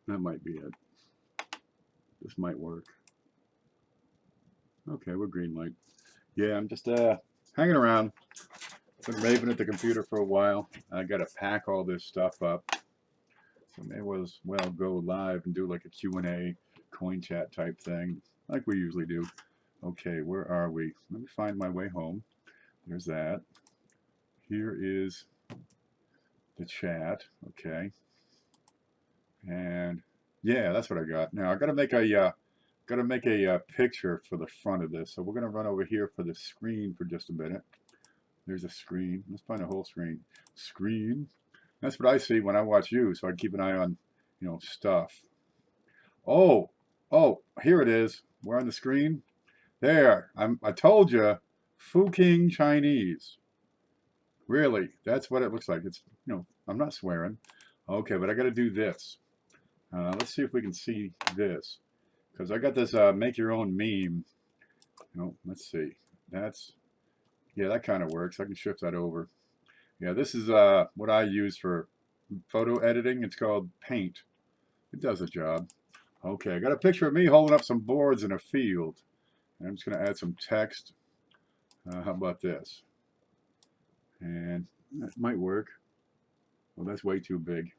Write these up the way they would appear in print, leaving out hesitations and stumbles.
That might be it. This might work. Okay, we're green light. Yeah, I'm just hanging around. Been raving at the computer for a while. I got to pack all this stuff up. So may as well go live and do like a Q&A, coin chat type thing, like we usually do. Okay, where are we? Let me find my way home. There's that. Here is the chat. Okay. And yeah, that's what I got. Now I got to make a picture for the front of this. So we're gonna run over here for the screen for just a minute. There's a screen. Let's find a whole screen. Screen. That's what I see when I watch you. So I keep an eye on, stuff. Oh, here it is. We're on the screen. There. I told you, Fuking Chinese. Really, that's what it looks like. It's, I'm not swearing. Okay, but I got to do this. Let's see if we can see this. Because I got this make your own meme. Let's see. Yeah, that kind of works. I can shift that over. Yeah, this is what I use for photo editing. It's called Paint. It does the job. Okay, I got a picture of me holding up some boards in a field. I'm just going to add some text. How about this? And that might work. Well, that's way too big.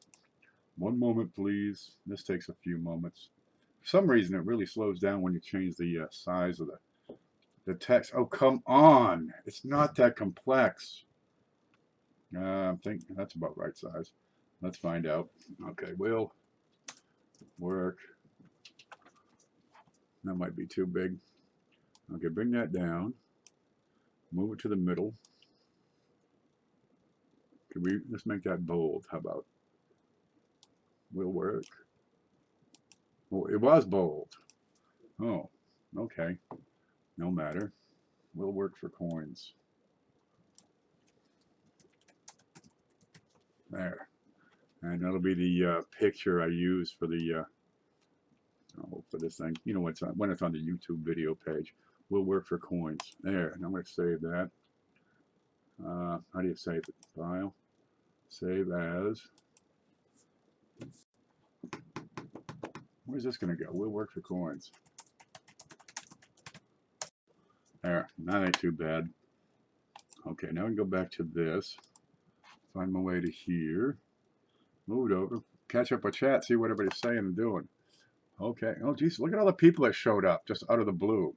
One moment, please. This takes a few moments. For some reason, it really slows down when you change the size of the text. Oh, come on. It's not that complex. I think that's about right size. Let's find out. Okay, will work. That might be too big. Okay, bring that down. Move it to the middle. Let's make that bold. How about? Will work. Oh, it was bold. Oh, okay. No matter. Will work for coins. There. And that'll be the picture I use for the for this thing. You know what's on when it's on the YouTube video page. Will work for coins. There. And I'm going to save that. How do you save it? File. Save as. Where's this going to go? Will work for coins. There. That ain't too bad. Okay, now we can go back to this. Find my way to here. Move it over. Catch up with chat. See what everybody's saying and doing. Okay. Oh, geez. Look at all the people that showed up just out of the blue.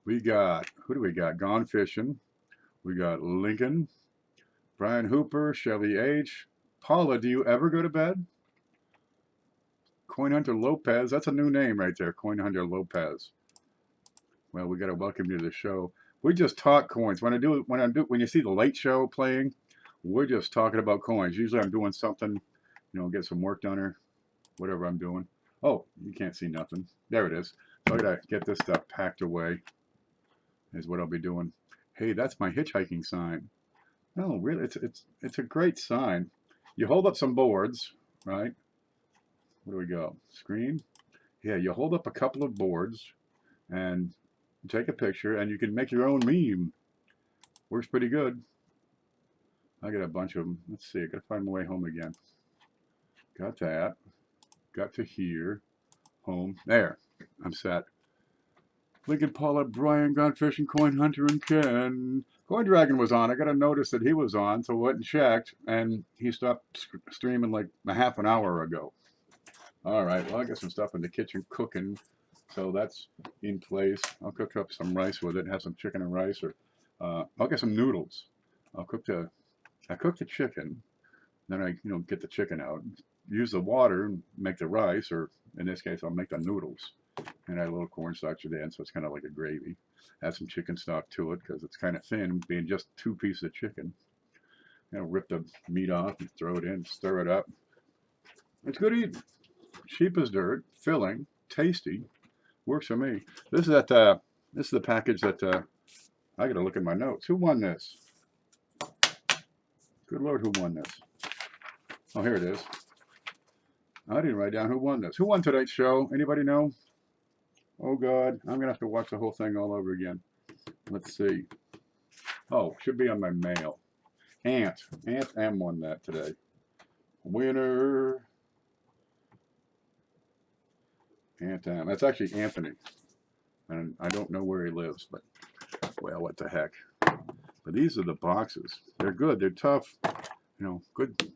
We got, who do we got? Gone Fishing. We got Lincoln. Brian Hooper. Shelly H. Paula, do you ever go to bed? Coin Hunter Lopez. That's a new name right there. Coin Hunter Lopez. Well, we got to welcome you to the show. We just talk coins. When you see the late show playing, we're just talking about coins. Usually I'm doing something, get some work done or whatever I'm doing. Oh, you can't see nothing. There it is. So I gotta get this stuff packed away is what I'll be doing. Hey, that's my hitchhiking sign. No, really, it's a great sign. You hold up some boards, right? Where do we go? Screen? Yeah, you hold up a couple of boards and take a picture and you can make your own meme. Works pretty good. I got a bunch of them. Let's see, I gotta find my way home again. Got that. Got to here. Home. There. I'm set. Lincoln, Paula, Brian, Gone Fishing, Coin Hunter, and Ken. Coin Dragon was on. I got a notice that he was on, so I went and checked, and he stopped streaming like a half an hour ago. All right, well, I got some stuff in the kitchen cooking, so that's in place. I'll cook up some rice with it, have some chicken and rice, or I'll get some noodles. I cook the chicken, then I get the chicken out, use the water and make the rice, or in this case I'll make the noodles and add a little cornstarch at the end, so it's kind of like a gravy. Add some chicken stock to it because it's kind of thin, being just 2 pieces of chicken. Rip the meat off and throw it in, stir it up. It's good eating. Cheap as dirt, filling, tasty. Works for me. This is the package that I got to look at my notes. Who won this? Good Lord, who won this? Oh, here it is. I didn't write down who won this. Who won tonight's show? Anybody know? Oh, God. I'm going to have to watch the whole thing all over again. Let's see. Oh, should be on my mail. Aunt M won that today. Winner. That's actually Anthony. And I don't know where he lives, but, well, what the heck. But these are the boxes. They're good. They're tough. You know, good,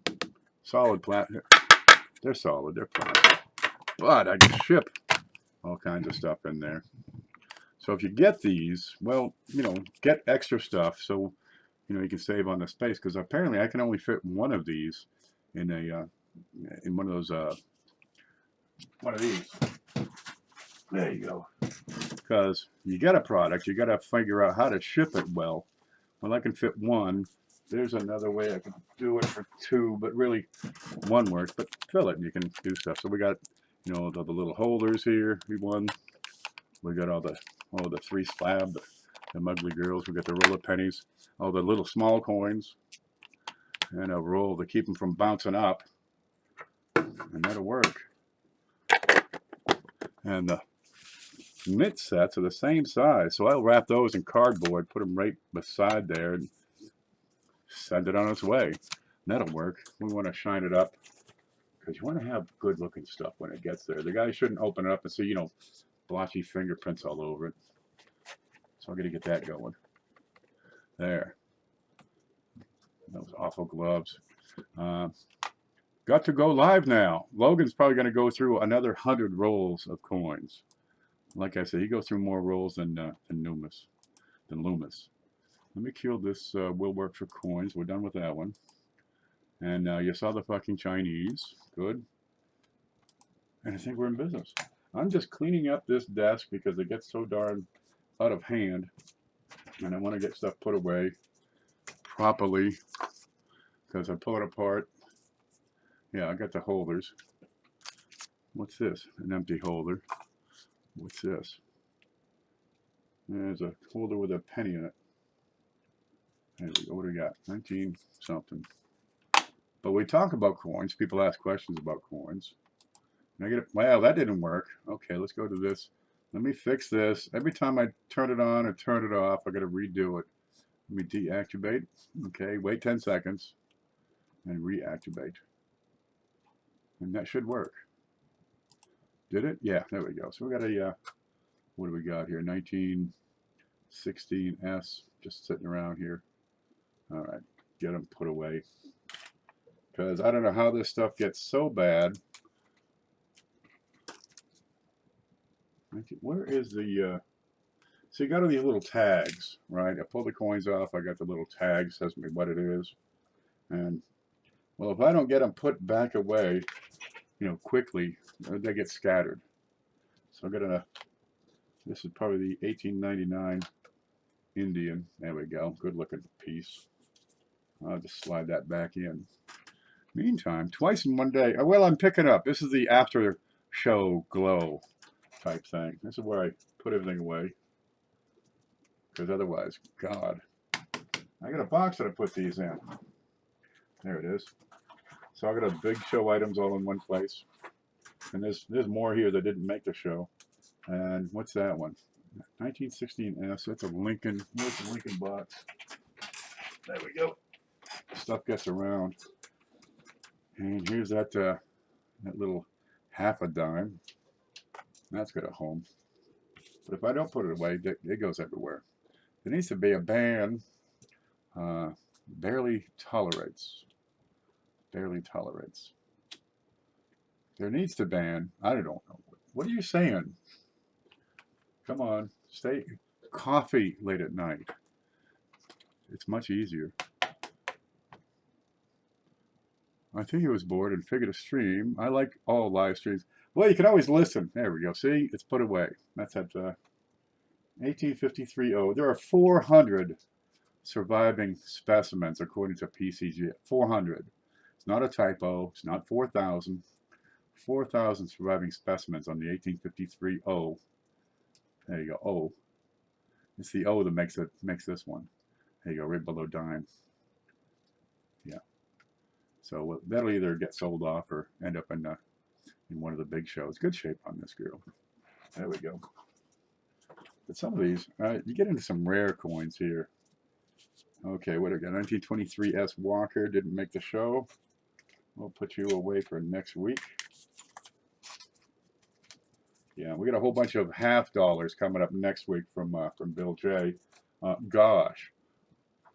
solid plastic. They're solid. They're plastic. But I can ship all kinds of stuff in there. So if you get these, well, you know, get extra stuff so, you know, you can save on the space. Because apparently I can only fit one of these in one of those, one of these. There you go. Because you get a product, you got to figure out how to ship it well. Well, I can fit one. There's another way I can do it for two, but really one works. But fill it and you can do stuff. So we got, you know, the little holders here. We got all the three slab, the ugly girls. We got the roll of pennies, all the little small coins, and a roll to keep them from bouncing up, and that'll work. And the knit sets are the same size, so I'll wrap those in cardboard, put them right beside there, and send it on its way. That'll work. We want to shine it up because you want to have good looking stuff when it gets there. The guy shouldn't open it up and see, you know, blotchy fingerprints all over it. So I'm going to get that going. There. Those awful gloves. Got to go live now. Logan's probably going to go through another 100 rolls of coins. Like I said, he goes through more rolls than Loomis. Let me kill this will work for coins. We're done with that one. And you saw the fucking Chinese. Good. And I think we're in business. I'm just cleaning up this desk because it gets so darn out of hand. And I want to get stuff put away properly because I pull it apart. Yeah, I got the holders. What's this? An empty holder. What's this? There's a holder with a penny in it. There we go. What do we got? 19 something. But we talk about coins. People ask questions about coins. And I get it. Wow, that didn't work. Okay, let's go to this. Let me fix this. Every time I turn it on or turn it off, I got to redo it. Let me deactivate. Okay, wait 10 seconds and reactivate. And that should work. Did it? Yeah, there we go. So we got a, what do we got here? 1916S just sitting around here. All right, get them put away. Because I don't know how this stuff gets so bad. Where is the, so you got all these little tags, right? I pull the coins off. I got the little tag, says me what it is. And, well, if I don't get them put back away, you know, quickly, they get scattered. So I'm gonna, this is probably the 1899 Indian. There we go. Good looking piece. I'll just slide that back in. Meantime, twice in one day. Well, I'm picking up. This is the after show glow type thing. This is where I put everything away. Because otherwise, God. I got a box that I put these in. There it is. So I got a big show items all in one place. And there's more here that didn't make the show. And what's that one? 1916S. That's a Lincoln. Where's the Lincoln box? There we go. Stuff gets around. And here's that that little half a dime. That's got a home. But if I don't put it away, it goes everywhere. There needs to be a ban. Barely tolerates. Barely tolerates. There needs to ban. I don't know. What are you saying? Come on. Stay. Coffee late at night. It's much easier. I think he was bored and figured a stream. I like all live streams. Well, you can always listen. There we go. See, it's put away. That's at 1853. Oh, there are 400 surviving specimens according to PCG. 400. It's not a typo. It's not 4,000. 4,000 surviving specimens on the 1853 O. There you go. O. It's the O that makes this one. There you go. Right below dime. Yeah. So that'll either get sold off or end up in one of the big shows. Good shape on this girl. There we go. But some of these, you get into some rare coins here. Okay, what do we got? 1923S Walker didn't make the show. We'll put you away for next week. Yeah, we got a whole bunch of half dollars coming up next week from Bill J. Gosh,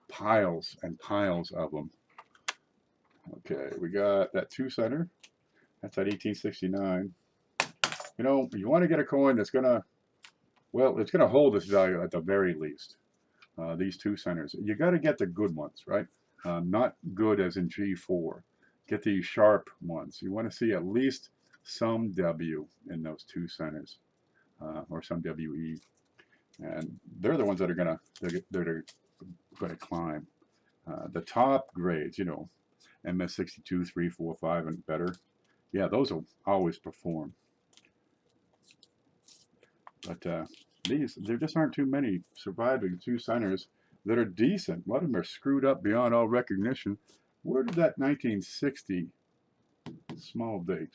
piles and piles of them. Okay, we got that 2-center. That's at 1869. You know, you want to get a coin that's gonna, well, it's gonna hold this value at the very least. These 2-centers. You got to get the good ones, right? Not good as in G4. Get the sharp ones. You want to see at least some W in those 2-centers, or some WE, and they're the ones that are gonna climb. The top grades, you know, MS62, 3, 4, 5, and better. Yeah, those will always perform. But there just aren't too many surviving 2-centers that are decent. A lot of them are screwed up beyond all recognition. Where did that 1960 small date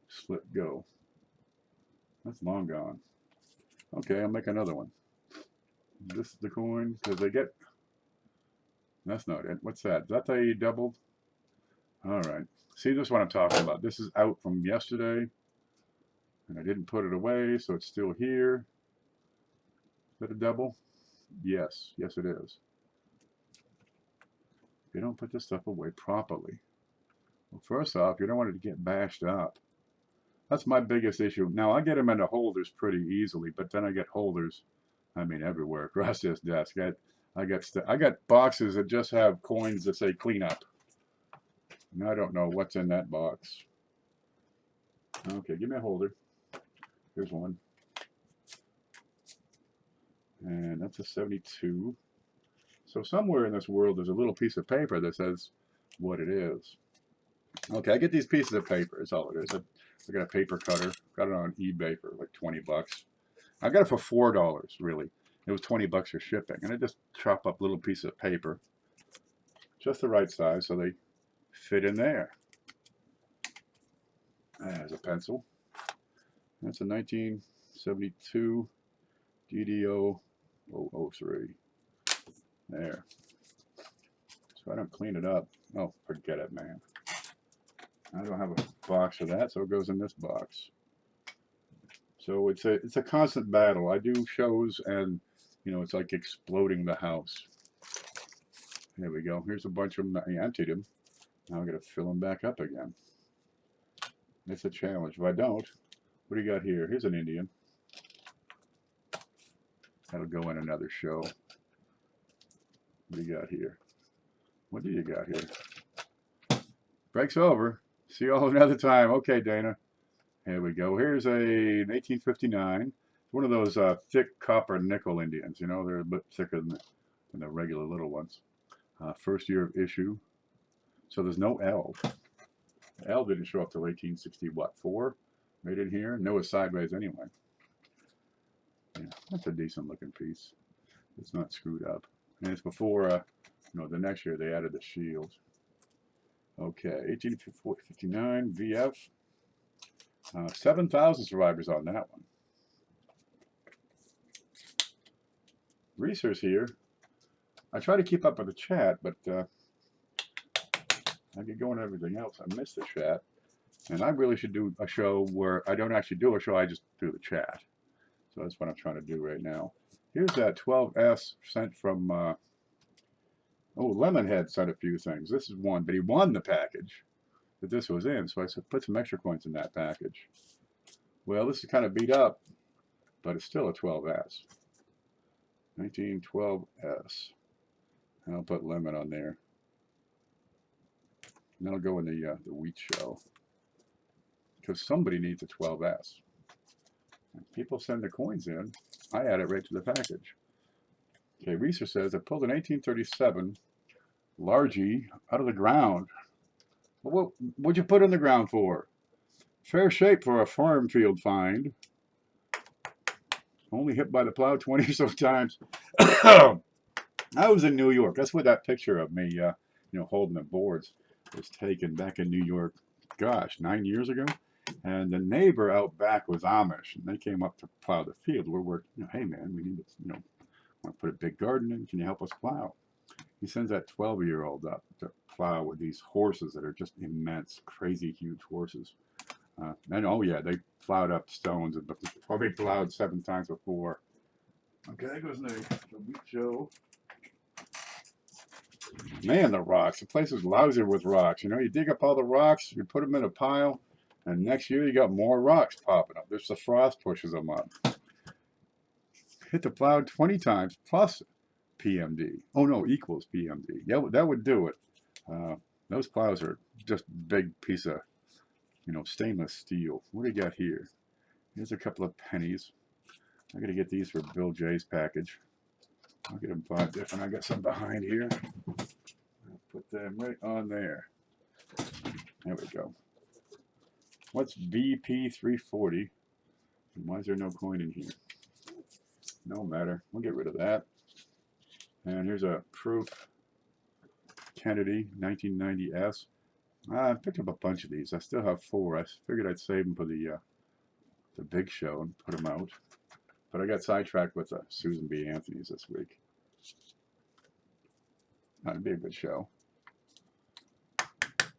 slip go? That's long gone. Okay, I'll make another one. This is the coin, because they get... That's not it. What's that? Is that the doubled? All right. See, this is what I'm talking about. This is out from yesterday, and I didn't put it away, so it's still here. Is that a double? Yes. Yes, it is. You don't put this stuff away properly. Well, first off, you don't want it to get bashed up. That's my biggest issue. Now, I get them into holders pretty easily, but then I get holders, I mean, everywhere across this desk. I got boxes that just have coins that say clean up. And I don't know what's in that box. Okay, give me a holder. Here's one. And that's a 72. So somewhere in this world there's a little piece of paper that says what it is. Okay, I get these pieces of paper. That's all it is. I got a paper cutter. Got it on eBay for like 20 bucks. I got it for $4, really. It was 20 bucks for shipping. And I just chop up little pieces of paper, just the right size, so they fit in there. There's a pencil. That's a 1972 DDO 003. There. So I don't clean it up. Oh, forget it, man. I don't have a box for that, so it goes in this box. So it's a constant battle. I do shows, and you know, it's like exploding the house. There we go. Here's a bunch of them. I emptied them. Now I'm gonna fill them back up again. It's a challenge. If I don't, what do you got here? Here's an Indian. That'll go in another show. What do you got here? What do you got here? Break's over. See you all another time. Okay, Dana. Here we go. Here's a 1859. One of those thick copper nickel Indians. You know, they're a bit thicker than the regular little ones. First year of issue. So there's no L. L didn't show up till 1864. Right in here. No, it's sideways anyway. Yeah, that's a decent looking piece. It's not screwed up. And it's before, you know, the next year they added the shield. Okay, 1859 VF. 7,000 survivors on that one. Reese's here. I try to keep up with the chat, but I get going on everything else. I miss the chat. And I really should do a show where I don't actually do a show, I just do the chat. So that's what I'm trying to do right now. Here's that 12S sent from, oh, Lemonhead sent a few things. This is one, but he won the package that this was in, so I put some extra coins in that package. Well, this is kind of beat up, but it's still a 12S. 1912S. And I'll put lemon on there. And that'll go in the wheat shell. Because somebody needs a 12S. And people send the coins in. I add it right to the package. Okay, Reeser says, I pulled an 1837 Largie out of the ground. Well, what'd you put in the ground for? Fair shape for a farm field find. Only hit by the plow 20 or so times. I was in New York. That's where that picture of me, you know, holding the boards was taken back in New York. Gosh, 9 years ago. And the neighbor out back was Amish, and they came up to plow the field. We're, you know, hey man, we need to, you know, want to put a big garden in. Can you help us plow? He sends that 12-year-old up to plow with these horses that are just immense, crazy, huge horses. And oh yeah, they plowed up stones, but probably plowed 7 times before. Okay, there goes the wheat show. Man, the rocks. The place is lousy with rocks. You know, you dig up all the rocks, you put them in a pile, and next year you got more rocks popping up. There's the frost pushes them up. Hit the plow 20 times plus PMD. Oh no, equals PMD. Yeah, that would do it. Those plows are just big piece of, you know, stainless steel. What do you got here? Here's a couple of pennies. I gotta get these for Bill J's package. I'll get them 5 different. I got some behind here. I'll put them right on there. There we go. What's BP340? Why is there no coin in here? No matter. We'll get rid of that. And here's a proof Kennedy 1990S. I picked up a bunch of these. I still have 4. I figured I'd save them for the big show and put them out. But I got sidetracked with Susan B. Anthony's this week. That'd be a good show.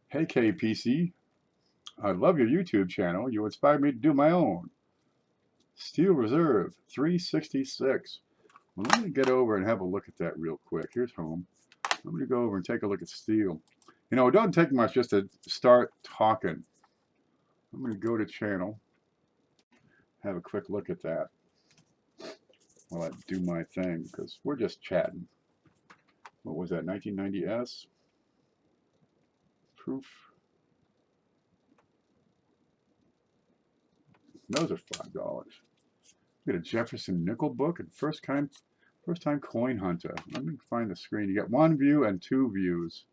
Hey KPC, I love your YouTube channel. You inspired me to do my own. Steel Reserve 366. Well, let me get over and have a look at that real quick. Here's home. I'm going to go over and take a look at steel. You know, it doesn't take much just to start talking. I'm going to go to channel, have a quick look at that while I do my thing, because we're just chatting. What was that, 1990S? Proof. Those are $5. We got a Jefferson nickel book and first time coin hunter. Let me find the screen. You got 1 view and 2 views.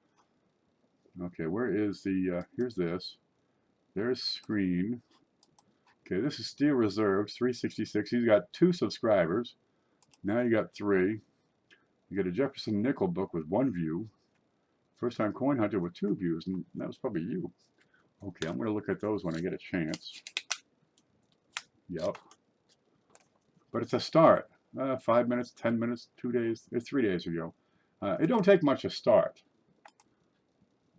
Okay, where is the, here's this. There's screen. Okay, this is Steel Reserves 366. He's got 2 subscribers. Now you got 3. You got a Jefferson nickel book with 1 view. First time coin hunter with 2 views, and that was probably you. Okay, I'm going to look at those when I get a chance. Yep. But it's a start. 5 minutes, 10 minutes, 2 days, 3 days ago. It don't take much to start.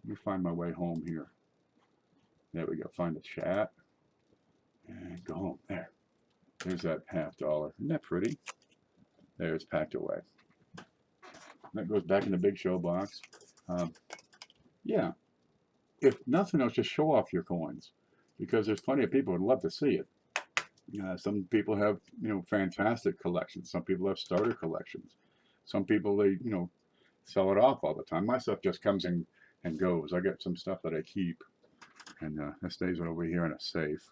Let me find my way home here. There we go. Find the chat. And go home. There. There's that $50. Isn't that pretty? There, it's packed away. That goes back in the big show box. Yeah. If nothing else, just show off your coins. Because there's plenty of people who would love to see it. Some people have, you know, fantastic collections. Some people have starter collections. Some people, they, you know, sell it off all the time. My stuff just comes in and goes. I got some stuff that I keep, and that stays over here in a safe.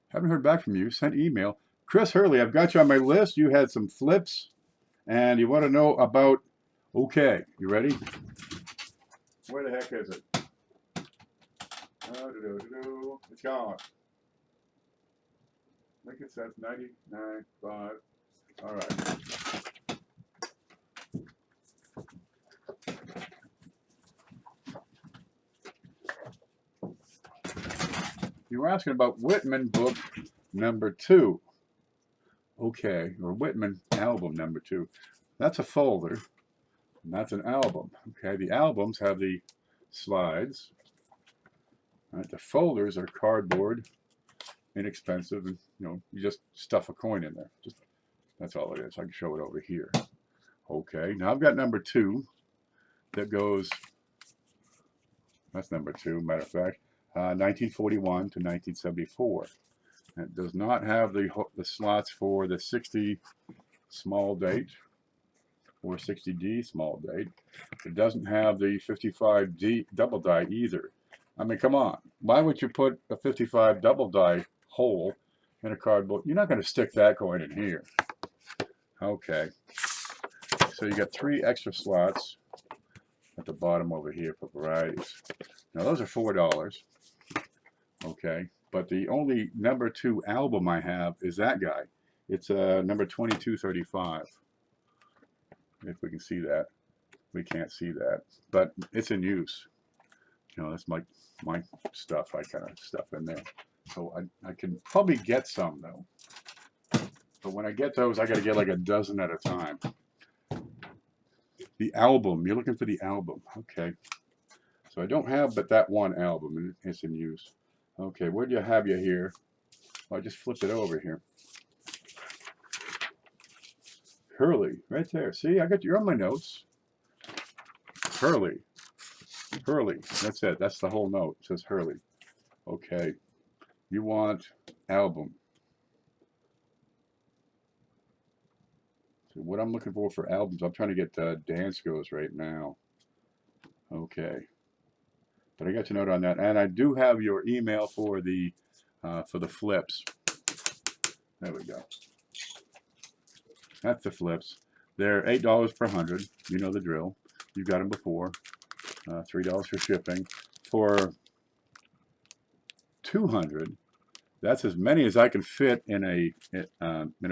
Haven't heard back from you. Sent email. Chris Hurley, I've got you on my list. You had some flips, and you want to know about, okay, you ready? Where the heck is it? It's gone. I think it says 99.5. All right. You were asking about Whitman book number 2. Okay, or Whitman album number 2. That's a folder, and that's an album. Okay, the albums have the slides. All right, the folders are cardboard, inexpensive, and you know, you just stuff a coin in there. Just that's all it is. I can show it over here. Okay, now I've got number 2 that goes. That's number 2. Matter of fact, 1941 to 1974. It does not have the slots for the 60 small date or 60D small date. It doesn't have the 55D double die either. I mean, come on. Why would you put a 55 double die hole in a cardboard? You're not going to stick that coin in here. Okay. So you got 3 extra slots at the bottom over here for varieties. Now those are $4. Okay. But the only number 2 album I have is that guy. It's number 2235. If we can see that. We can't see that. But it's in use. You know, that's my stuff. I kind of stuff in there. So I can probably get some, though. But when I get those, I got to get like a dozen at a time. The album. You're looking for the album. Okay. So I don't have but that one album, and it's in use. Okay, where do you have you here? Oh, I just flipped it over here. Hurley, right there. See, I got you're on my notes. Hurley. Hurley. That's it. That's the whole note. It says Hurley. Okay. You want album. So what I'm looking for albums, I'm trying to get Dance Goes right now. Okay. But I got your note on that. And I do have your email for the flips. There we go. That's the flips. They're $8 per 100. You know the drill. You've got them before. $3 for shipping. For 200, that's as many as I can fit in a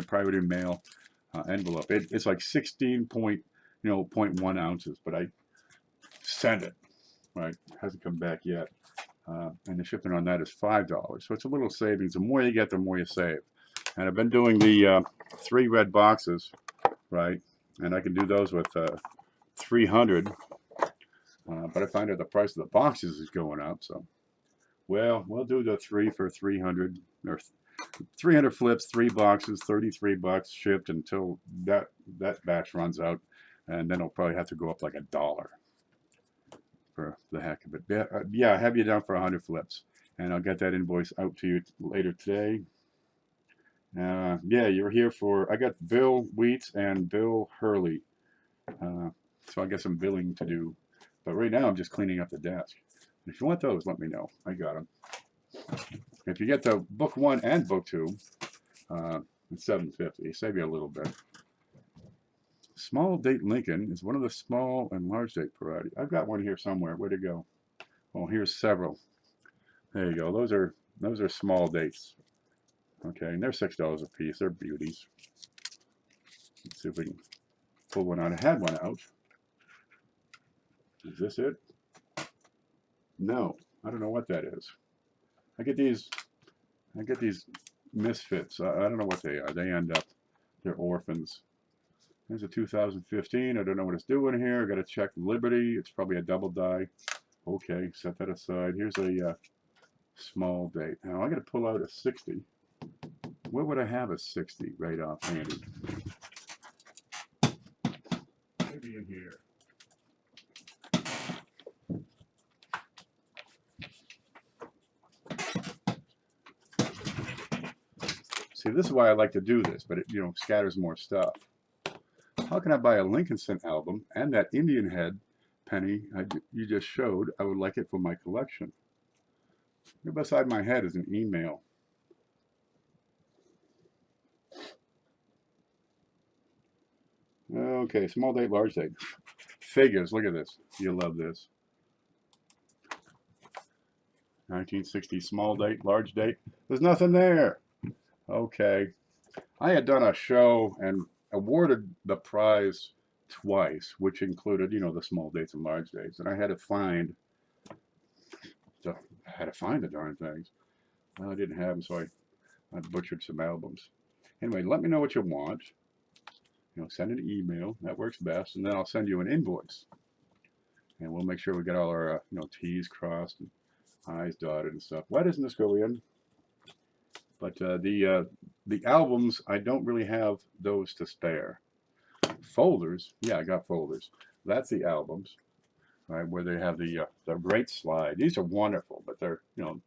priority mail envelope. It's like 0.1 ounces, but I sent it. Right, hasn't come back yet. And the shipping on that is $5. So it's a little savings. The more you get, the more you save. And I've been doing the 3 red boxes, right? And I can do those with 300. But I find that the price of the boxes is going up. So, well, we'll do the 3 for 300 or 300 flips, 3 boxes, $33 shipped until that batch runs out, and then it'll probably have to go up like $1 for the heck of it. Yeah, I have you down for 100 flips, and I'll get that invoice out to you later today. Yeah, you're here for. I got Bill Wheats and Bill Hurley, so I got some billing to do. But right now I'm just cleaning up the desk. If you want those, let me know. I got them. If you get the book 1 and book 2, it's $7.50. Save you a little bit. Small date Lincoln is one of the small and large date variety. I've got one here somewhere. Where'd it go? Oh, here's several. There you go. Those are small dates. Okay, and they're $6 a piece. They're beauties. Let's see if we can pull one out. I had one out. Is this it? No, I don't know what that is. I get these misfits. I don't know what they are. They end up, they're orphans. There's a 2015. I don't know what it's doing here. I got to check Liberty. It's probably a double die. Okay, set that aside. Here's a small date. Now I got to pull out a 60. Where would I have a 60 right off handy? Maybe in here. See, this is why I like to do this, but it scatters more stuff. How can I buy a Lincoln Cent album and that Indian Head penny you just showed? I would like it for my collection. Here beside my head is an email. Okay, small date, large date. Figures, look at this. You'll love this. 1960 small date, large date. There's nothing there. Okay. I had done a show and awarded the prize twice, which included, the small dates and large dates. And I had to find the darn things. Well, I didn't have them, so I butchered some albums. Anyway, let me know what you want. Send an email. That works best. And then I'll send you an invoice. And we'll make sure we get all our, T's crossed and I's dotted and stuff. Why doesn't this go in? But the albums, I don't really have those to spare. Folders, yeah, I got folders. That's the albums, right, where they have the rate slide. These are wonderful, but they're, the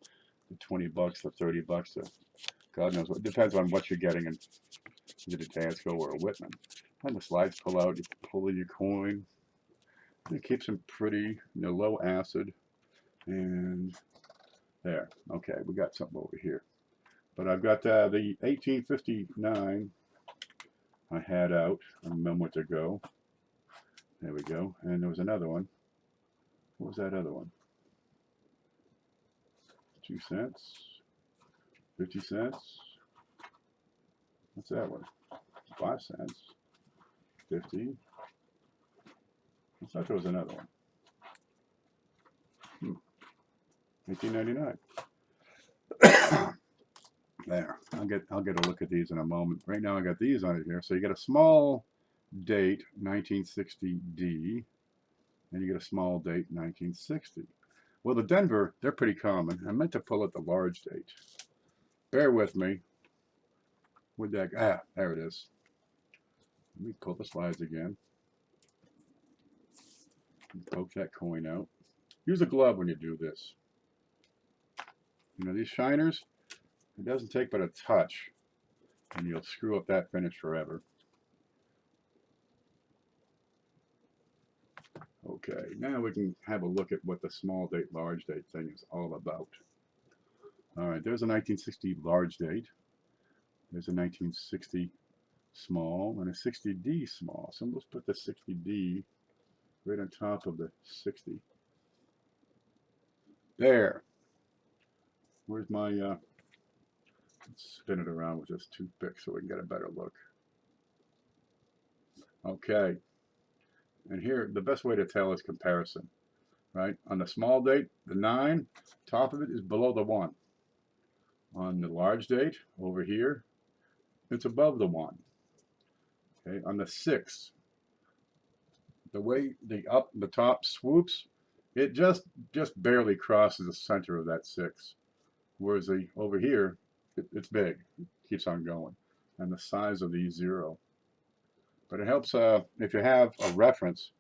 $20, the $30, the God knows what. It depends on what you're getting, and is it a Dansko or a Whitman. And the slides pull out, you pull in your coin. It keeps them pretty, low acid. And there, okay, we got something over here. But I've got the 1859 I had out a moment ago. There we go. And there was another one. What was that other one? 2 cents? 50 cents? What's that one? 5 cents? 50? I thought there was another one. 1899. There. I'll get a look at these in a moment. Right now I got these on it here. So you get a small date 1960D, and you get a small date 1960. Well, the Denver, they're pretty common. I meant to pull up the large date. Bear with me. Where'd that, there it is. Let me pull the slides again. Poke that coin out. Use a glove when you do this. You know, these shiners, it doesn't take but a touch, and you'll screw up that finish forever. Okay, now we can have a look at what the small date, large date thing is all about. All right, there's a 1960 large date. There's a 1960 small and a 60D small. So let's put the 60D right on top of the 60. There. Where's my, let's spin it around with this toothpick so we can get a better look. Okay. And here, the best way to tell is comparison, right? On the small date, the 9, top of it is below the 1. On the large date, over here, it's above the 1. Okay, on the 6, the way the top swoops, it just barely crosses the center of that 6. Whereas over here, it's big, it keeps on going. And the size of these 0. But it helps if you have a reference.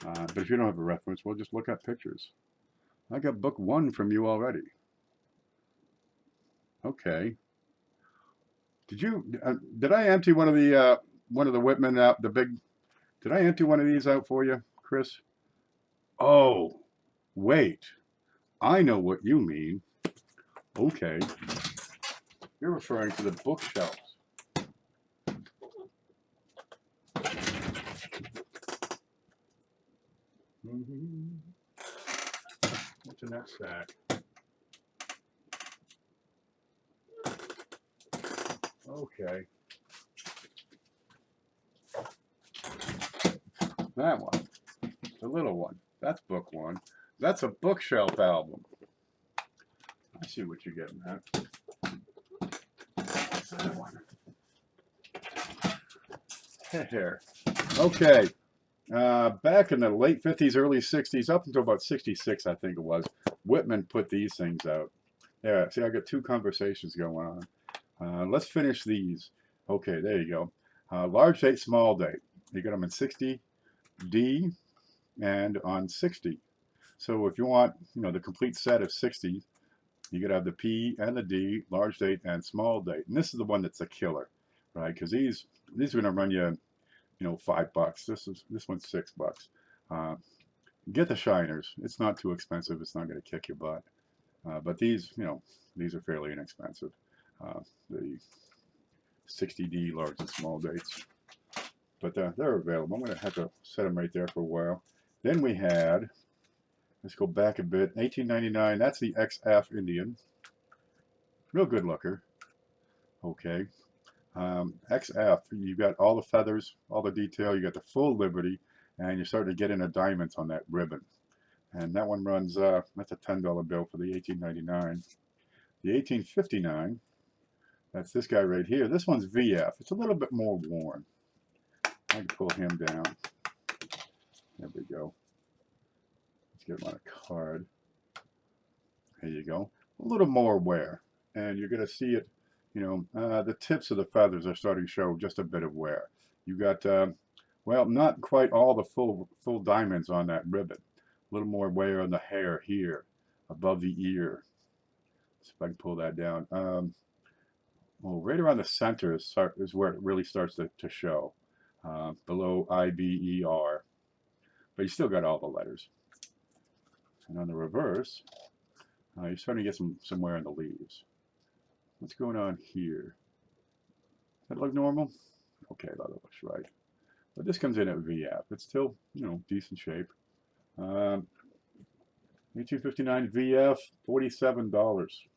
But if you don't have a reference, we'll just look at pictures. I got book 1 from you already. Okay. Did I empty one of the Whitman out? Did I empty one of these out for you, Chris? Oh, wait. I know what you mean. Okay. You're referring to the bookshelves. What's in that stack? Okay. That one. The little one. That's book 1. That's a bookshelf album. I see what you're getting at. That one. Here. Okay. Back in the late 50s, early 60s, up until about 66, I think it was, Whitman put these things out. Yeah, see, I got 2 conversations going on. Let's finish these. Okay, there you go. Large date, small date. You got them in 60D and on 60. So if you want, the complete set of 60, you got to have the P and the D, large date and small date. And this is the one that's a killer, right? Because these are going to run you, $5. This one's $6. Get the shiners. It's not too expensive. It's not going to kick your butt. But these, these are fairly inexpensive. The 60D large and small dates. But they're available. I'm going to have to set them right there for a while. Then we had, let's go back a bit, 1899. That's the XF Indian. Real good looker. Okay. XF, you got all the feathers, all the detail, you got the full Liberty, and you're starting to get into diamonds on that ribbon. And that one runs, that's a $10 bill for the 1899. The 1859, that's this guy right here. This one's VF. It's a little bit more worn. I can pull him down. There we go. Let's get him on a card. There you go. A little more wear. And you're going to see it, the tips of the feathers are starting to show just a bit of wear. You got, well, not quite all the full diamonds on that ribbon. A little more wear on the hair here, above the ear. See if I can pull that down. Well, right around the center is where it really starts to show. Below IBER. But you still got all the letters. And on the reverse, you're starting to get some wear in the leaves. What's going on here? Does that look normal? Okay, that looks right. But this comes in at VF. It's still, decent shape. 1859 VF, $47.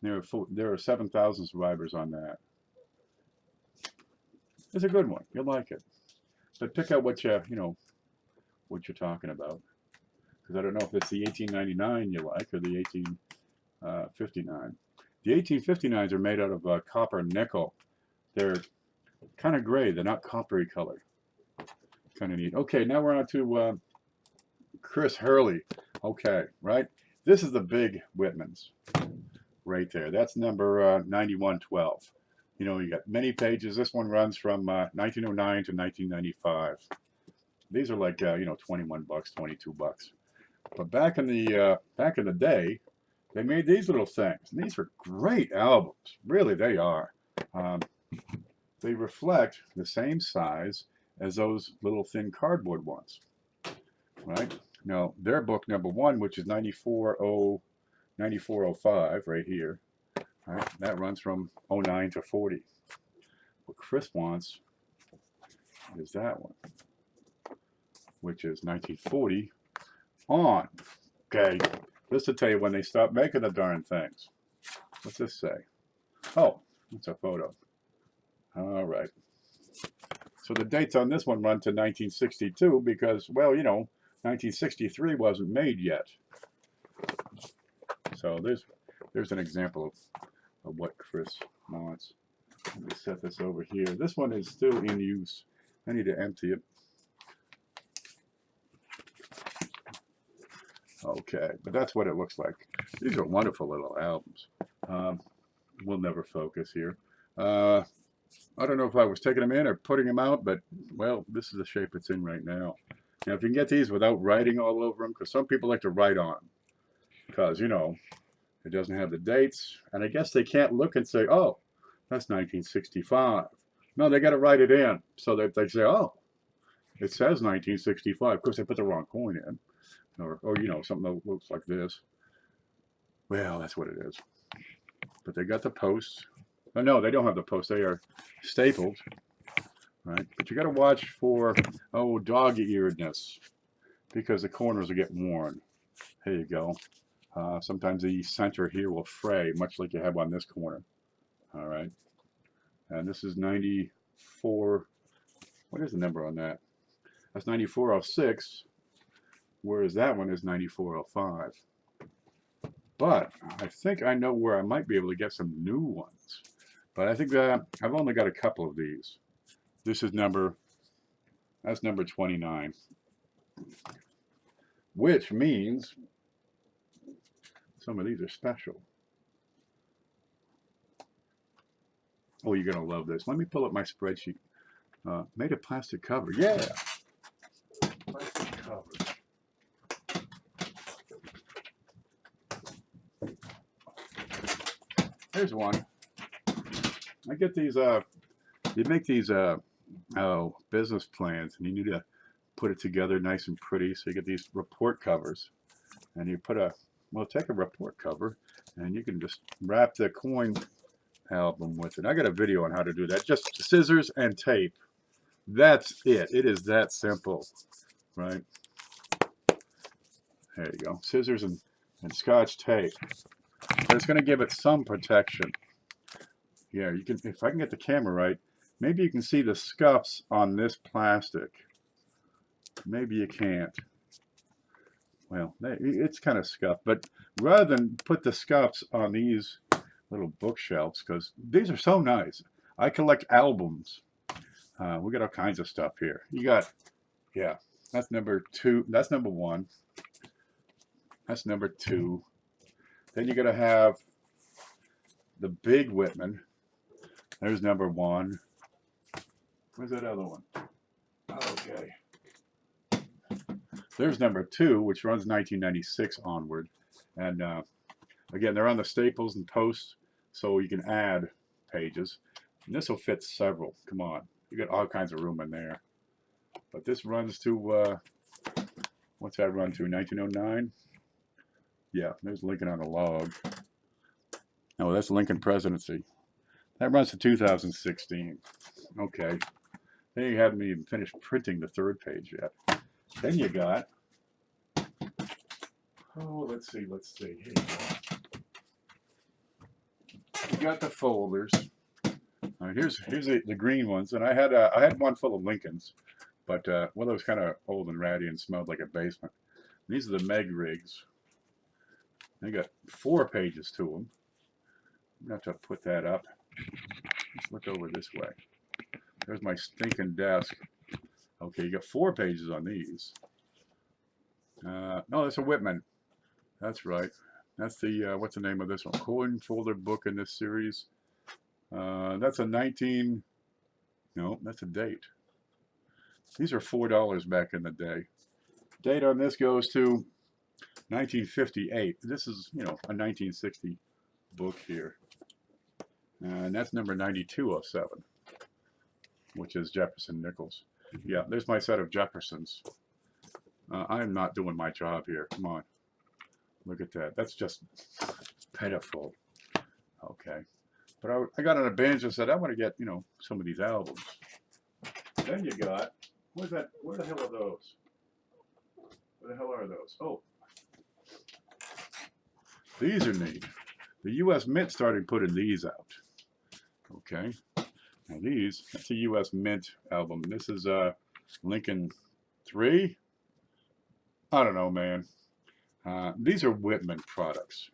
There are 7,000 survivors on that. It's a good one. You'll like it. But pick out what what you're talking about. Because I don't know if it's the 1899 you like or the 1859. The 1859s are made out of copper nickel. They're kind of gray. They're not coppery color. Kind of neat. Okay, now we're on to Chris Hurley. Okay, right? This is the big Whitmans right there. That's number 9112. You know, you got many pages. This one runs from 1909 to 1995. These are like, you know, 21 bucks, 22 bucks. But back in the day, they made these little things. And these are great albums. Really, they are. Um, they reflect the same size as those little thin cardboard ones, right? Now, their book number one, which is 9405 right here, right? That runs from 09 to 40. What Chris wants is that one, which is 1940 on. Okay, this will tell you when they stopped making the darn things. What's this say? Oh, it's a photo. All right. So the dates on this one run to 1962 because, well, you know, 1963 wasn't made yet. So there's an example of what Chris wants. Let me set this over here. This one is still in use. I need to empty it. Okay, but that's what it looks like. These are wonderful little albums. We'll never focus here. I don't know if I was taking them in or putting them out, but, well, this is the shape it's in right now. Now, if you can get these without writing all over them, because some people like to write on them, because, you know, it doesn't have the dates, and I guess they can't look and say, oh, that's 1965. No, they got to write it in, so that they say, oh, it says 1965. Of course, they put the wrong coin in, or you know, something that looks like this. Well, that's what it is. But they got the posts. Oh, no, they don't have the posts. They are stapled, right? But you got to watch for, oh, dog-earedness, because the corners will get worn. Here you go. Sometimes the center here will fray, much like you have on this corner. All right. And this is 94. What is the number on that? That's 9406, whereas that one is 9405. But I think I know where I might be able to get some new ones. But I think I've only got a couple of these. This is that's number 29. Which means some of these are special. Oh, you're going to love this. Let me pull up my spreadsheet. Made a plastic cover. Yeah. Plastic cover. Here's one. I get these, you make these business plans, and you need to put it together nice and pretty. So you get these report covers, and you put take a report cover, and you can just wrap the coin album with it. I got a video on how to do that. Just scissors and tape. That's it. It is that simple, right? There you go. Scissors and Scotch tape. But it's going to give it some protection. Yeah, you can. If I can get the camera right, maybe you can see the scuffs on this plastic. Maybe you can't. Well, it's kind of scuffed, but rather than put the scuffs on these little bookshelves, because these are so nice. I collect albums. We got all kinds of stuff here. You got, yeah, that's number 2. That's number 1. That's number 2. Then you got to have the big Whitman. There's number 1. Where's that other one? Okay. There's number 2, which runs 1996 onward. And again, they're on the staples and posts, so you can add pages. And this will fit several. Come on. You got all kinds of room in there. But this runs to, what's that run to, 1909? Yeah, there's Lincoln on a log. No, that's Lincoln presidency. That runs to 2016. Okay. They haven't even finished printing the 3rd page yet. Then you got, oh, let's see. Here you go. You got the folders. All right, here's the green ones, and I had one full of Lincolns, but well, it was kind of old and ratty and smelled like a basement. These are the Meg rigs. They got 4 pages to them. I'm gonna have to put that up. Let's look over this way. There's my stinking desk. Okay, you got 4 pages on these. No, that's a Whitman. That's right. That's the, what's the name of this one? Coin folder book in this series. That's a 19, no, that's a date. These are $4 back in the day. Date on this goes to 1958. This is, you know, a 1960 book here. And that's number 9207, which is Jefferson Nichols. Yeah, there's my set of Jeffersons. I'm not doing my job here. Come on. Look at that. That's just pitiful. Okay. But I got on a binge and said, I want to get, you know, some of these albums. Then you got, where's that? Where the hell are those? Where the hell are those? Oh, these are neat. The U.S. Mint started putting these out. Okay. Now these, that's a U.S. Mint album. This is Lincoln 3. I don't know, man. These are Whitman products.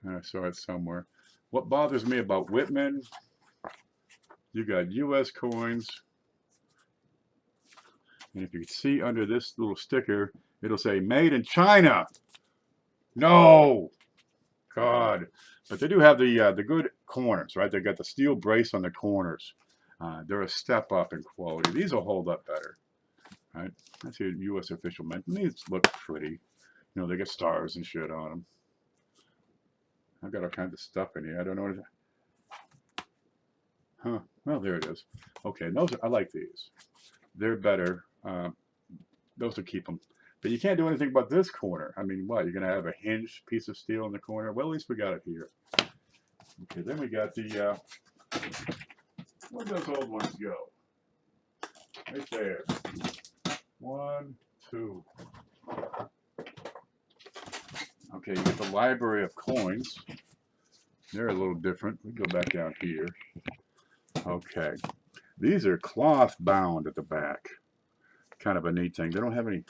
I saw it somewhere. What bothers me about Whitman, you got U.S. coins. And if you can see under this little sticker, it'll say made in China. No, God. But they do have the good corners, right? They got the steel brace on the corners. They're a step up in quality. These will hold up better, right? That's your U.S. official mint. These look pretty. You know, they get stars and shit on them. I've got all kinds of stuff in here. I don't know what it is. Huh. Well, there it is. Okay, those I like these. They're better. Those will keep them. But you can't do anything about this corner. I mean, what? You're going to have a hinged piece of steel in the corner? Well, at least we got it here. Okay, then we got the, where'd those old ones go? Right there. 1, 2. Okay, you get the library of coins. They're a little different. We go back down here. Okay. These are cloth bound at the back. Kind of a neat thing. They don't have any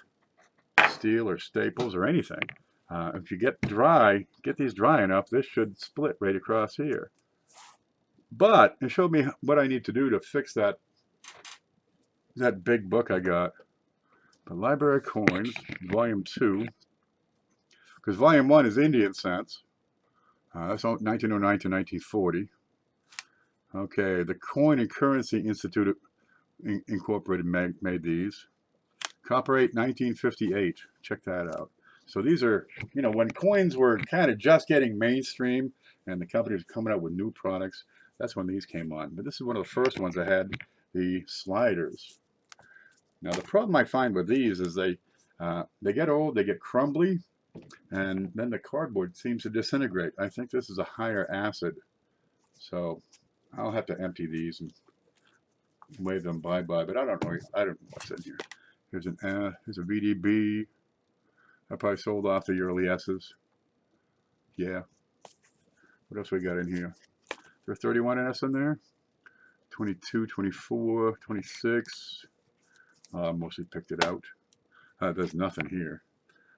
steel or staples or anything. If you get these dry enough, this should split right across here. But it showed me what I need to do to fix that big book I got. The Library of Coins, Volume 2. Because Volume 1 is Indian cents. That's 1909 to 1940. Okay, the Coin and Currency Institute Incorporated made these. Copyright 1958. Check that out. So these are, you know, when coins were kind of just getting mainstream and the companies were coming out with new products, that's when these came on. But this is one of the first ones that had the sliders. Now the problem I find with these is they get old, they get crumbly, and then the cardboard seems to disintegrate. I think this is a higher acid. So I'll have to empty these and wave them bye-bye, but I don't know what's in here. Here's a VDB. I probably sold off the early S's. Yeah. What else we got in here? There's 31 S in there. 22, 24, 26. Mostly picked it out. There's nothing here.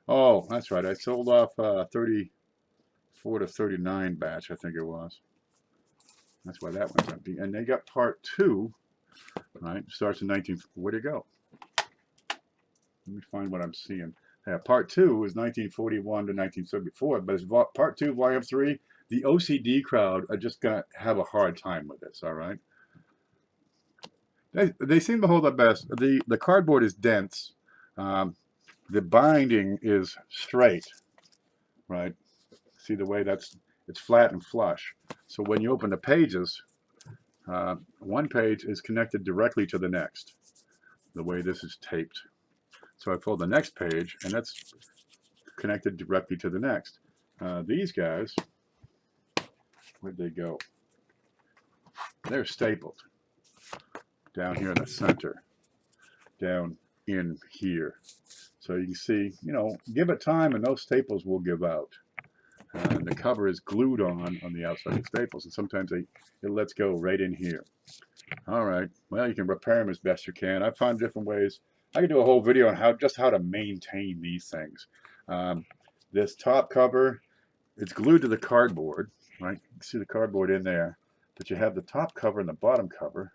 Oh, that's right. I sold off 34 to 39 batch, I think it was. That's why that one's empty. And they got part 2, right? Starts in where'd it go? Let me find what I'm seeing. Yeah, part 2 is 1941 to 1974, but it's part 2, volume 3. The OCD crowd are just gonna have a hard time with this. All right. They seem to hold up best. The cardboard is dense. The binding is straight. Right. See the way it's flat and flush. So when you open the pages, one page is connected directly to the next. The way this is taped. So I pull the next page, and that's connected directly to the next. These guys, where'd they go? They're stapled down here in the center, down in here. So you can see, you know, give it time, and those staples will give out. And the cover is glued on the outside of the staples, and sometimes it lets go right in here. All right. Well, you can repair them as best you can. I found different ways. I could do a whole video on how to maintain these things. This top cover, it's glued to the cardboard, right? You can see the cardboard in there, but you have the top cover and the bottom cover.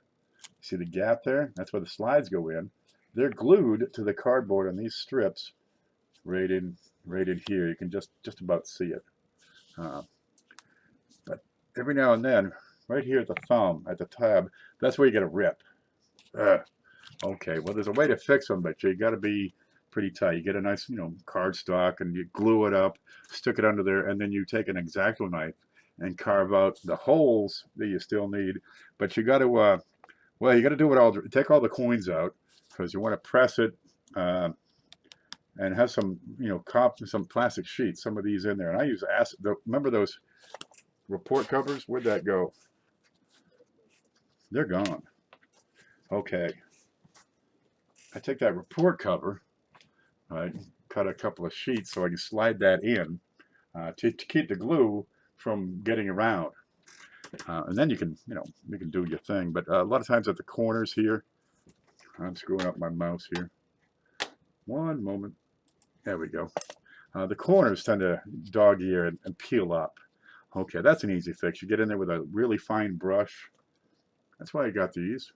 See the gap there? That's where the slides go in. They're glued to the cardboard on these strips right in here. You can just about see it. But every now and then, right here at the thumb, at the tab, that's where you get a rip. Okay, well, there's a way to fix them, but you got to be pretty tight. You get a nice, cardstock, and you glue it up, stick it under there, and then you take an X-Acto knife and carve out the holes that you still need. But you got to, well, you got to do it all. Take all the coins out because you want to press it and have some, some plastic sheets, some of these in there. And I use acid. Remember those report covers? Where'd that go? They're gone. Okay. I take that report cover, right, cut a couple of sheets so I can slide that in to keep the glue from getting around. And then you can do your thing. But a lot of times at the corners here, I'm screwing up my mouse here. One moment. There we go. The corners tend to dog ear and peel up. Okay, that's an easy fix. You get in there with a really fine brush. That's why I got these.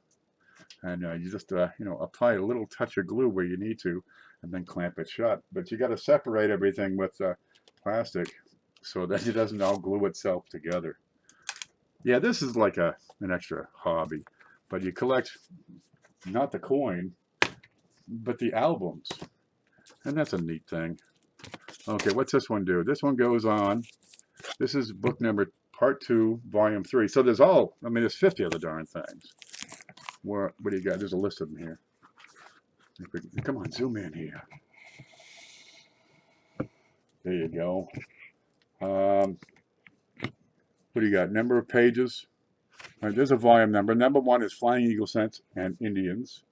And you just apply a little touch of glue where you need to, and then clamp it shut. But you got to separate everything with plastic so that it doesn't all glue itself together. Yeah, this is like an extra hobby, but you collect not the coin, but the albums, and that's a neat thing. Okay, what's this one do? This one goes on. This is book number part 2, volume 3. So there's there's 50 of the darn things. What do you got? There's a list of them here. Come on, zoom in here. There you go. What do you got? Number of pages. All right, there's a volume number. Number 1 is Flying Eagle Scents and Indians.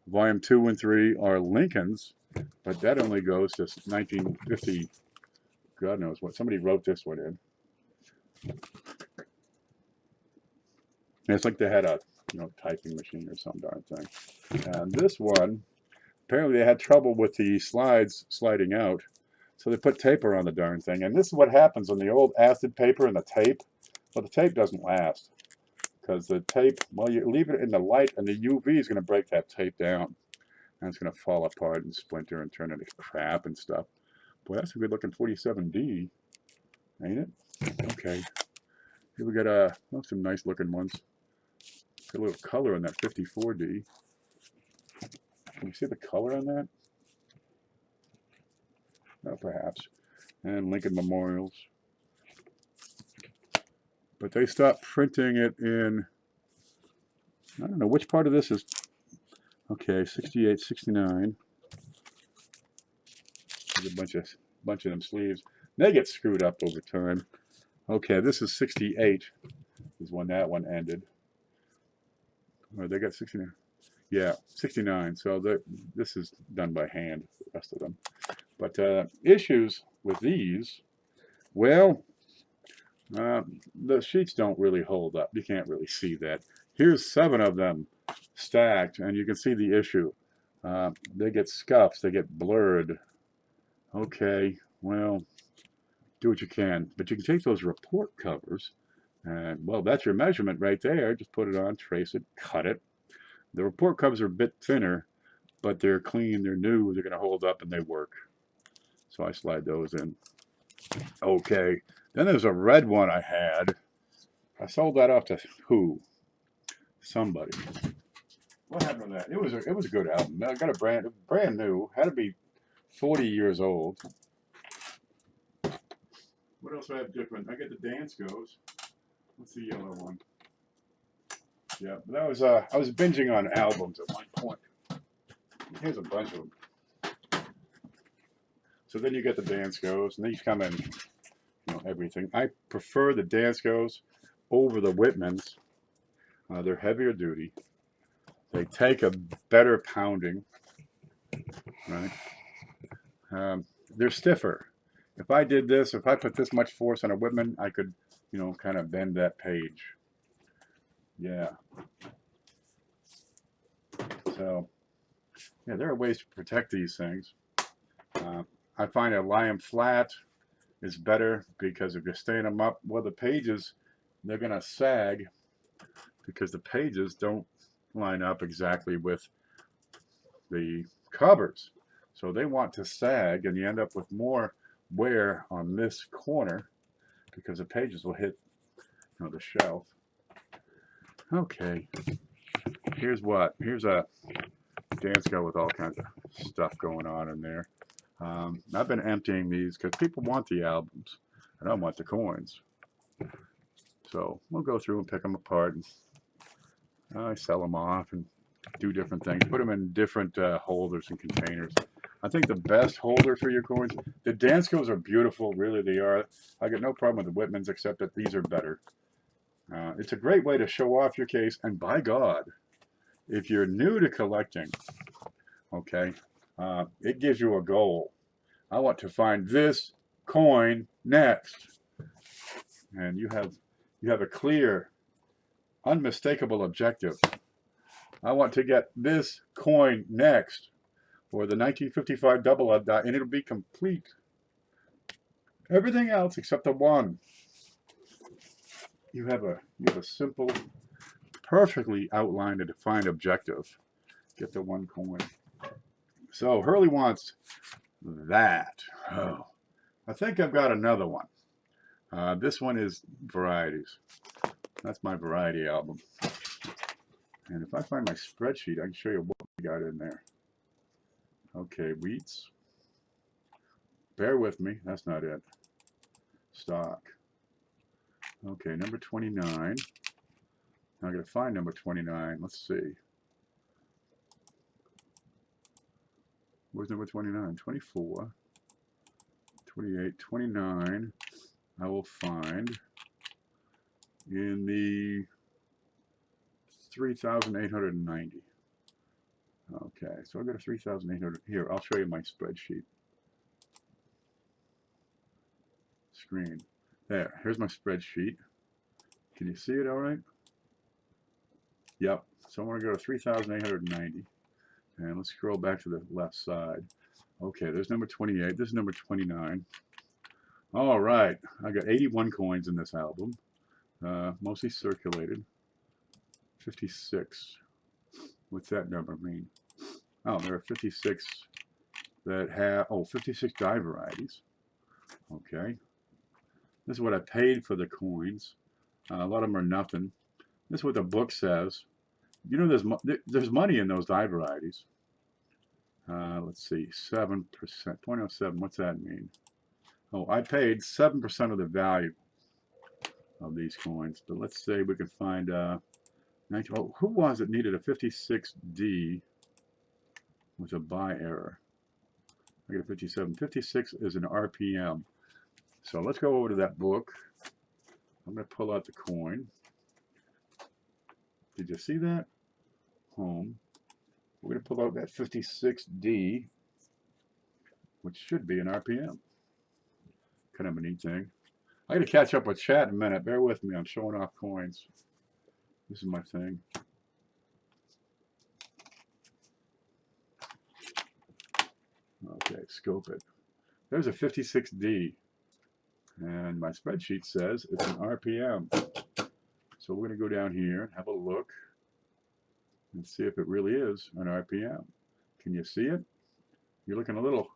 Volume 2 and 3 are Lincolns, but that only goes to 1950. God knows what. Somebody wrote this one in. And it's like they had a typing machine or some darn thing. And this one, apparently they had trouble with the slides sliding out, so they put tape around the darn thing. And this is what happens on the old acid paper and the tape. Well, the tape doesn't last because the tape, well, you leave it in the light and the UV is going to break that tape down. And it's going to fall apart and splinter and turn into crap and stuff. Boy, that's a good looking 47D, ain't it? Okay. Here we got some nice looking ones. Got a little color on that 54D. Can you see the color on that? No, perhaps. And Lincoln Memorials. But they stopped printing it in, I don't know, which part of this is, okay, 68, 69. There's a bunch of them sleeves. They get screwed up over time. Okay, this is 68 is when that one ended. Oh, they got 69. Yeah, 69. So this is done by hand, the rest of them. But issues with these, well, the sheets don't really hold up. You can't really see that. Here's 7 of them stacked, and you can see the issue. They get scuffed. They get blurred. Okay, well, do what you can. But you can take those report covers, and, well, that's your measurement right there. Just put it on, trace it, cut it. The report covers are a bit thinner, but they're clean, they're new, they're going to hold up, and they work. So I slide those in. Okay, then there's a red one I had. I sold that off to who? Somebody. What happened to that? It was a good album. I got a brand new. Had to be 40 years old. What else do I have different? I got the Dance Goes. What's the yellow one? Yeah, but that was I was binging on albums at one point. Here's a bunch of them. So then you get the Dance Goes, and these come in, everything. I prefer the Dance Goes over the Whitmans. They're heavier duty. They take a better pounding, right? They're stiffer. If I did this, if I put this much force on a Whitman, I could, kind of bend that page. Yeah. So, yeah, there are ways to protect these things. I find a lie 'em flat is better because if you're staying them up, well, the pages, they're going to sag because the pages don't line up exactly with the covers. So they want to sag, and you end up with more wear on this corner because the pages will hit, you know, the shelf. Okay, here's a Dansko with all kinds of stuff going on in there. I've been emptying these because people want the albums. I don't want the coins. So we'll go through and pick them apart, and I sell them off and do different things. Put them in different holders and containers. I think the best holder for your coins, the Danskos are beautiful, really they are. I got no problem with the Whitmans except that these are better. It's a great way to show off your case, and by God, if you're new to collecting, okay, it gives you a goal. I want to find this coin next, and you have a clear, unmistakable objective. I want to get this coin next, or the 1955 double odd die, and it'll be complete. Everything else except the one. You have a simple, perfectly outlined and defined objective. Get the one coin. So Hurley wants that. Oh, I think I've got another one. This one is varieties. That's my variety album. And if I find my spreadsheet, I can show you what we got in there. Okay, wheats. Bear with me. That's not it. Stock. Okay, number 29. Now I gotta find number 29. Let's see. Where's number 29? 24, 28, 29. I will find in the 3,890. Okay, so I've got a 3,800. Here, I'll show you my spreadsheet. Screen. There, here's my spreadsheet. Can you see it all right? Yep, so I'm going to go to 3,890. And let's scroll back to the left side. Okay, there's number 28. This is number 29. All right, I got 81 coins in this album, mostly circulated. 56. What's that number mean? Oh, there are 56 that have, 56 die varieties. Okay. This is what I paid for the coins. A lot of them are nothing. This is what the book says. You know, there's money in those die varieties. Let's see, 7%, 0.07. What's that mean? Oh, I paid 7% of the value of these coins. But let's say we can find. Who was it needed a 56D with a buy error? I got a 57. 56 is an RPM. So let's go over to that book. I'm going to pull out the coin. Did you see that? Home. We're going to pull out that 56D, which should be an RPM. Kind of a neat thing. I got to catch up with chat in a minute. Bear with me. I'm showing off coins. This is my thing. Okay, scope it. There's a 56D. And my spreadsheet says it's an RPM. So we're going to go down here and have a look and see if it really is an RPM. Can you see it? You're looking a little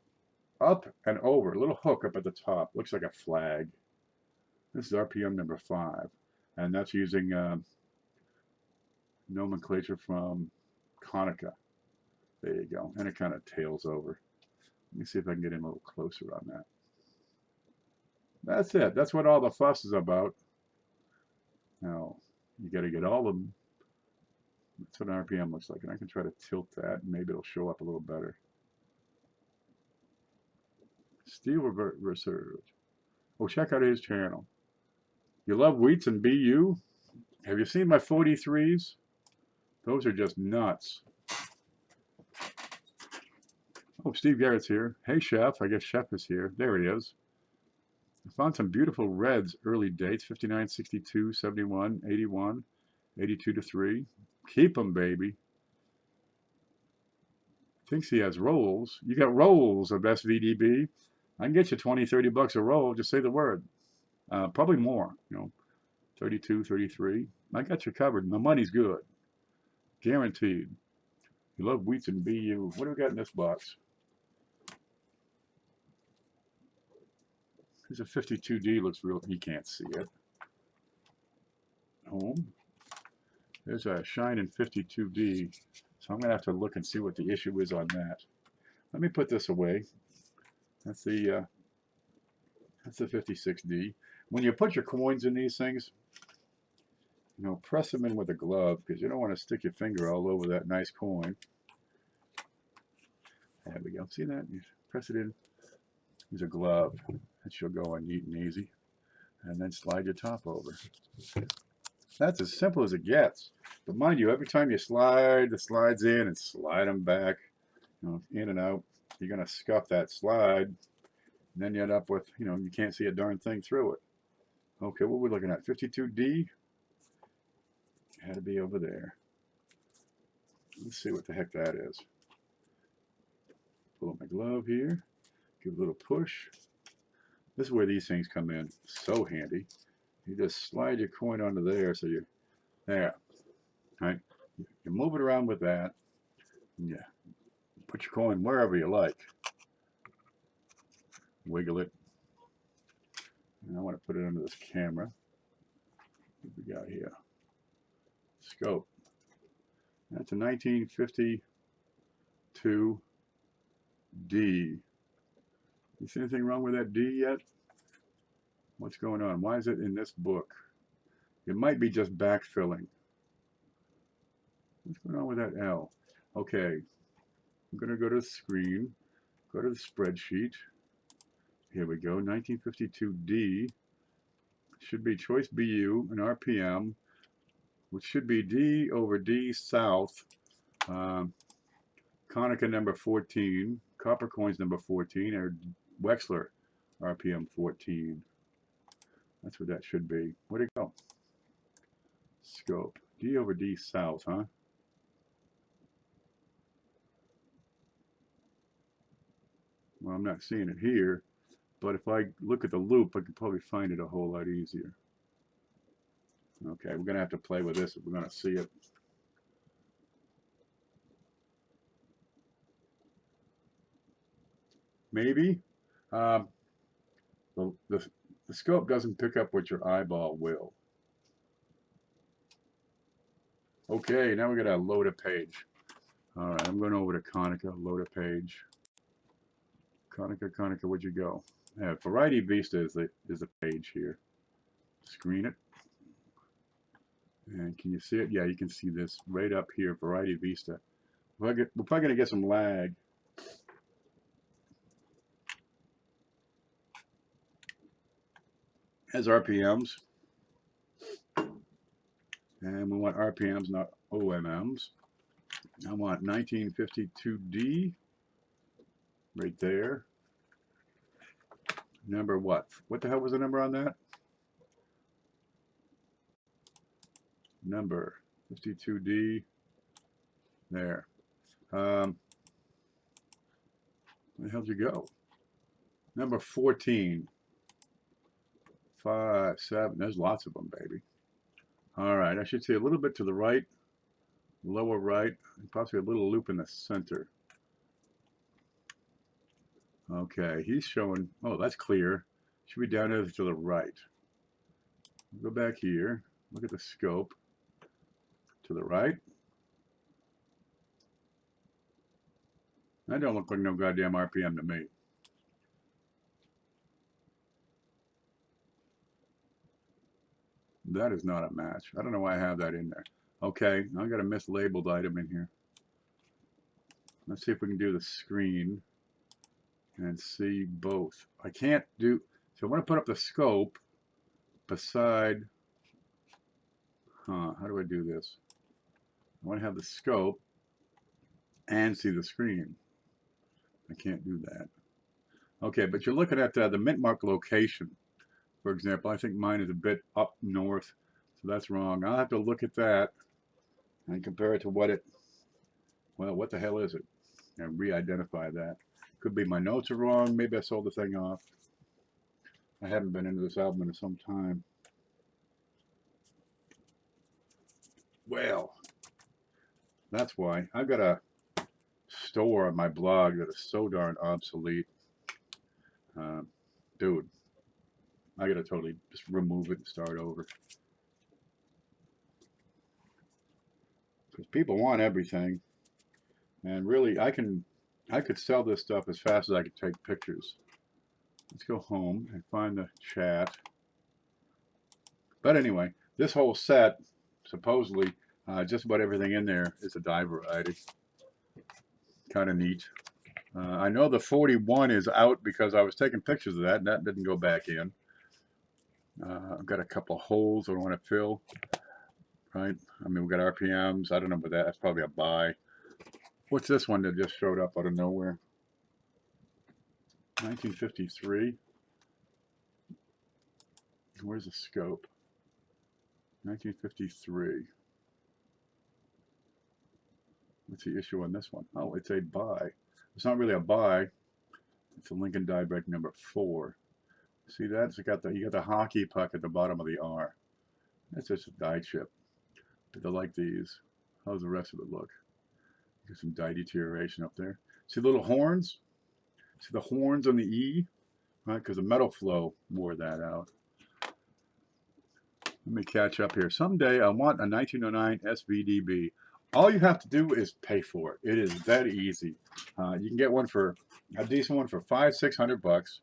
up and over, a little hook up at the top. Looks like a flag. This is RPM number 5. And that's using nomenclature from Konica. There you go. And it kind of tails over. Let me see if I can get in a little closer on that. That's it. That's what all the fuss is about. Now, you got to get all of them. That's what an RPM looks like. And I can try to tilt that, and maybe it'll show up a little better. Steel Reserve. Oh, check out his channel. You love wheats and BU? Have you seen my 43s? Those are just nuts. Oh, Steve Garrett's here. Hey, Chef. I guess Chef is here. There he is. I found some beautiful reds, early dates, 59, 62, 71, 81, 82 to 3. Keep them, baby. Thinks he has rolls. You got rolls of SVDB. I can get you 20, 30 bucks a roll. Just say the word. Probably more, 32, 33. I got you covered. My money's good. Guaranteed. You love wheats and BU. What do we got in this box? There's a 52D, looks real, you can't see it. Home. There's a Shine 52D, so I'm going to have to look and see what the issue is on that. Let me put this away. That's the 56D. When you put your coins in these things, you know, press them in with a glove because you don't want to stick your finger all over that nice coin. There we go. See that? You press it in. Use a glove. That should go on neat and easy. And then slide your top over. That's as simple as it gets. But mind you, every time you slide the slides in and slide them back, you know, in and out, you're going to scuff that slide. And then you end up with, you know, you can't see a darn thing through it. Okay, what are we looking at? 52D? Had to be over there. Let's see what the heck that is. Pull up my glove here. Give a little push. This is where these things come in. So handy. You just slide your coin onto there, so you there. Right? You move it around with that. Yeah. Put your coin wherever you like. Wiggle it. And I want to put it under this camera. What we got here? Scope. That's a 1952 D. You see anything wrong with that D yet? What's going on? Why is it in this book? It might be just backfilling. What's going on with that L? Okay, I'm going to go to the screen, go to the spreadsheet. Here we go, 1952D. Should be choice BU and RPM, which should be D over D South. Konica number 14, Copper Coins number 14, or Wexler RPM 14. That's what that should be. Where'd it go? Scope. D over D South, huh? Well, I'm not seeing it here, but if I look at the loop, I could probably find it a whole lot easier. Okay, we're going to have to play with this if we're going to see it. Maybe. The scope doesn't pick up what your eyeball will. Okay, now we're going to load a page. All right, I'm going over to Konica, load a page. Konica, where'd you go? Yeah, Variety Vista is the page here. Screen it. And can you see it? Yeah, you can see this right up here, Variety Vista. We're probably going to get some lag. Has RPMs. And we want RPMs, not OMMs. I want 1952D right there. Number what? What the hell was the number on that? Number 52D. There. Where the hell did you go? Number 14. 5, 7. There's lots of them, baby. All right. I should see a little bit to the right, lower right, and possibly a little loop in the center. Okay. He's showing. Oh, that's clear. Should be down there to the right. Go back here. Look at the scope. To the right. That don't look like no goddamn RPM to me. That is not a match. I don't know why I have that in there. Okay, I got a mislabeled item in here. Let's see if we can do the screen and see both. I can't do, so I want to put up the scope beside, how do I do this? I want to have the scope and see the screen. I can't do that. Okay, but you're looking at the mint mark location. For example, I think mine is a bit up north, so that's wrong. I'll have to look at that and compare it to what it, well, what the hell is it? And re-identify that. Could be my notes are wrong. Maybe I sold the thing off. I haven't been into this album in some time. Well, that's why. I've got a store on my blog that is so darn obsolete. Dude, I gotta totally just remove it and start over. Because people want everything. And really, I could sell this stuff as fast as I could take pictures. Let's go home and find the chat. But anyway, this whole set, supposedly, just about everything in there is a die variety. Kind of neat. I know the 41 is out because I was taking pictures of that, and that didn't go back in. I've got a couple holes I want to fill, right? I mean, we've got RPMs. I don't know about that. That's probably a buy. What's this one that just showed up out of nowhere? 1953. Where's the scope? 1953. What's the issue on this one? Oh, it's a buy. It's not really a buy. It's a Lincoln die break number 4. See that? It's got you got the hockey puck at the bottom of the R. That's just a die chip. But I like these. How's the rest of it look? There's some die deterioration up there. See the little horns? See the horns on the E? Right? Because the metal flow wore that out. Let me catch up here. Someday I want a 1909 SVDB. All you have to do is pay for it. It is that easy. You can get one for a decent one for $500-600.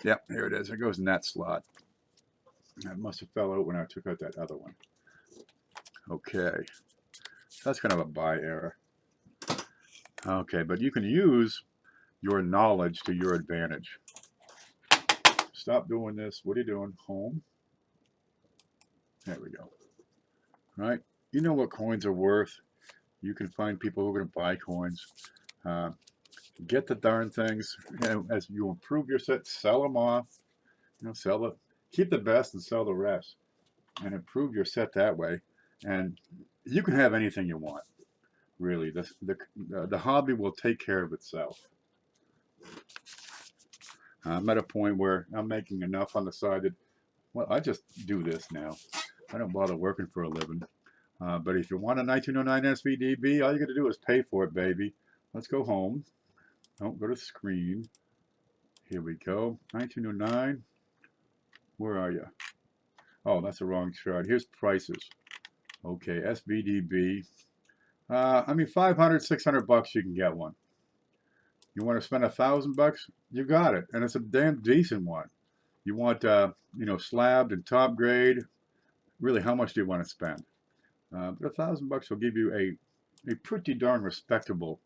Yep, here it is. It goes in that slot. That must have fell out when I took out that other one. Okay, that's kind of a buy error. Okay, but you can use your knowledge to your advantage. Stop doing this. What are you doing? Home. There we go. Right? You know what coins are worth. You can find people who are going to buy coins. Get the darn things. As you improve your set, sell them off. Sell it. Keep the best and sell the rest. And improve your set that way. And you can have anything you want. Really, the hobby will take care of itself. I'm at a point where I'm making enough on the side that, well, I just do this now. I don't bother working for a living. But if you want a 1909 SVDB, all you got to do is pay for it, baby. Let's go home. Don't go to screen. Here we go. 1909. Where are you? Oh, that's the wrong chart. Here's prices. Okay, SVDB. I mean, $500-600 you can get one. You want to spend $1,000? You got it, and it's a damn decent one. You want, slabbed and top grade. Really, how much do you want to spend? But $1,000 will give you a pretty darn respectable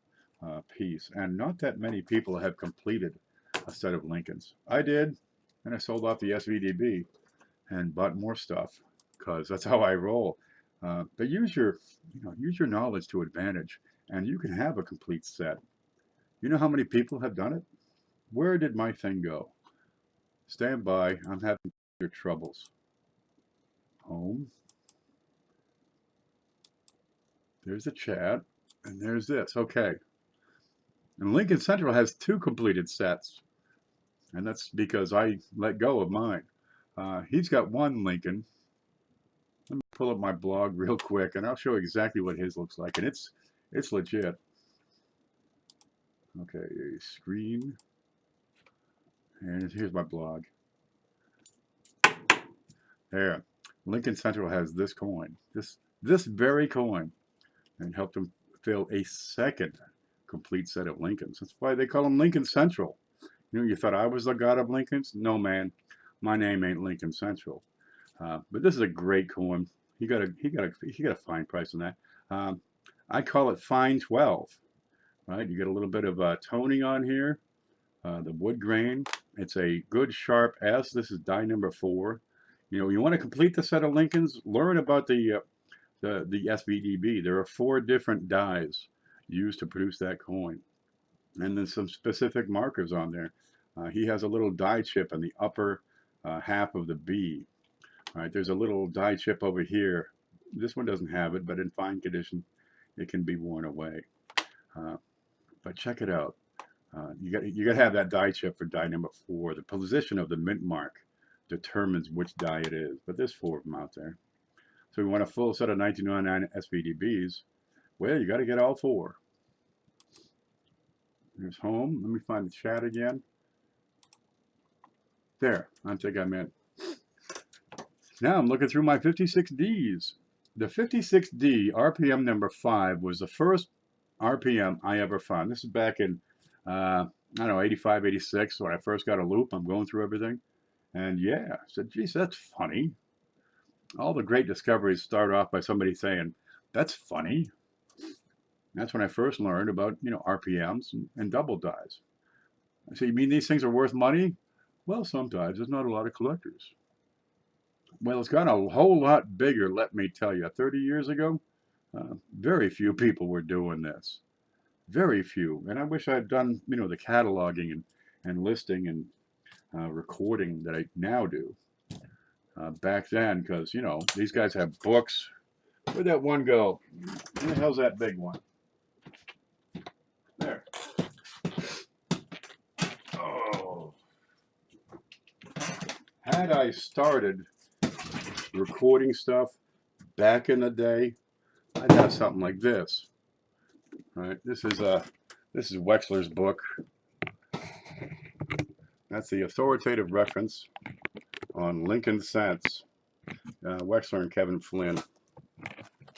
piece, and not that many people have completed a set of Lincolns. I did, and I sold off the SVDB and bought more stuff because that's how I roll. But use your knowledge to advantage, and you can have a complete set. You know how many people have done it? Where did my thing go? Stand by. I'm having your troubles. Home. There's the chat, and there's this. Okay. And Lincoln Central has 2 completed sets, and that's because I let go of mine. He's got 1 Lincoln. Let me pull up my blog real quick, and I'll show you exactly what his looks like, and it's legit. Okay, screen, and here's my blog. There, Lincoln Central has this coin, this very coin, and helped him fill a 2nd complete set of Lincolns. That's why they call him Lincoln Central. You thought I was the god of Lincolns? No, man, my name ain't Lincoln Central. But this is a great coin. He got a fine price on that. I call it fine 12. Right, you get a little bit of toning on here. The wood grain. It's a good sharp S. This is die number 4. You want to complete the set of Lincolns. Learn about the SVDB. There are 4 different dies used to produce that coin, and then some specific markers on there. He has a little die chip in the upper half of the B. All right, there's a little die chip over here. This one doesn't have it, but in fine condition, it can be worn away. But check it out. You got to have that die chip for die number 4. The position of the mint mark determines which die it is. But there's 4 of them out there. So we want a full set of 1909 SVDBs. Well, you got to get all 4. There's home. Let me find the chat again. There. I think I'm in. Now I'm looking through my 56Ds. The 56D RPM number 5 was the first RPM I ever found. This is back in, I don't know, 85, 86, when I first got a loop. I'm going through everything. And yeah, I said, geez, that's funny. All the great discoveries start off by somebody saying, that's funny. That's when I first learned about, RPMs and double dies. I said, you mean these things are worth money? Well, sometimes. There's not a lot of collectors. Well, it's gotten a whole lot bigger, let me tell you. 30 years ago, very few people were doing this. Very few. And I wish I'd done, the cataloging and listing and recording that I now do back then, because, these guys have books. Where'd that one go? Where the hell's that big one? There. Oh. Had I started recording stuff back in the day, I'd have something like this. Right? This is Wexler's book. That's the authoritative reference on Lincoln cents. Wexler and Kevin Flynn.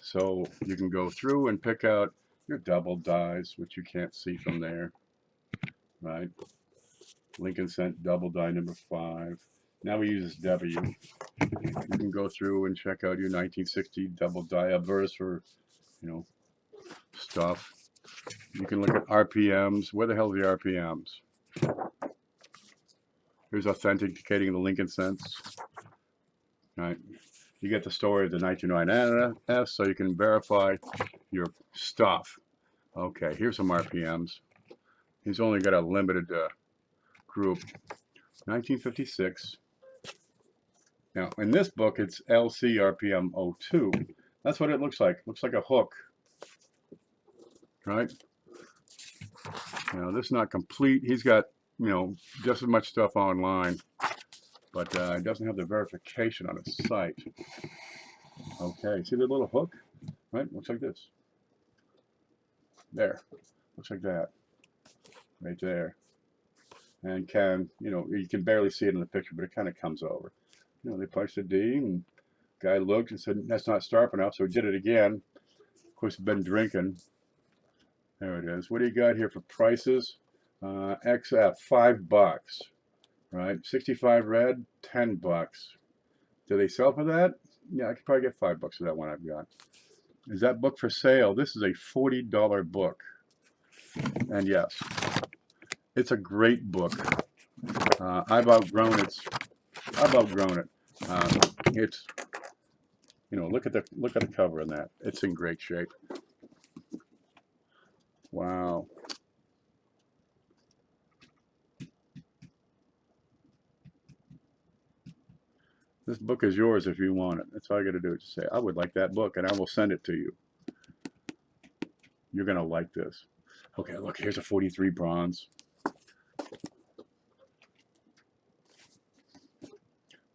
So you can go through and pick out your double dies, which you can't see from there. Right? Lincoln cent double die number 5. Now we use W. You can go through and check out your 1960 double die obverse for, stuff. You can look at RPMs. Where the hell are the RPMs? Here's authenticating the Lincoln cents. Right. You get the story of the 1909 S, so you can verify your stuff. Okay, here's some RPMs. He's only got a limited group. 1956. Now, in this book, it's LC RPM 02. That's what it looks like. Looks like a hook. Right? Now, this is not complete. He's got, just as much stuff online, but it doesn't have the verification on its site. Okay, see the little hook? Right? Looks like this. There. Looks like that. Right there. And you can barely see it in the picture, but it kind of comes over. They punched a D, and guy looked and said, that's not sharp enough, so he did it again. Of course, he's been drinking. There it is. What do you got here for prices? XF, $5. Right? 65 red, $10. Do they sell for that? Yeah, I could probably get $5 for that one I've got. Is that book for sale? This is a $40 book. And yes, it's a great book. I've outgrown it. It's, look at the cover on that. It's in great shape. Wow. This book is yours if you want it. That's all you got to do. Just say, I would like that book, and I will send it to you. You're going to like this. Okay, look, here's a 43 bronze.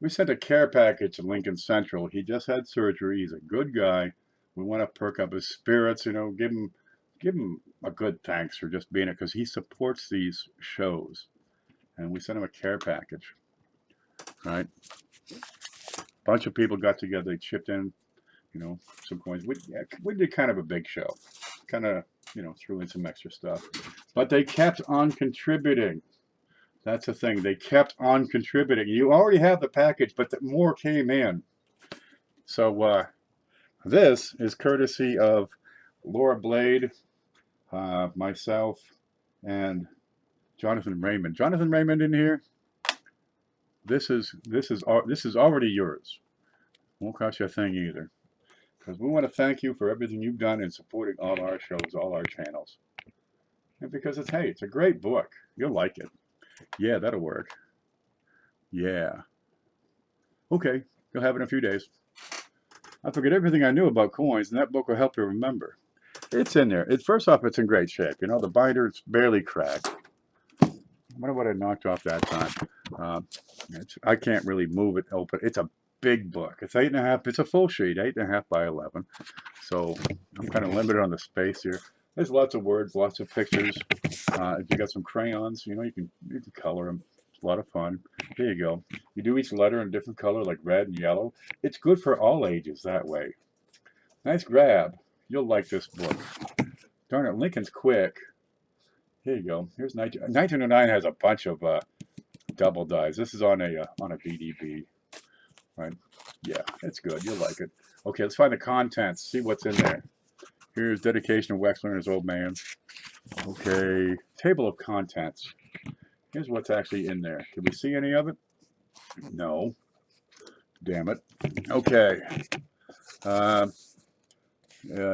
We sent a care package to Lincoln Central. He just had surgery. He's a good guy. We want to perk up his spirits, give him a good thanks for just being it, because he supports these shows. And we sent him a care package. Right? Bunch of people got together, they chipped in, some coins. We did kind of a big show. Kind of, threw in some extra stuff. But they kept on contributing. That's the thing. They kept on contributing. You already have the package, but more came in. So this is courtesy of Laura Blade, myself, and Jonathan Raymond. Jonathan Raymond in here. This is already yours. Won't cost you a thing either. Because we want to thank you for everything you've done in supporting all our shows, all our channels. And because it's a great book. You'll like it. Yeah, that'll work. Yeah. Okay, you'll have it in a few days. I forget everything I knew about coins, and that book will help you remember. It's in there. First off, it's in great shape. The binder's barely cracked. I wonder what I knocked off that time. I can't really move it open. It's a big book. It's 8.5. It's a full sheet, 8.5 by 11. So I'm kind of limited on the space here. There's lots of words, lots of pictures. If you got some crayons, you can color them. a lot of fun. There you go. You do each letter in a different color, like red and yellow. It's good for all ages that way. Nice grab. You'll like this book. Darn it, Lincoln's quick. Here you go. Here's 1909 has a bunch of double dies. This is on a BDB, right? Yeah, it's good. You'll like it. Okay, let's find the contents. See what's in there. Here's dedication of Wexler and his old man. Okay, table of contents. Here's what's actually in there. Can we see any of it? No. Damn it. Okay.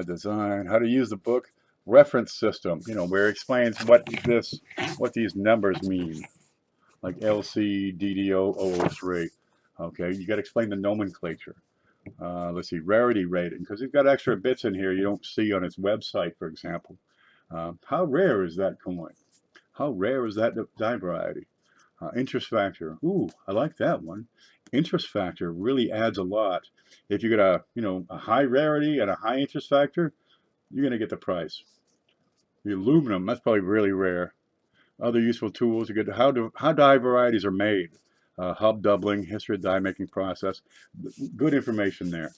Design. How to use the book. Reference system. You know, where it explains what these numbers mean, like LC DDO 003. Okay, you got to explain the nomenclature. Let's see, rarity rating, because it's got extra bits in here you don't see on its website, for example. How rare is that coin? How rare is that die variety? Interest factor. Ooh, I like that one. Interest factor really adds a lot. If you get a high rarity and a high interest factor, you're gonna get the price. The aluminum, that's probably really rare. Other useful tools, you get how die varieties are made. Hub doubling, history of die making process. Good information there.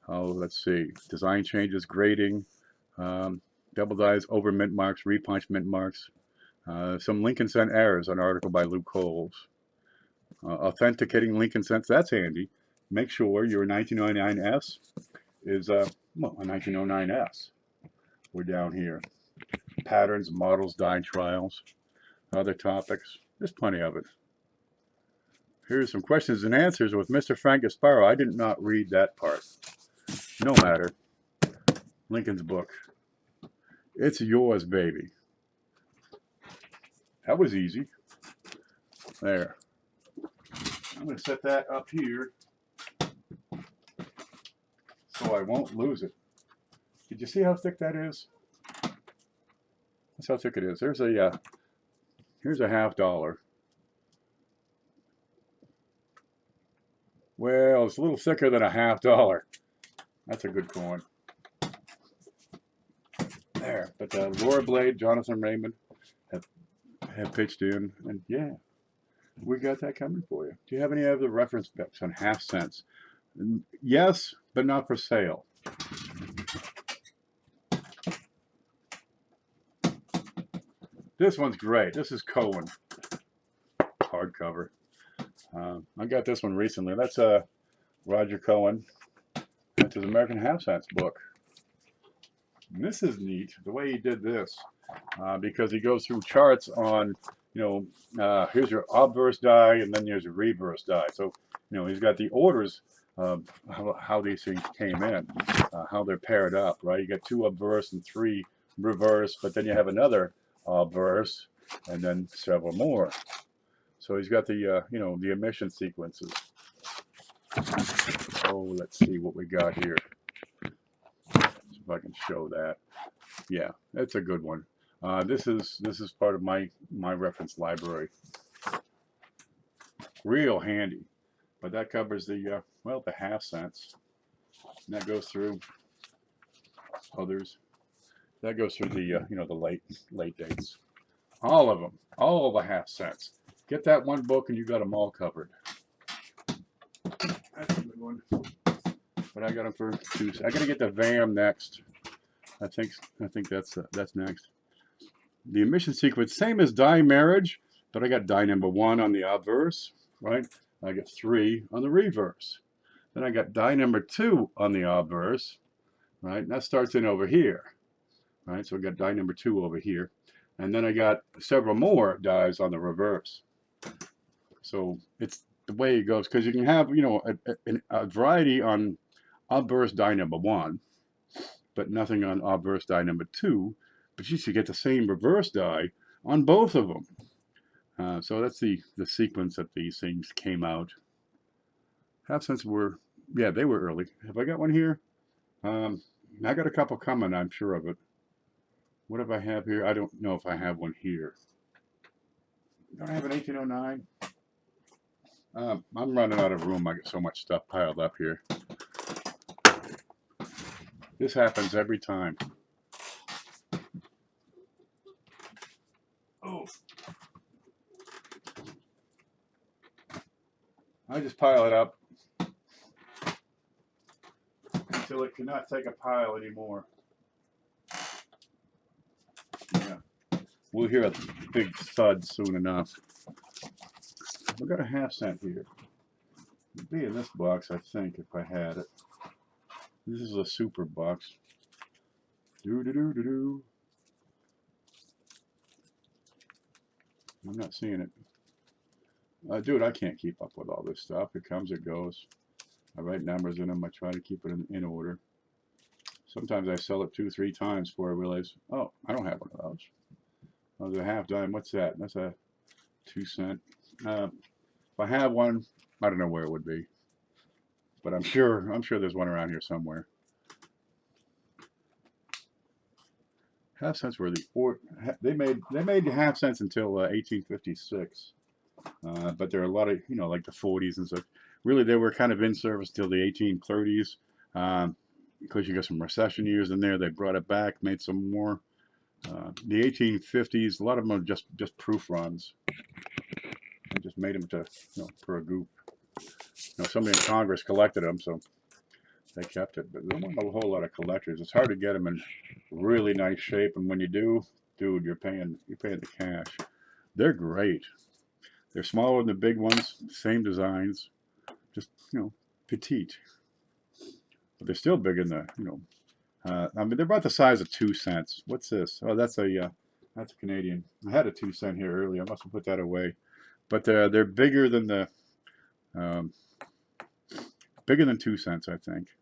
Oh, let's see. Design changes, grading, double dies, over mint marks, repunch mint marks. Some link and sent errors, an article by Luke Coles. Authenticating link and sent, that's handy. Make sure your 1909S is a 1909S. We're down here. Patterns, models, die trials, other topics. There's plenty of it. Here's some questions and answers with Mr. Frank Gasparo. I did not read that part. No matter. Lincoln's book. It's yours, baby. That was easy. There. I'm going to set that up here so I won't lose it. Did you see how thick that is? That's how thick it is. There's a here's a $50. Well, it's a little thicker than a $50. That's a good coin. There, but Laura Blade, Jonathan Raymond have pitched in, and yeah, we got that coming for you. Do you have any other reference books on half cents? Yes, but not for sale. This one's great. This is Cohen hardcover. I got this one recently. That's Roger Cohen. That's his American Half Cents book. And this is neat, the way he did this, because he goes through charts on, here's your obverse die, and then there's a reverse die. So, he's got the orders of how these things came in, how they're paired up, right? You got 2 obverse and 3 reverse, but then you have another obverse, and then several more. So he's got the, the emission sequences. Oh, let's see what we got here. See if I can show that. Yeah, that's a good one. This is part of my reference library. Real handy. But that covers the the half cents. And that goes through others. That goes through the the late dates. All of them, all of the half cents. Get that one book and you got them all covered. That's a good one. But I got them for Tuesday. I got to get the VAM next. I think that's next. The emission sequence, same as die marriage, but I got die number 1 on the obverse, right? I got 3 on the reverse. Then I got die number 2 on the obverse, right? And that starts in over here, right? So I got die number 2 over here. And then I got several more dies on the reverse. So it's the way it goes, because you can have, a variety on obverse die number 1, but nothing on obverse die number 2. But you should get the same reverse die on both of them. So that's the sequence that these things came out. Half cents were, yeah, they were early. Have I got one here? I got a couple coming, I'm sure of it. What do I have here? I don't know if I have one here. Don't I have an 1809? I'm running out of room. I got so much stuff piled up here. This happens every time. Oh. I just pile it up until it cannot take a pile anymore. Yeah. We'll hear a big thud soon enough. We've got a 1/2 cent here. It'd be in this box, I think, if I had it. This is a super box. Do-do-do-do-do. I'm not seeing it. Dude, I can't keep up with all this stuff. It comes, it goes. I write numbers in them. I try to keep it in order. Sometimes I sell it 2 or 3 times before I realize, oh, I don't have one of those. Oh, there's a half dime. What's that? That's a 2 cent. If I have one, I don't know where it would be, but I'm sure there's one around here somewhere. 1/2 cents were they made 1/2 cents until 1856, but there are a lot of, you know, like the 40s and stuff. Really, they were kind of in service till the 1830s, because you got some recession years in there. They brought it back, made some more. The 1850s, a lot of them are just proof runs. They just made them to, you know, for a goof. You know, somebody in Congress collected them, so they kept it. But there weren't a whole lot of collectors. It's hard to get them in really nice shape, and when you do, dude, you're paying the cash. They're great. They're smaller than the big ones, same designs, just, you know, petite. But they're still big in the, you know, I mean, they're about the size of 2 cents. What's this? Oh, that's a Canadian. I had a 2 cent here earlier. I must have put that away. But they're bigger than the bigger than 2 cents, I think.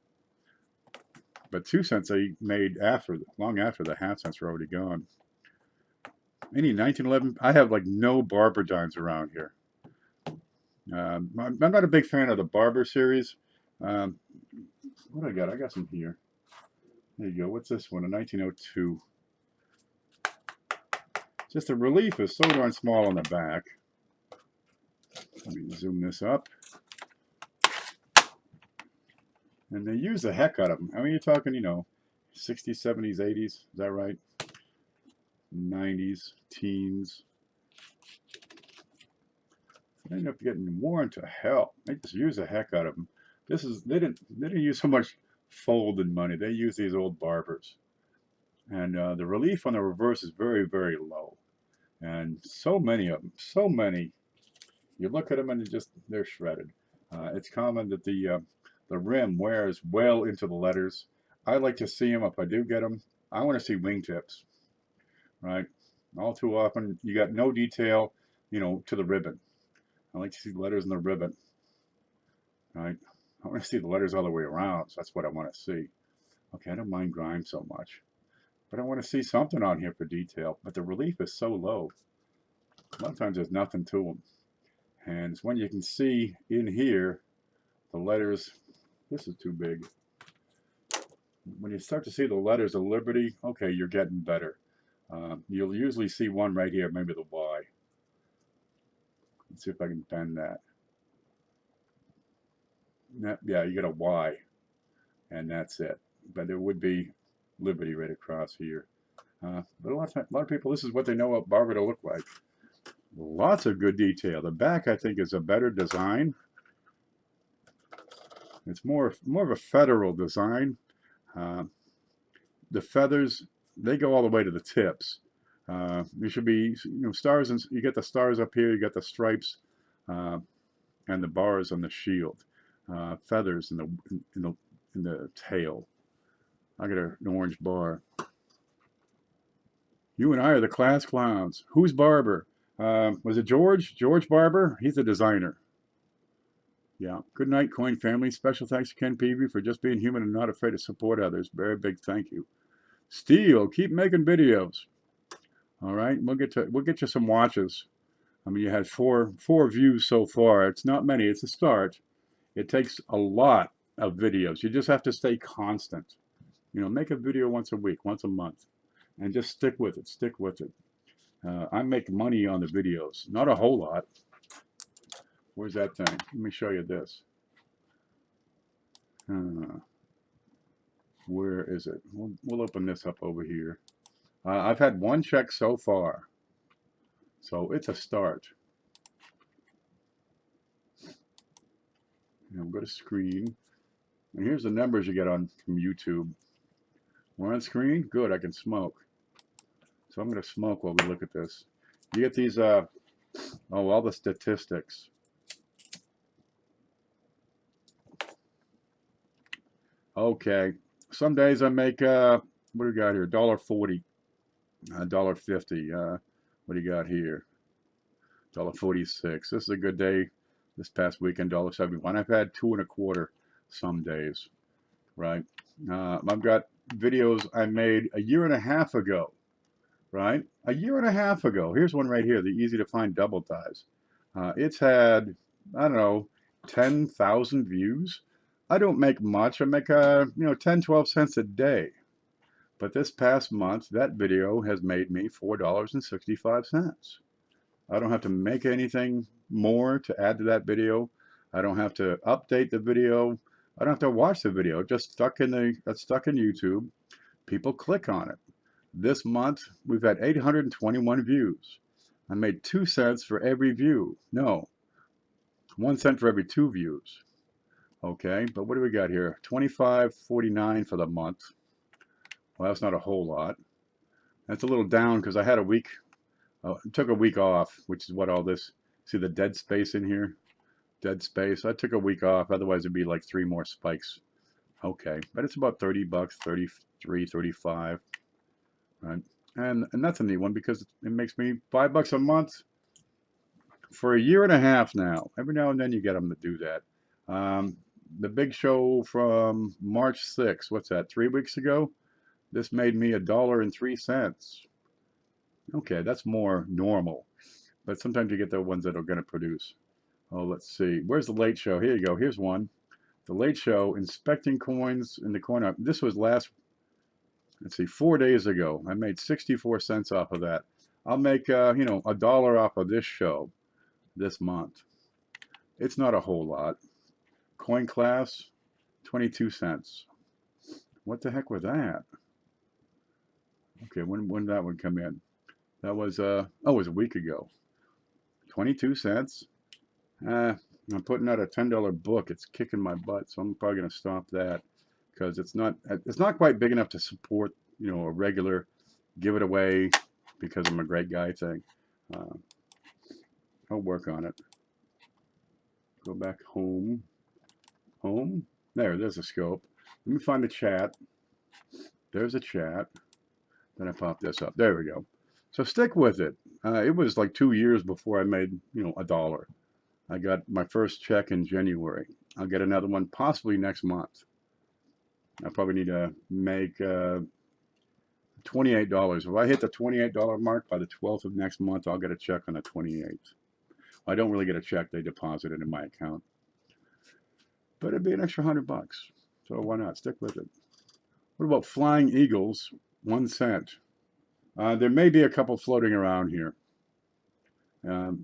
But 2 cents they made long after the 1/2 cents were already gone. Any 1911? I have like no Barber dimes around here. I'm not a big fan of the Barber series. What I got? I got some here. There you go. What's this one? A 1902. Just the relief is so darn small on the back. Let me zoom this up. And they use the heck out of them. I mean, you're talking, you know, 60s, 70s, 80s. Is that right? 90s, teens. They end up getting worn to hell. They just use the heck out of them. They didn't use so much folded money. They use these old Barbers. And the relief on the reverse is very, very low. And so many of them, so many. You look at them and they're shredded. It's common that the rim wears well into the letters. I like to see them, if I do get them, I want to see wingtips, right? All too often, you got no detail, you know, to the ribbon. I like to see the letters in the ribbon, right? I want to see the letters all the way around, so that's what I want to see. Okay, I don't mind grime so much, but I want to see something on here for detail, but the relief is so low. A lot of times there's nothing to them. And it's when you can see in here, the letters, this is too big. When you start to see the letters of Liberty, okay, you're getting better. You'll usually see one right here, maybe the Y. Let's see if I can bend that. Yeah, you get a Y, and that's it. But there would be Liberty right across here. But a lot of people, this is what they know what Barber to look like. Lots of good detail. The back, I think, is a better design. It's more of a federal design. The feathers, they go all the way to the tips. You should be, you know, stars, and you get the stars up here. You got the stripes and the bars on the shield. Feathers in the tail. I got an orange bar. You and I are the class clowns. Who's Barber? Was it George? George Barber? He's the designer. Yeah. Good night, Coin family. Special thanks to Ken Peavy for just being human and not afraid to support others. Very big thank you. Steel, keep making videos. All right, we'll get you some watches. I mean, you had four views so far. It's not many. It's a start. It takes a lot of videos. You just have to stay constant. You know, make a video once a week, once a month, and just stick with it. Stick with it. I make money on the videos. Not a whole lot. Where's that thing? Let me show you this. Where is it? We'll open this up over here. I've had one check so far, so it's a start. You know, go to screen. And here's the numbers you get on from YouTube. We're on screen? Good, I can smoke. So I'm going to smoke while we look at this. You get these, all the statistics. Okay. Some days I make, what do we got here? $1.40, $1.50. What do you got here? $1.46. This is a good day. This past weekend, $1.71. I've had 2.25 some days, right? I've got videos I made a year and a half ago, right? A year and a half ago. Here's one right here, the easy to find double ties. It's had, I don't know, 10,000 views. I don't make much. I make, 10, 12 cents a day. But this past month, that video has made me $4.65. I don't have to make anything more to add to that video. I don't have to update the video. I don't have to watch the video. It's just stuck in YouTube. People click on it. This month, we've had 821 views. I made 2 cents for every view. No, 1 cent for every 2 views. Okay, but what do we got here? $25.49 for the month. Well, that's not a whole lot. That's a little down because I had a week, took a week off, which is what all this, see the dead space in here? Dead space. I took a week off, otherwise it'd be like 3 more spikes. Okay, but it's about $30, 33, 35, right? And that's a neat one because it makes me $5 a month for a year and a half now. Every now and then you get them to do that. The big show from March 6th, what's that, 3 weeks ago? This made me $1.03. Okay, that's more normal. But sometimes you get the ones that are going to produce. Oh, let's see. Where's the Late Show? Here you go. Here's one. The Late Show, inspecting coins in the coin. This was let's see, 4 days ago. I made 64 cents off of that. I'll make, $1 off of this show this month. It's not a whole lot. Coin class, 22 cents. What the heck was that? Okay, when did that one come in? That was, it was a week ago. 22 cents. I'm putting out a $10 book. It's kicking my butt, so I'm probably going to stop that because it's not quite big enough to support, a regular give it away because I'm a great guy thing. I'll work on it. Go back home. Home. There's a scope. Let me find the chat. There's a chat. Then I pop this up. There we go. So stick with it. It was like 2 years before I made, $1. I got my first check in January. I'll get another one possibly next month. I probably need to make $28. If I hit the $28 mark by the 12th of next month, I'll get a check on the 28th. I don't really get a check. They deposit it in my account. But it'd be an extra $100. So why not? Stick with it. What about Flying Eagles? 1 cent. There may be a couple floating around here.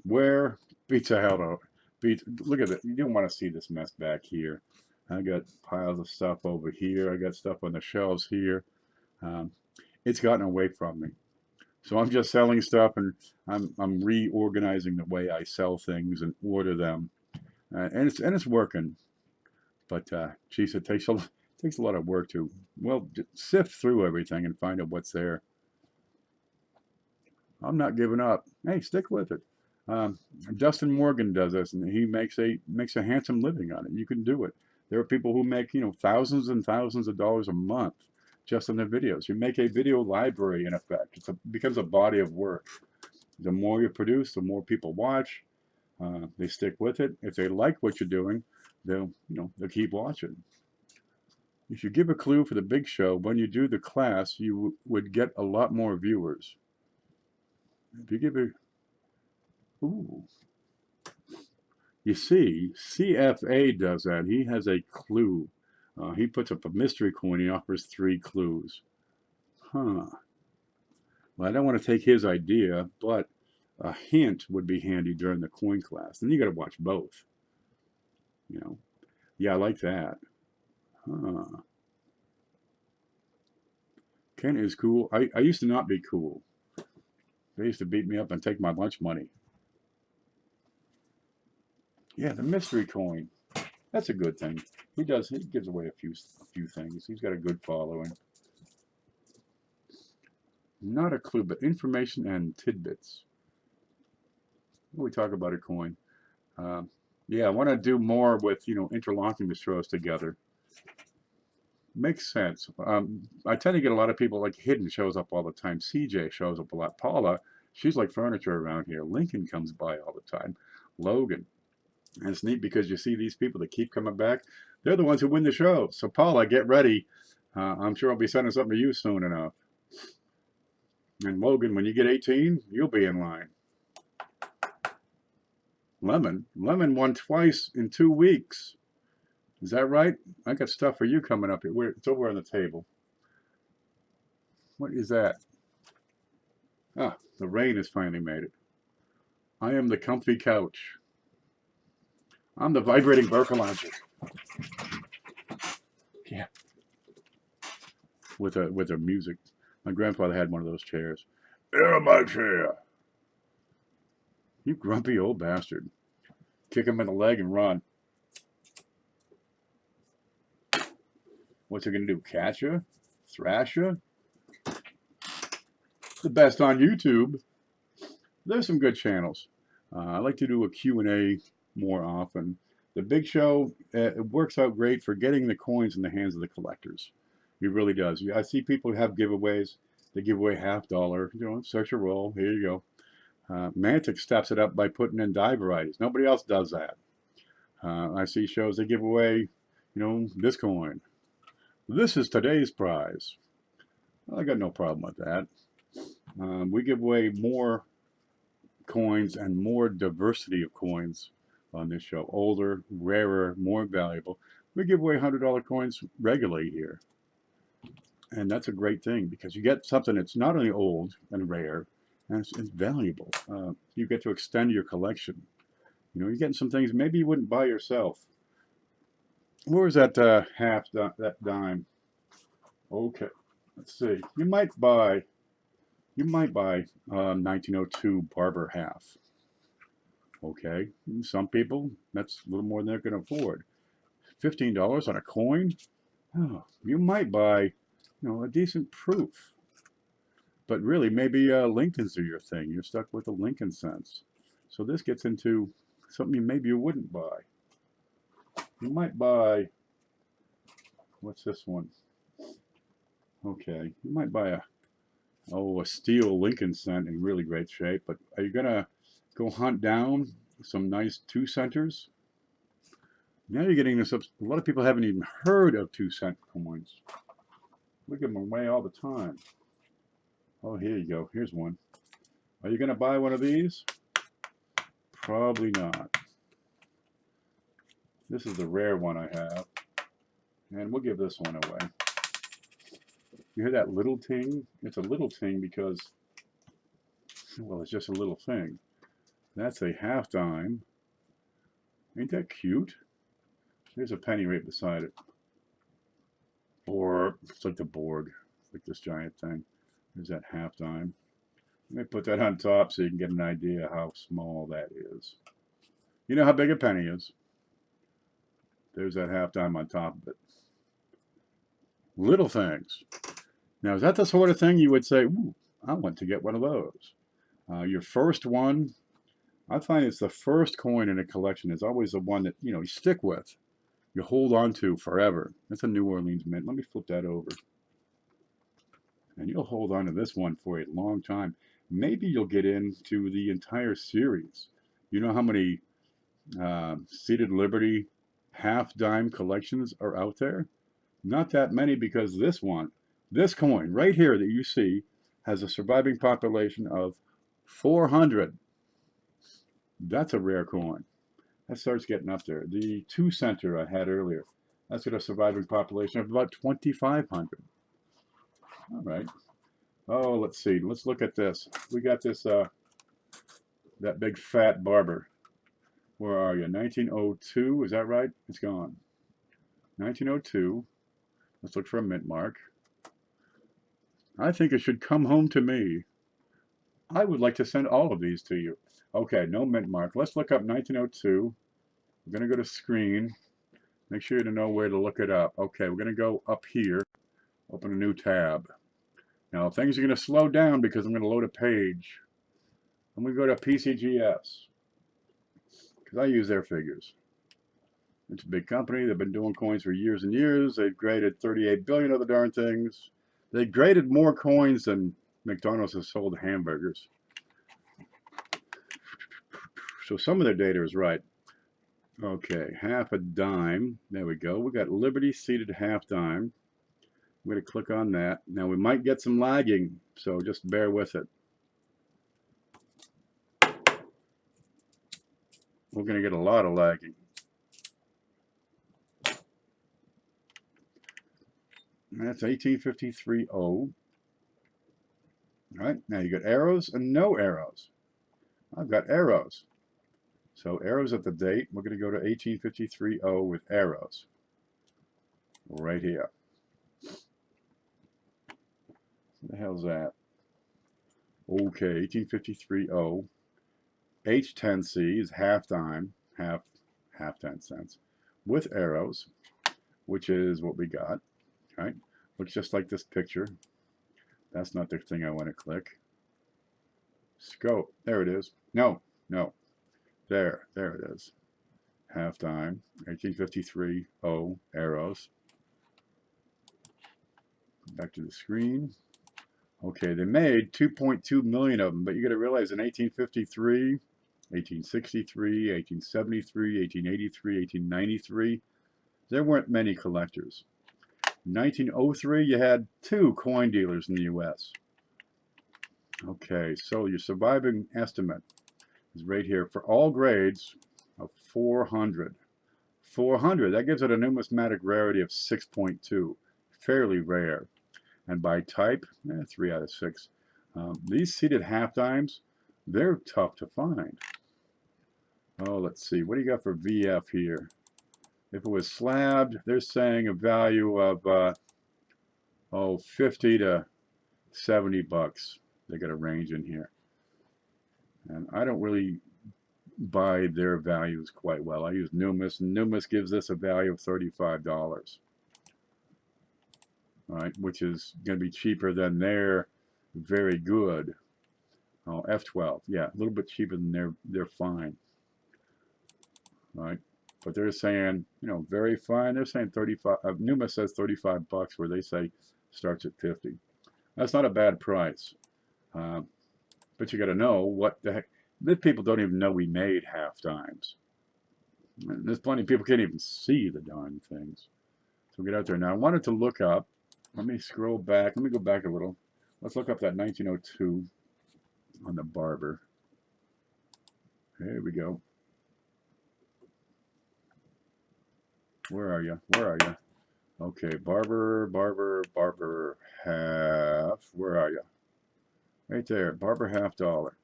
Where beats a hell out. Look at it. You don't want to see this mess back here. I got piles of stuff over here. I got stuff on the shelves here. It's gotten away from me. So I'm just selling stuff, and I'm reorganizing the way I sell things and order them, and it's working. But geez, it takes a lot of work to sift through everything and find out what's there. I'm not giving up. Hey, stick with it. Dustin Morgan does this, and he makes a handsome living on it. You can do it. There are people who make thousands and thousands of dollars a month just on their videos. You make a video library in effect. It becomes a body of work. The more you produce, the more people watch. They stick with it. If they like what you're doing, they'll keep watching. If you give a clue for the big show, when you do the class, you would get a lot more viewers. If you give ooh. You see, CFA does that. He has a clue. He puts up a mystery coin. He offers 3 clues. Huh. Well, I don't want to take his idea, but a hint would be handy during the coin class. Then you got to watch both. Yeah, I like that. Huh. Ken is cool. I used to not be cool. They used to beat me up and take my lunch money. Yeah, the mystery coin. That's a good thing. He gives away a few things. He's got a good following. Not a clue, but information and tidbits. We talk about a coin. Yeah, I want to do more with, interlocking the shows together. Makes sense. I tend to get a lot of people like Hidden shows up all the time. CJ shows up a lot. Paula, she's like furniture around here. Lincoln comes by all the time. Logan. And it's neat because you see these people that keep coming back. They're the ones who win the show. So Paula, get ready. I'm sure I'll be sending something to you soon enough. And Logan, when you get 18, you'll be in line. Lemon won twice in 2 weeks. Is that right? I got stuff for you coming up here. It's over on the table. What is that? Ah, the rain has finally made it. I am the comfy couch. I'm the vibrating Berkelanger. Yeah. With a music. My grandfather had one of those chairs. Get out of my chair. You grumpy old bastard. Kick him in the leg and run. What's it going to do? Catch you? Thrash you? The best on YouTube. There's some good channels. I like to do a Q&A more often. The Big Show, it works out great for getting the coins in the hands of the collectors. It really does. I see people who have giveaways. They give away $50. Search a roll. Here you go. Mantic steps it up by putting in die varieties. Nobody else does that. I see shows that give away, this coin. This is today's prize. Well, I got no problem with that. We give away more coins and more diversity of coins on this show. Older, rarer, more valuable. We give away $100 coins regularly here. And that's a great thing because you get something that's not only old and rare, and it's valuable. You get to extend your collection. You're getting some things maybe you wouldn't buy yourself. Where was that that dime? Okay, let's see. You might buy 1902 Barber half. Okay, some people, that's a little more than they're going to afford. $15 on a coin? Oh, you might buy, a decent proof. But really, maybe Lincolns are your thing. You're stuck with the Lincoln cents. So this gets into something maybe you wouldn't buy. You might buy, what's this one? Okay, you might buy a steel Lincoln cent in really great shape, but are you going to go hunt down some nice 2 centers? Now you're getting this up. A lot of people haven't even heard of 2-cent coins. We give them away all the time. Oh, here you go. Here's one. Are you going to buy one of these? Probably not. This is the rare one I have. And we'll give this one away. You hear that little ting? It's a little ting because, well, it's just a little thing. That's a half dime. Ain't that cute? There's a penny right beside it. Or it's like the Borg, like this giant thing. There's that half dime. Let me put that on top so you can get an idea how small that is. You know how big a penny is. There's that half dime on top of it. Little things. Now, is that the sort of thing you would say, ooh, I want to get one of those? Your first one, I find it's the first coin in a collection is always the one that, you stick with. You hold on to forever. That's a New Orleans mint. Let me flip that over. And you'll hold on to this one for a long time. Maybe you'll get into the entire series. You know how many Seated Liberty half-dime collections are out there? Not that many because this coin right here that you see has a surviving population of 400. That's a rare coin. That starts getting up there. The 2-center I had earlier, that's got a surviving population of about 2,500. All right. Oh, let's see. Let's look at this. We got this, that big fat barber. Where are you? 1902, is that right? It's gone. 1902. Let's look for a mint mark. I think it should come home to me. I would like to send all of these to you. Okay, no mint mark. Let's look up 1902. We're going to go to screen. Make sure you know where to look it up. Okay, we're going to go up here, open a new tab. Now things are going to slow down because I'm going to load a page. I'm going to go to PCGS because I use their figures. It's a big company. They've been doing coins for years and years. They've graded 38 billion of the darn things. They graded more coins than McDonald's has sold hamburgers. So some of their data is right. Okay, half a dime. There we go. We got Liberty seated half dime. I'm going to click on that. Now we might get some lagging, so just bear with it. We're going to get a lot of lagging. That's 1853.0. All right, now you got arrows and no arrows. I've got arrows. So arrows at the date, we're going to go to 1853.0 with arrows. Right here. What the hell's that? Okay, 1853.0. H10C is half dime, half 10 cents, with arrows, which is what we got. Right? Looks just like this picture. That's not the thing I want to click. Scope. There it is. No. There it is. Half dime. 1853.0 arrows. Back to the screen. Okay, they made 2.2 million of them, but you got to realize in 1853, 1863, 1873, 1883, 1893, there weren't many collectors. In 1903, you had 2 coin dealers in the U.S. Okay, so your surviving estimate is right here for all grades of 400. 400, that gives it a numismatic rarity of 6.2, fairly rare. And by type, 3 out of 6. These seated half dimes, they're tough to find. Oh, let's see. What do you got for VF here? If it was slabbed, they're saying a value of 50 to 70 bucks. They got a range in here. And I don't really buy their values quite well. I use Numis, and Numis gives this a value of $35. Right, which is going to be cheaper than their very good. Oh, F12, yeah, a little bit cheaper than their fine. Right, but they're saying, you know, very fine. They're saying 35. Numa says 35 bucks, where they say starts at 50. That's not a bad price, but you got to know what the heck. These people don't even know we made half dimes. And there's plenty of people can't even see the darn things. So get out there now. I wanted to look up. Let me scroll back. Let me go back a little. Let's look up that 1902 on the barber. There we go. Where are you? Where are you? Okay, barber half. Where are you? Right there, barber half dollar.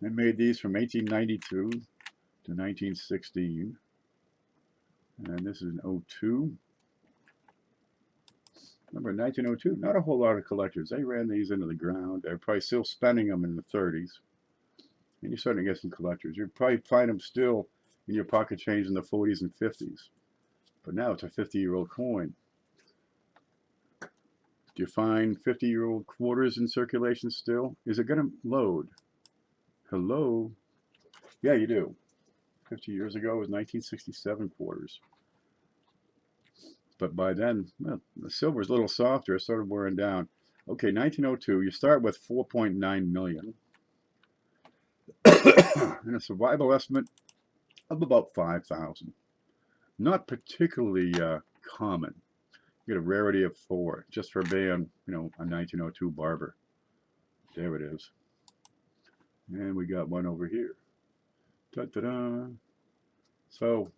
They made these from 1892 to 1916. And this is an 02. Remember, 1902, not a whole lot of collectors. They ran these into the ground. They're probably still spending them in the 30s. And you're starting to get some collectors. You'll probably find them still in your pocket change in the 40s and 50s. But now it's a 50-year-old coin. Do you find 50-year-old quarters in circulation still? Is it going to load? Hello? Yeah, you do. 50 years ago, it was 1967 quarters. But by then, well, the silver's a little softer. It started wearing down. Okay, 1902, you start with 4.9 million. And a survival estimate of about 5,000. Not particularly common. You get a rarity of 4 just for being, you know, a 1902 barber. There it is. And we got one over here. Da-da-da. So,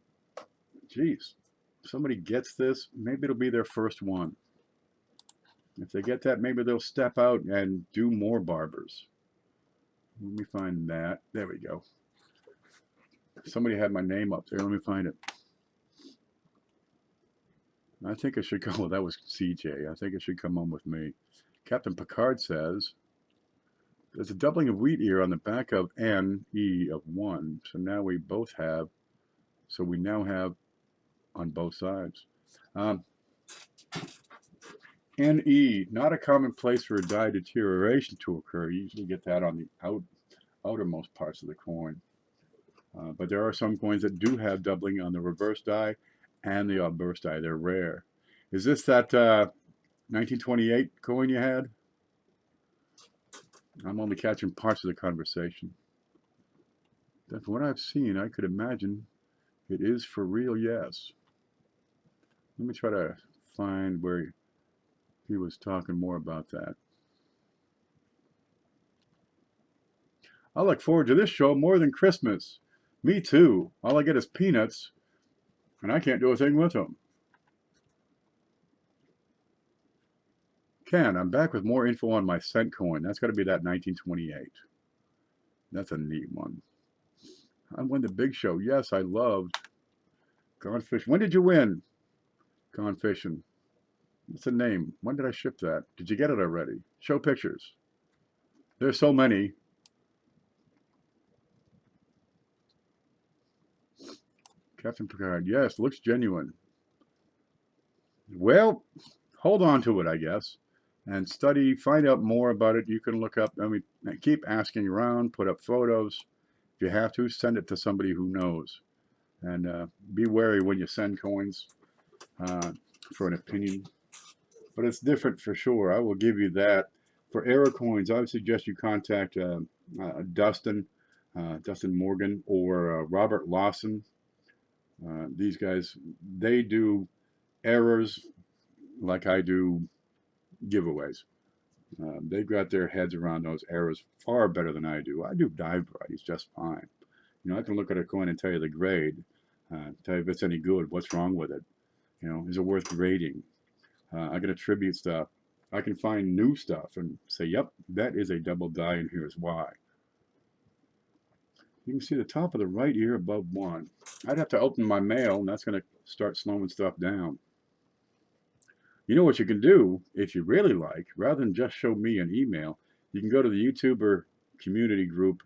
geez, if somebody gets this, maybe it'll be their first one. If they get that, maybe they'll step out and do more barbers. Let me find that. There we go. Somebody had my name up there. Let me find it. I think it should go. Well, that was CJ. I think it should come on with me. Captain Picard says, There's a doubling of wheat here on the back of N, E of 1. So now we both have, so we now have on both sides. NE, not a common place for a die deterioration to occur. You usually get that on the outermost parts of the coin. But there are some coins that do have doubling on the reverse die and the obverse die. They're rare. Is this that 1928 coin you had? I'm only catching parts of the conversation. That's what I've seen. I could imagine it is for real, yes. Let me try to find where he was talking more about that. I look forward to this show more than Christmas. Me too. All I get is peanuts, and I can't do a thing with them. Ken, I'm back with more info on my cent coin. That's got to be that 1928. That's a neat one. I won the big show. Yes, I loved Gone Fishing. When did you win Gone Fishing? What's the name? When did I ship that? Did you get it already? Show pictures. There's so many. Captain Picard. Yes, looks genuine. Well, hold on to it, I guess, and study, find out more about it. You can look up, I mean, keep asking around, put up photos. If you have to, send it to somebody who knows. And be wary when you send coins for an opinion. But it's different for sure. I will give you that. For error coins, I would suggest you contact Dustin Morgan, or Robert Lawson. These guys, they do errors like I do giveaways. They've got their heads around those errors far better than I do. I do dive varieties just fine. You know, I can look at a coin and tell you the grade, tell you if it's any good, what's wrong with it. You know, is it worth grading? I can attribute stuff. I can find new stuff and say, yep, that is a double die, and here's why. You can see the top of the right ear above 1. I'd have to open my mail, and that's going to start slowing stuff down. You know what you can do, if you really like, rather than just show me an email, you can go to the YouTuber community group,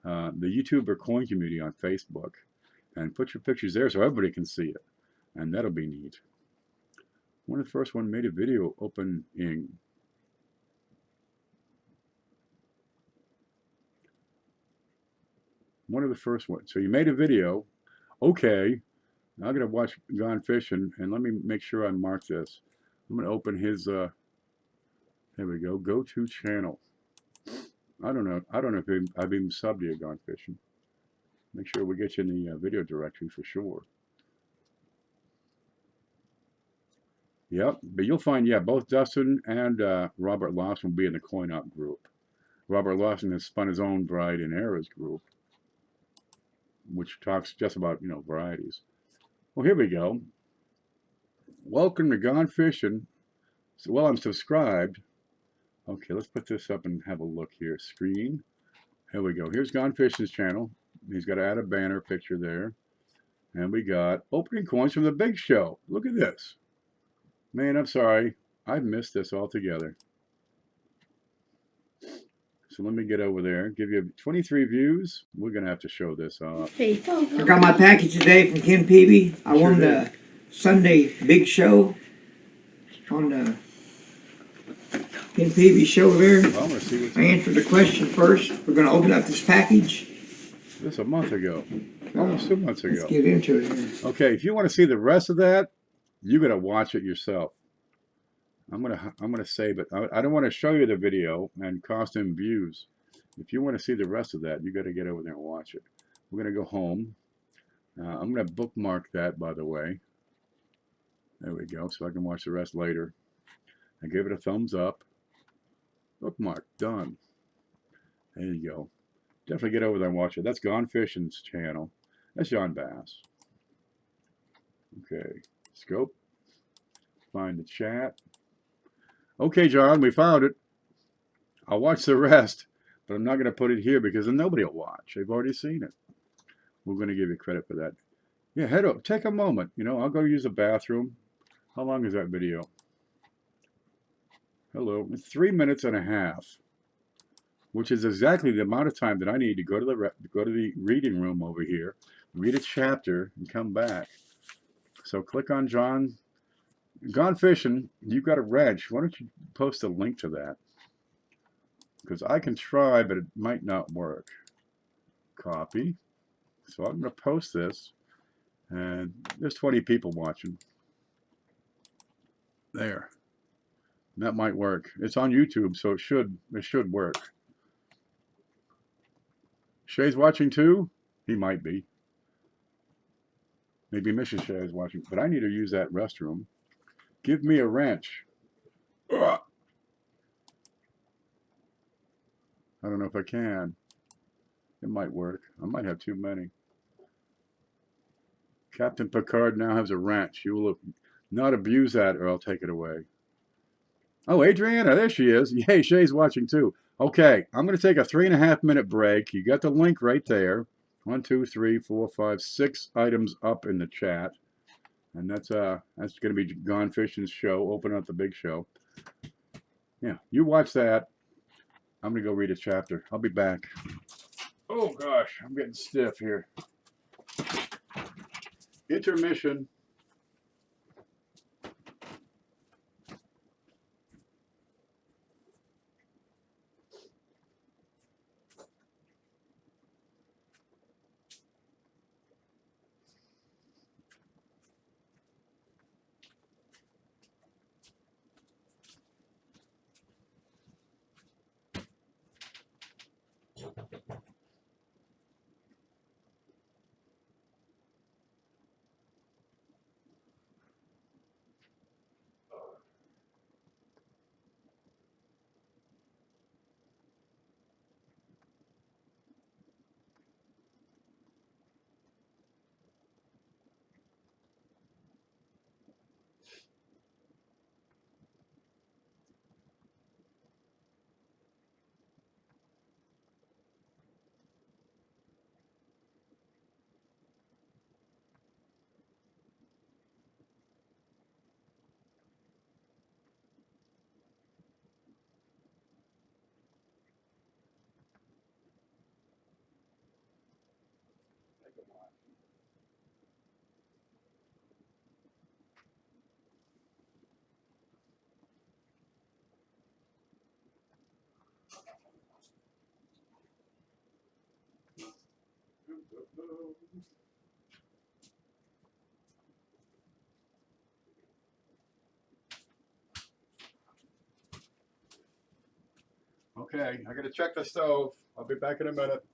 the YouTuber coin community on Facebook, and put your pictures there so everybody can see it. And that'll be neat. One of the first one made a video opening. One of the first ones. So you made a video. Okay, now I'm going to watch Gone Fishing, and let me make sure I mark this. I'm going to open his, there we go, go-to channel. I don't know if I've even subbed you Gone Fishing. Make sure we get you in the video directory for sure. Yep, but you'll find, yeah, both Dustin and Robert Lawson will be in the Coin Up group. Robert Lawson has spun his own Variety and Errors group, which talks just about, you know, varieties. Well, here we go. Welcome to Gone Fishing. So, well, I'm subscribed. Okay, let's put this up and have a look here. Screen. Here we go. Here's Gone Fishing's channel. He's got to add a banner picture there. And we got opening coins from the big show. Look at this. Man, I'm sorry. I've missed this altogether. So let me get over there. Give you 23 views. We're going to have to show this off. I got my package today from Ken Peavy. I won the Sunday Big Show on the Ken Peavy show there. Well, I'm gonna see what's I answered the question first. We're going to open up this package. This a month ago. Almost 2 months ago. Let's get into it here. Okay, if you want to see the rest of that, you got to watch it yourself. I'm gonna save it. I don't want to show you the video and cost him views. If you want to see the rest of that, you got to get over there and watch it. We're gonna go home. I'm gonna bookmark that, by the way. There we go, so I can watch the rest later. I give it a thumbs up. Bookmark done. There you go. Definitely get over there and watch it. That's Gone Fishing's channel. That's John Bass. Okay, scope. Find the chat. Okay, John, we found it. I'll watch the rest, but I'm not going to put it here because then nobody will watch. They've already seen it. We're going to give you credit for that. Yeah, head up. Take a moment. You know, I'll go use the bathroom. How long is that video? Hello. It's 3 minutes and a half. which is exactly the amount of time that I need to go to the reading room over here, read a chapter, and come back. So click on John. Gone Fishing, you've got a wrench. Why don't you post a link to that? Because I can try, but it might not work. Copy. So I'm going to post this, and there's 20 people watching. There. That might work. It's on YouTube, so it should work. Shay's watching too? He might be. Maybe Mrs. Shay is watching, but I need to use that restroom. Give me a wrench. Ugh. I don't know if I can. It might work. I might have too many. Captain Picard now has a wrench. You will not abuse that or I'll take it away. Oh, Adriana, there she is. Yay, Shay's watching too. Okay, I'm going to take a 3.5 minute break. You got the link right there. 1, 2, 3, 4, 5, 6 items up in the chat. And that's going to be Gone Fishing's show. Open up the big show. Yeah, you watch that. I'm going to go read a chapter. I'll be back. Oh, gosh, I'm getting stiff here. Intermission. Okay, I got to check the stove. I'll be back in a minute.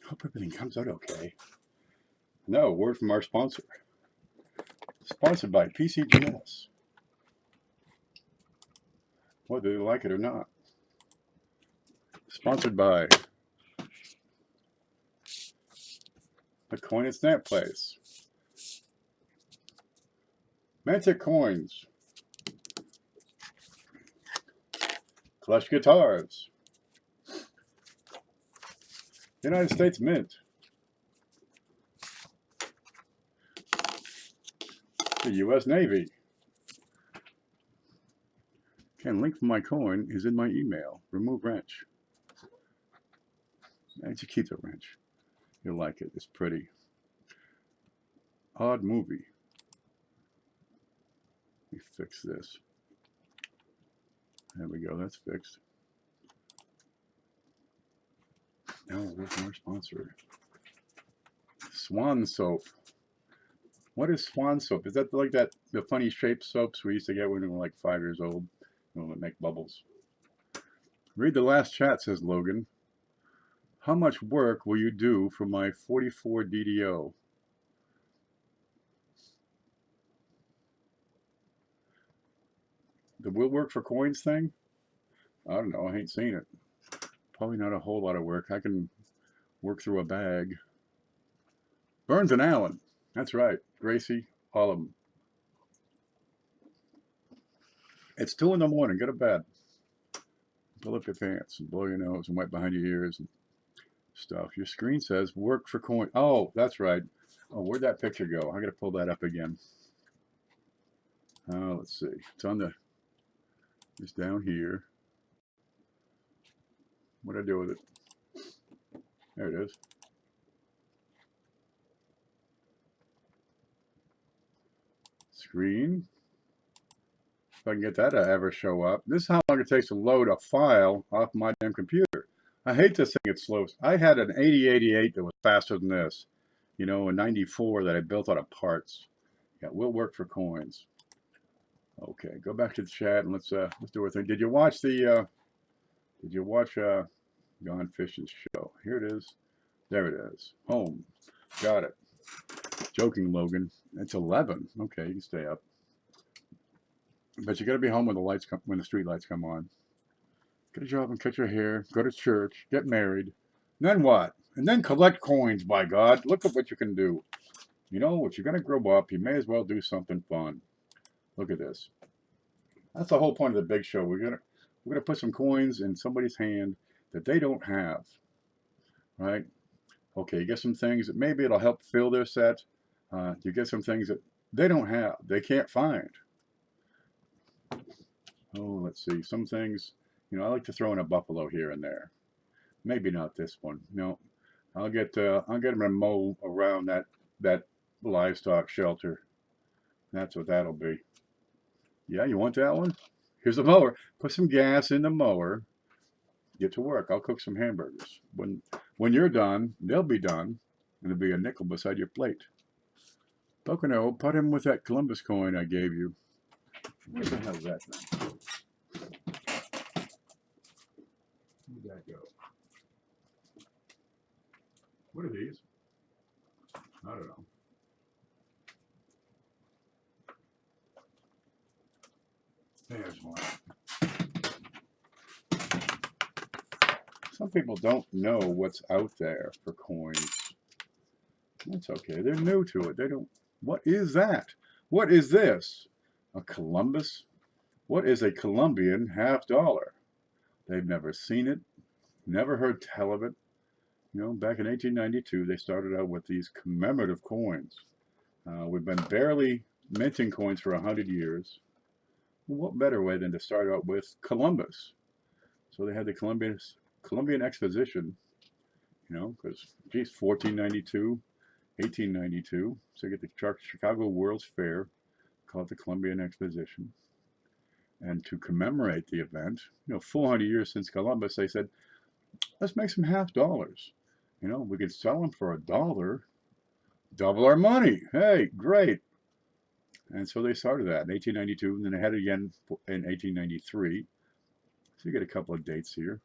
Hope everything comes out okay. No, word from our sponsor. Sponsored by PCGS. Whether they like it or not. Sponsored by the Coin and Stamp Place. Mantic Coins. Clutch Guitars. United States Mint. The U.S. Navy. Again, link for my coin is in my email. Remove wrench. And you keep the wrench. You'll like it. It's pretty. Odd movie. Let me fix this. There we go. That's fixed. Now, where's our sponsor? Swan soap. What is Swan soap? Is that like the funny shaped soaps we used to get when we were like 5 years old? When we make bubbles. Read the last chat, says Logan. How much work will you do for my 44 DDO? The will work for coins thing? I don't know. I ain't seen it. Probably not a whole lot of work. I can work through a bag. Burns and Allen. That's right. Gracie, all of them. It's 2 in the morning. Go to bed. Pull up your pants and blow your nose and wipe behind your ears and stuff. Your screen says work for coin. Oh, that's right. Oh, where'd that picture go? I got to pull that up again. Let's see. It's on the. It's down here. What'd I do with it? There it is. Screen. If I can get that to ever show up. This is how long it takes to load a file off my damn computer. I hate this thing. It's slow. I had an 8088 that was faster than this. You know, a 94 that I built out of parts. Yeah, will work for coins. Okay, go back to the chat and let's do our thing. Did you watch the Gone Fishing show? Here it is. There it is. Home. Got it. Joking, Logan. It's 11. Okay, you can stay up. But you got to be home when the lights come, when the street lights come on. Get a job and cut your hair. Go to church. Get married. And then what? And then collect coins. By God, look at what you can do. You know, if you're gonna grow up, you may as well do something fun. Look at this. That's the whole point of the big show. We're gonna put some coins in somebody's hand that they don't have. Right? Okay, you get some things that maybe it'll help fill their set. You get some things that they don't have. They can't find. Oh, let's see. Some things, you know, I like to throw in a buffalo here and there. Maybe not this one. No, I'll get them to mow around that livestock shelter. That's what that'll be. Yeah, you want that one? Here's a mower. Put some gas in the mower. Get to work. I'll cook some hamburgers. When you're done, they'll be done, and there'll be a nickel beside your plate. Pocono, put him with that Columbus coin I gave you. Where the hell is that thing? Where'd that go? What are these? I don't know. There's one. Some people don't know what's out there for coins. That's okay. They're new to it. They don't. What is that? What is this? A Columbus? What is a Colombian $50? They've never seen it, never heard tell of it. You know, back in 1892, they started out with these commemorative coins. We've been barely minting coins for 100 years. What better way than to start out with Columbus? So they had the Columbian Exposition, you know, because, geez, 1492, 1892. So you get the Chicago World's Fair, call it the Columbian Exposition. And to commemorate the event, you know, 400 years since Columbus, they said, let's make some $50. You know, we could sell them for $1, double our money. Hey, great. And so they started that in 1892, and then they had it again in 1893. So you get a couple of dates here.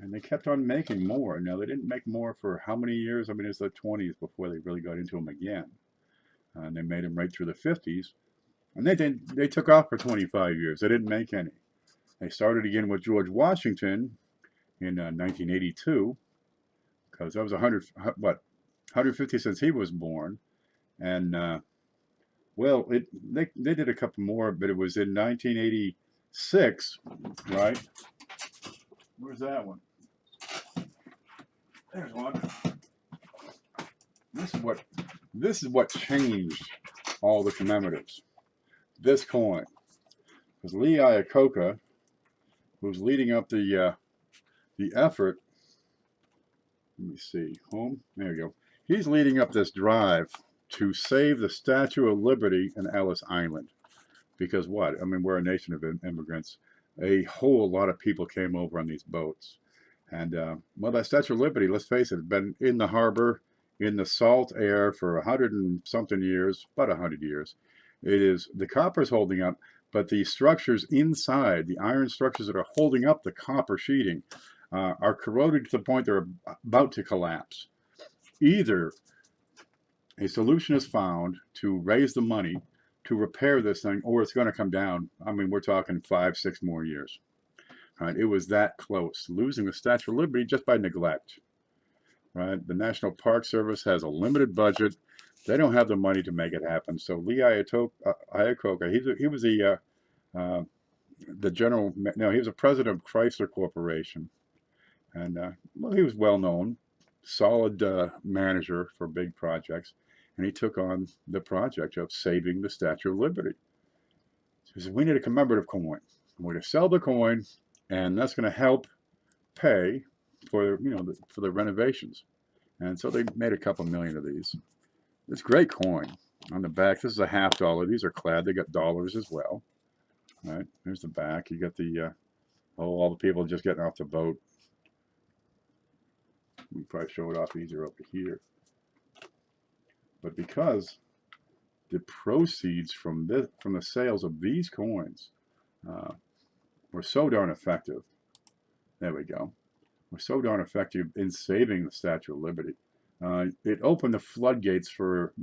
And they kept on making more. Now, they didn't make more for how many years? I mean, it's the 20s before they really got into them again. And they made them right through the 50s. And they took off for 25 years. They didn't make any. They started again with George Washington in 1982, because that was 150 since he was born. And, well, they did a couple more, but it was in 1986, right? Where's that one? There's one. This is what changed all the commemoratives. This coin, because Lee Iacocca, who's leading up the effort. Let me see, home. There you go. He's leading up this drive to save the Statue of Liberty in Ellis Island. Because what? I mean, we're a nation of immigrants. A whole lot of people came over on these boats. And, well, that Statue of Liberty, let's face it, has been in the harbor, in the salt air for 100 and something years, about 100 years. It is, the copper's holding up, but the structures inside, the iron structures that are holding up the copper sheeting, are corroded to the point they're about to collapse. Either a solution is found to raise the money to repair this thing, or it's going to come down. I mean, we're talking 5, 6 more years. Right? It was that close, losing the Statue of Liberty just by neglect. Right? The National Park Service has a limited budget. They don't have the money to make it happen. So Lee Iacocca, he was the general. No, he was a president of Chrysler Corporation, and well, he was well known, solid manager for big projects, and he took on the project of saving the Statue of Liberty. So he said, we need a commemorative coin. We're going to sell the coin, and that's going to help pay for for the renovations. And so they made a couple million of these. It's great coin. On the back, this is a $50. These are clad. They got dollars as well. Right, there's the back. You got the all the people just getting off the boat. We probably show it off easier over here. But because the proceeds from the sales of these coins were so darn effective. There we go. Were so darn effective in saving the Statue of Liberty. It opened the floodgates for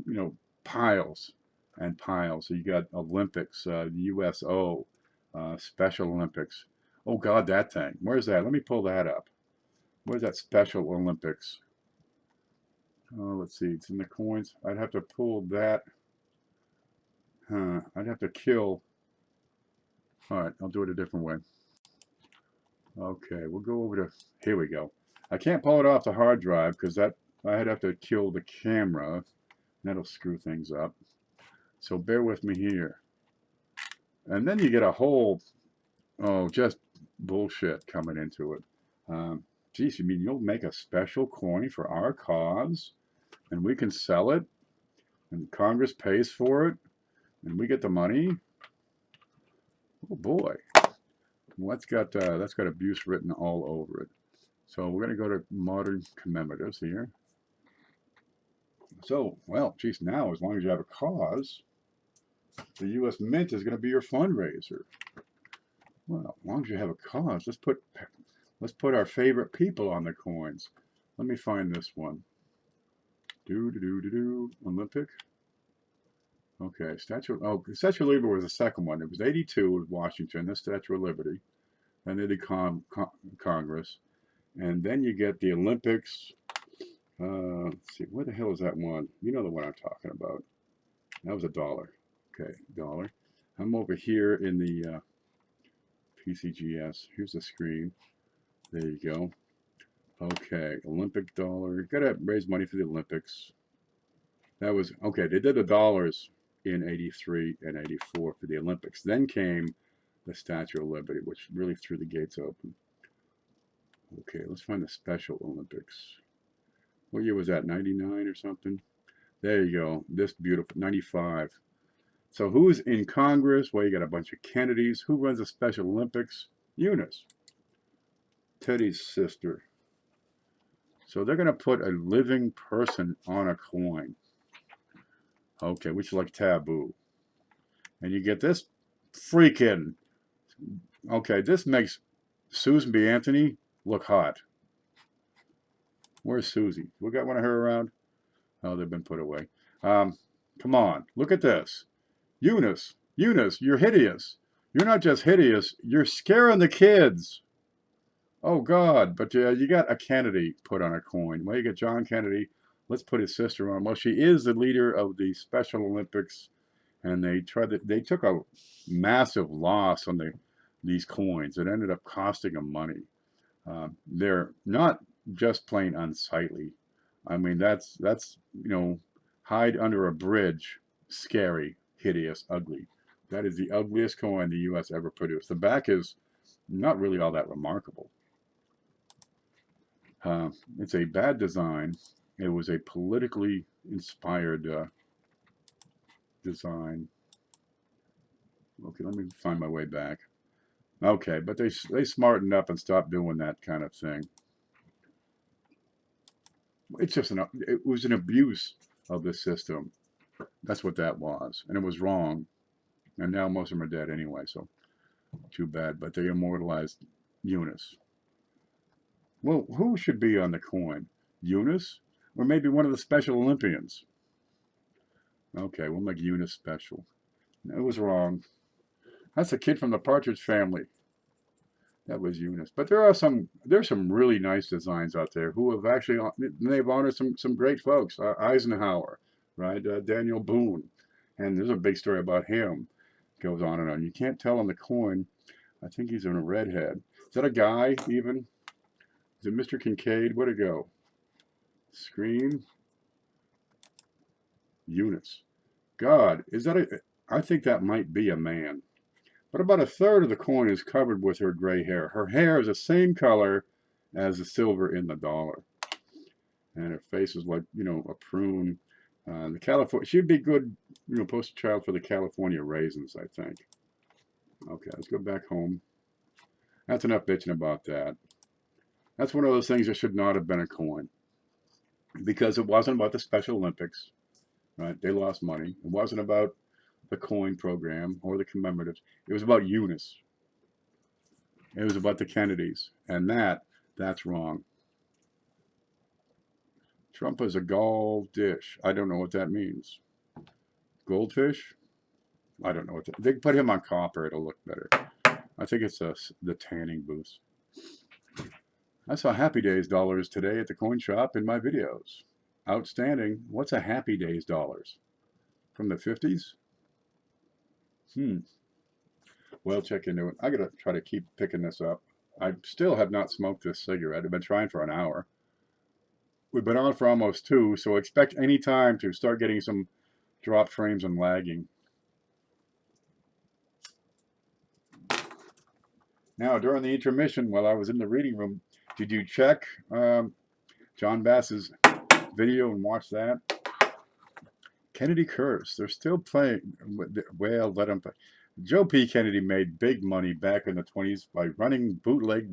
piles and piles. So you got Olympics, USO, Special Olympics. Oh God, that thing. Where's that? Let me pull that up. Where's that Special Olympics? Oh, let's see. It's in the coins. I'd have to pull that. I'd have to kill. All right, I'll do it a different way. Okay, we'll go over to, here we go. I can't pull it off the hard drive because I'd have to kill the camera. That'll screw things up. So bear with me here. And then you get a whole, just bullshit coming into it. Geez, you mean you'll make a special coin for our cause and we can sell it and Congress pays for it and we get the money? Oh boy. Well, that's got abuse written all over it. So we're going to go to modern commemoratives here. So, well, geez, now as long as you have a cause, the U.S. Mint is going to be your fundraiser. Well, as long as you have a cause, let's put our favorite people on the coins. Let me find this one. Olympic. Okay, Statue of Liberty was the second one. It was 82 with Washington, the Statue of Liberty. Then they did Congress. And then you get the Olympics. Let's see, where the hell is that one? You know the one I'm talking about. That was $1. Okay, $1. I'm over here in the PCGS. Here's the screen. There you go. Okay, Olympic dollar. Gotta raise money for the Olympics. That was, okay, they did the dollars in 83 and 84 for the Olympics. Then came the Statue of Liberty, which really threw the gates open. Okay, let's find the Special Olympics. What year was that, 99 or something? There you go, this beautiful, 95. So who's in Congress? Well, you got a bunch of Kennedys. Who runs the Special Olympics? Eunice, Teddy's sister. So they're going to put a living person on a coin. Okay, which is like taboo. And you get this freaking, okay, this makes Susan B. Anthony look hot. Where's Susie? We got one of her around? Oh, they've been put away. Come on, look at this. Eunice, you're hideous. You're not just hideous, you're scaring the kids. Oh, God, but you got a Kennedy put on a coin. Well, you got John Kennedy. Let's put his sister on. Well, she is the leader of the Special Olympics, and they took a massive loss on these coins. It ended up costing them money. They're not just plain unsightly. I mean, that's hide under a bridge, scary, hideous, ugly. That is the ugliest coin the U.S. ever produced. The back is not really all that remarkable. It's a bad design. It was a politically inspired design. Okay, let me find my way back. Okay, but they smartened up and stopped doing that kind of thing. It's just it was an abuse of the system. That's what that was, and it was wrong. And now most of them are dead anyway, so too bad. But they immortalized Eunice. Well, who should be on the coin? Eunice? Or maybe one of the Special Olympians? Okay, we'll make Eunice special. It was wrong. That's a kid from the Partridge Family. That was Eunice. But there's some really nice designs out there who have actually, they've honored some great folks. Eisenhower, right? Daniel Boone. And there's a big story about him. Goes on and on. You can't tell on the coin. I think he's in a redhead. Is that a guy even? Is it Mr. Kincaid? Where'd it go? Screen. Eunice. God, is that a... I think that might be a man. But about a third of the coin is covered with her gray hair. Her hair is the same color as the silver in the dollar. And her face is like, you know, a prune. The California, she'd be good, you know, poster child for the California raisins, I think. Okay, let's go back home. That's enough bitching about that. That's one of those things that should not have been a coin. Because it wasn't about the Special Olympics, right? They lost money. It wasn't about the coin program or the commemoratives. It was about Eunice. It was about the Kennedys. And that's wrong. Trump is a gold dish. I don't know what that means. Goldfish? I don't know what that... They can put him on copper. It'll look better. I think it's the tanning boost. I saw Happy Days dollars today at the coin shop in my videos. Outstanding. What's a Happy Days dollars? From the 50s? Well, check into it. I gotta try to keep picking this up. I still have not smoked this cigarette. I've been trying for an hour. We've been on for almost 2, so expect any time to start getting some drop frames and lagging. Now, during the intermission, while I was in the reading room, did you check John Bass's video and watch that? Kennedy curse. They're still playing. Well, let them play. Joe P. Kennedy made big money back in the 20s by running bootleg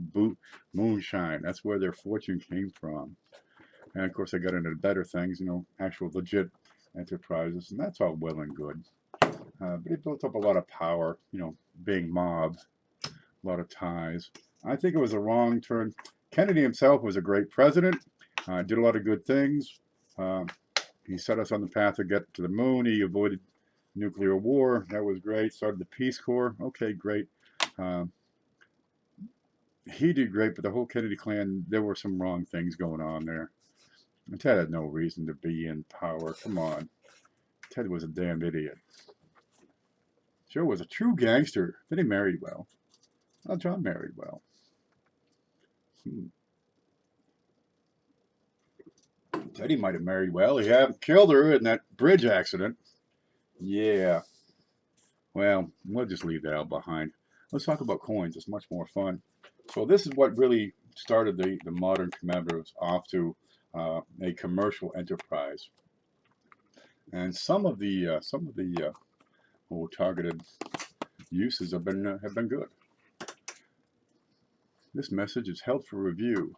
moonshine. That's where their fortune came from. And of course, they got into better things, you know, actual legit enterprises, and that's all well and good. But it built up a lot of power, you know, being mob, a lot of ties. I think it was a wrong turn. Kennedy himself was a great president, did a lot of good things. He set us on the path to get to the moon. He avoided nuclear war. That was great. Started the Peace Corps. Okay, great. He did great, but the whole Kennedy clan, there were some wrong things going on there. And Ted had no reason to be in power. Come on. Ted was a damn idiot. Joe was a true gangster. Then he married well. Well, John married well. Teddy might have married well. He hadn't killed her in that bridge accident. Yeah. Well, we'll just leave that out behind. Let's talk about coins. It's much more fun. So this is what really started the modern commemoratives off to a commercial enterprise. And some of the targeted uses have been good. This message is held for review.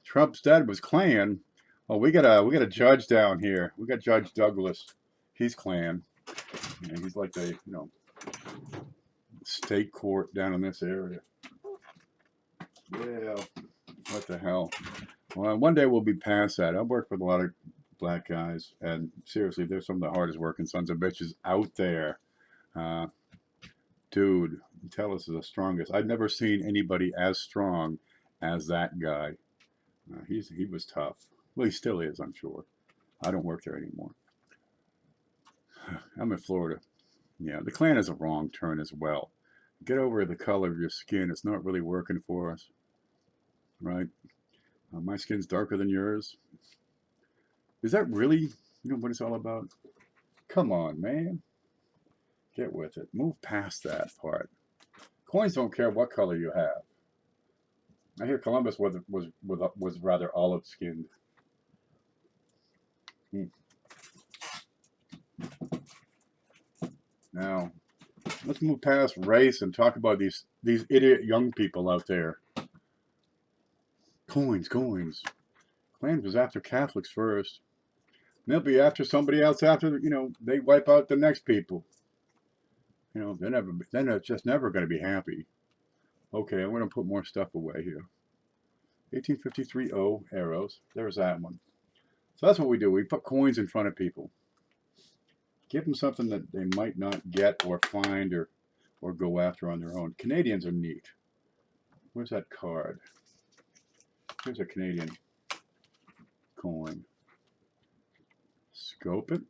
Trump's dad was Klan. Oh, we got a judge down here. We got Judge Douglas. He's Klan. And he's like the, you know, state court down in this area. Yeah. What the hell? Well, one day we'll be past that. I've worked with a lot of black guys, and seriously, they're some of the hardest working sons of bitches out there. Dude, Tellus is the strongest. I've never seen anybody as strong as that guy. He was tough. Well, he still is, I'm sure. I don't work there anymore. I'm in Florida. Yeah, the Klan is a wrong turn as well. Get over the color of your skin. It's not really working for us, right? My skin's darker than yours. Is that really, you know, what it's all about? Come on, man. Get with it. Move past that part. Coins don't care what color you have. I hear Columbus was rather olive-skinned. Now, let's move past race and talk about these idiot young people out there. Coins. Klan was after Catholics first. And they'll be after somebody else after, they wipe out the next people. They're just never going to be happy. Okay, I'm going to put more stuff away here. 1853 O arrows. There's that one. So that's what we do. We put coins in front of people. Give them something that they might not get or find or go after on their own. Canadians are neat. Where's that card? Here's a Canadian coin. Scope it.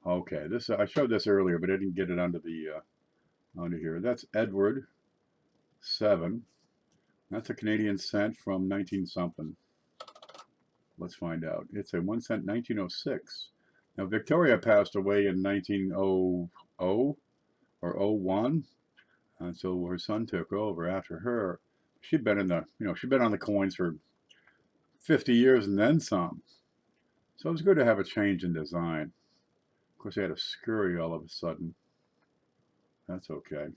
Okay, this I showed this earlier, but I didn't get it under here. That's Edward 7. That's a Canadian cent from 19 something. Let's find out. It's a 1 cent 1906. Now Victoria passed away in 1900 or 01, and so her son took over after her. She'd been she'd been on the coins for 50 years and then some. So it was good to have a change in design. Of course, they had a scurry all of a sudden. That's okay.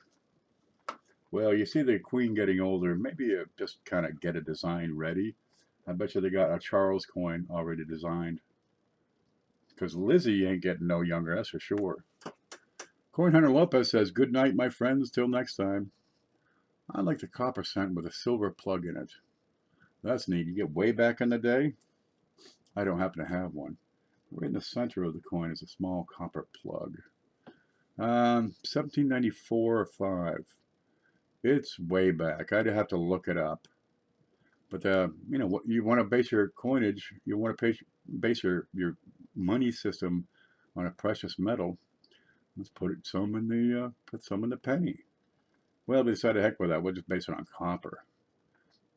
Well, you see the Queen getting older. Maybe you just kind of get a design ready. I bet you they got a Charles coin already designed. Because Lizzie ain't getting no younger, that's for sure. Coin Hunter Lopez says, "Good night, my friends. Till next time." I like the copper cent with a silver plug in it. That's neat. You get way back in the day. I don't happen to have one. Right in the center of the coin is a small copper plug. 1794 or 5. It's way back. I'd have to look it up. But what you want to base your coinage, you want to base your money system on a precious metal. Let's put some in the penny. Well, we decided, heck with that. We'll just base it on copper.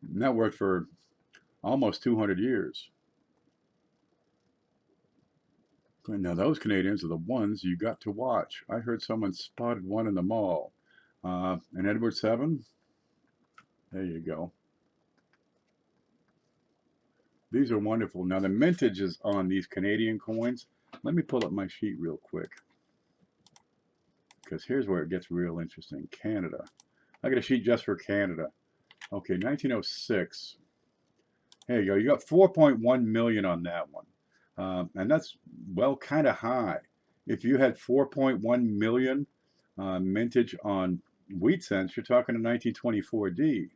And that worked for almost 200 years. Now those Canadians are the ones you got to watch. I heard someone spotted one in the mall. An Edward 7. There you go. These are wonderful. Now the mintage is on these Canadian coins. Let me pull up my sheet real quick. Because here's where it gets real interesting. Canada. I got a sheet just for Canada. Okay, 1906. There you go. You got 4.1 million on that one. And that's, well, kind of high. If you had 4.1 million mintage on wheat cents, you're talking a 1924 D.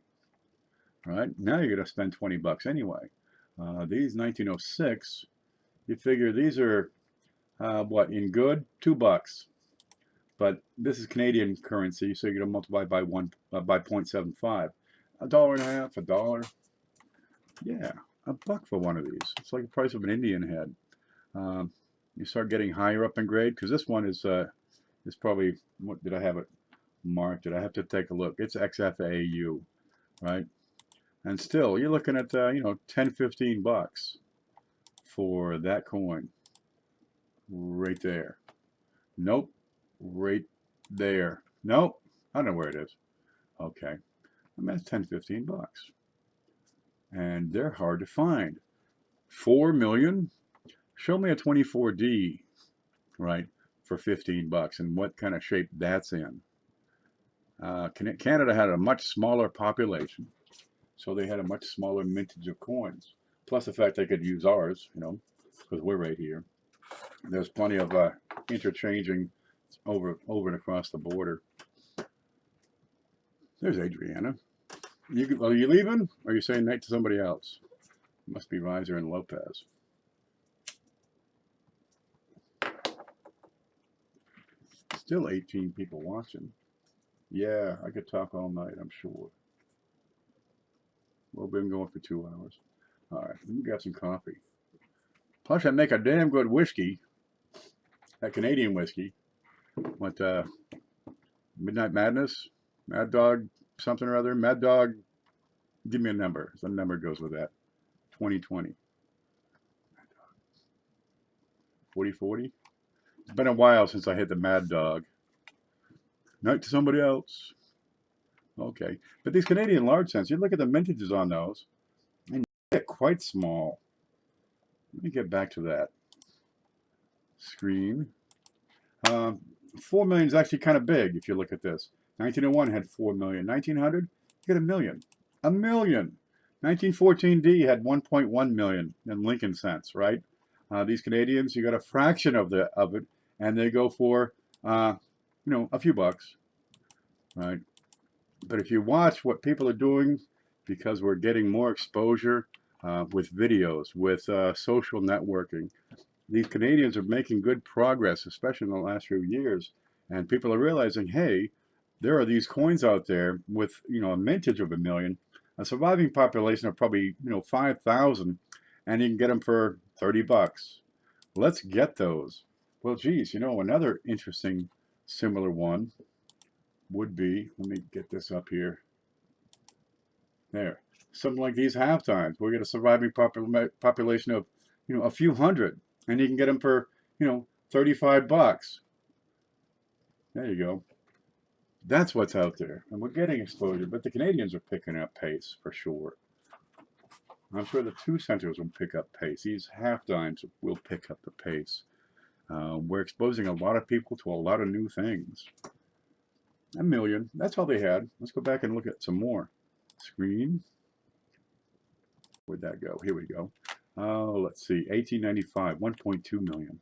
Right? Now you're going to spend 20 bucks anyway. These 1906, you figure these are, what, in good? 2 bucks. But this is Canadian currency, so you're going to multiply by 0.75. $1.50, $1. Yeah, $1 for one of these. It's like the price of an Indian head. You start getting higher up in grade, because this one is probably, what did I have it marked? Did I have to take a look? It's XFAU, right? And still, you're looking at 10, 15 bucks for that coin, right there. Nope, right there. Nope, I don't know where it is. Okay, I mean, that's 10, 15 bucks. And they're hard to find. 4 million? Show me a 24D, right, for 15 bucks, and what kind of shape that's in. Canada had a much smaller population, so they had a much smaller mintage of coins. Plus the fact they could use ours, because we're right here. There's plenty of interchanging over and across the border. There's Adriana. Are you leaving? Or are you saying night to somebody else? It must be Riser and Lopez. Still 18 people watching. Yeah, I could talk all night, I'm sure. Well, we've been going for 2 hours. All right, let me grab some coffee. Plus, I make a damn good whiskey. That Canadian whiskey. What, Midnight Madness? Mad Dog something or other? Mad Dog, give me a number. Some number goes with that. 2020. 4040? It's been a while since I hit the Mad Dog. Night to somebody else. Okay. But these Canadian large cents, you look at the mintages on those, and they get quite small. Let me get back to that screen. 4 million is actually kind of big if you look at this. 1901 had 4 million. 1900, you get a million. A million. 1914 D had 1.1 million in Lincoln cents, right? These Canadians, you got a fraction of it, and they go for, a few bucks, right? But if you watch what people are doing, because we're getting more exposure with videos, with social networking, these Canadians are making good progress, especially in the last few years. And people are realizing, hey, there are these coins out there with, a mintage of a million, a surviving population of probably, 5,000, and you can get them for 30 bucks. Let's get those. Well, geez, another interesting similar one would be, let me get this up here. There. Something like these halftimes. We get a surviving population of, a few hundred, and you can get them for, 35 bucks. There you go. That's what's out there, and we're getting exposure. But the Canadians are picking up pace for sure. I'm sure the 2 centers will pick up pace. These halftimes will pick up the pace. We're exposing a lot of people to a lot of new things. A million. That's all they had. Let's go back and look at some more. Screen. Where'd that go? Here we go. Let's see. 1895, 1.2 million.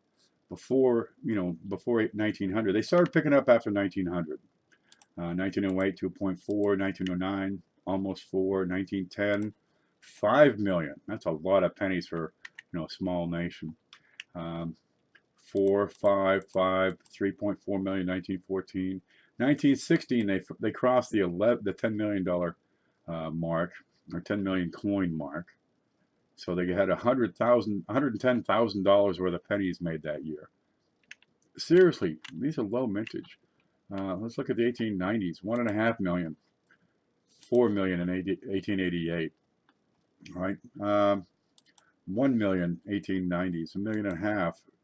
Before 1900. They started picking up after 1900. 1908, 2.4. 1909, almost 4. 1910, 5 million. That's a lot of pennies for a small nation. 4, 5, 5, 3.4 million. 1914. 1916, they crossed the $10 million mark, or 10 million coin mark. So they had $110,000 worth of pennies made that year. Seriously, these are low mintage. Let's look at the 1890s. 1.5 million, 4 million in 1888. Right, 1 million 1890s, 1.5 million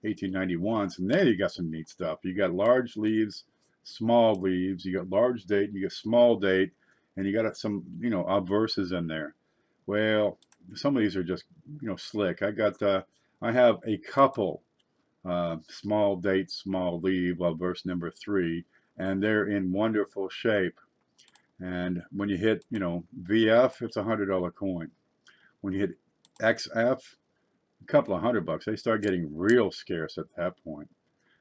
1891s, and there you got some neat stuff. You got large leaves, small leaves. You got large date, you got small date, and you got some obverses in there. Well, some of these are just slick. I have a couple small date, small leave verse number 3, and they're in wonderful shape. And when you hit VF, it's $100 coin. When you hit XF, a couple of $100, they start getting real scarce at that point,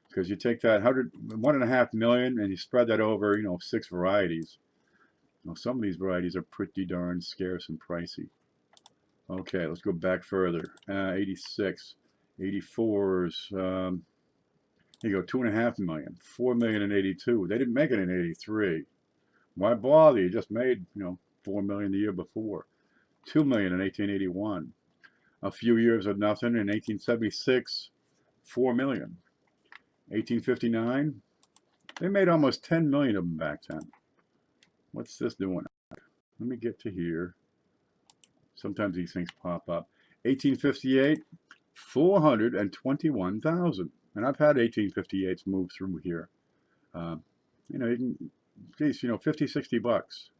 because you take that 1.5 million and you spread that over 6 varieties. Some of these varieties are pretty darn scarce and pricey. Okay, let's go back further. 86, 84s. Here you go, 2.5 million, 4 million in 82. They didn't make it in 83. Why bother? You just made 4 million the year before. 2 million in 1881. A few years of nothing. In 1876, 4 million. 1859, they made almost 10 million of them back then. What's this doing? Let me get to here. Sometimes these things pop up. 1858, 421,000. And I've had 1858s move through here. You can, geez, 50, 60 bucks.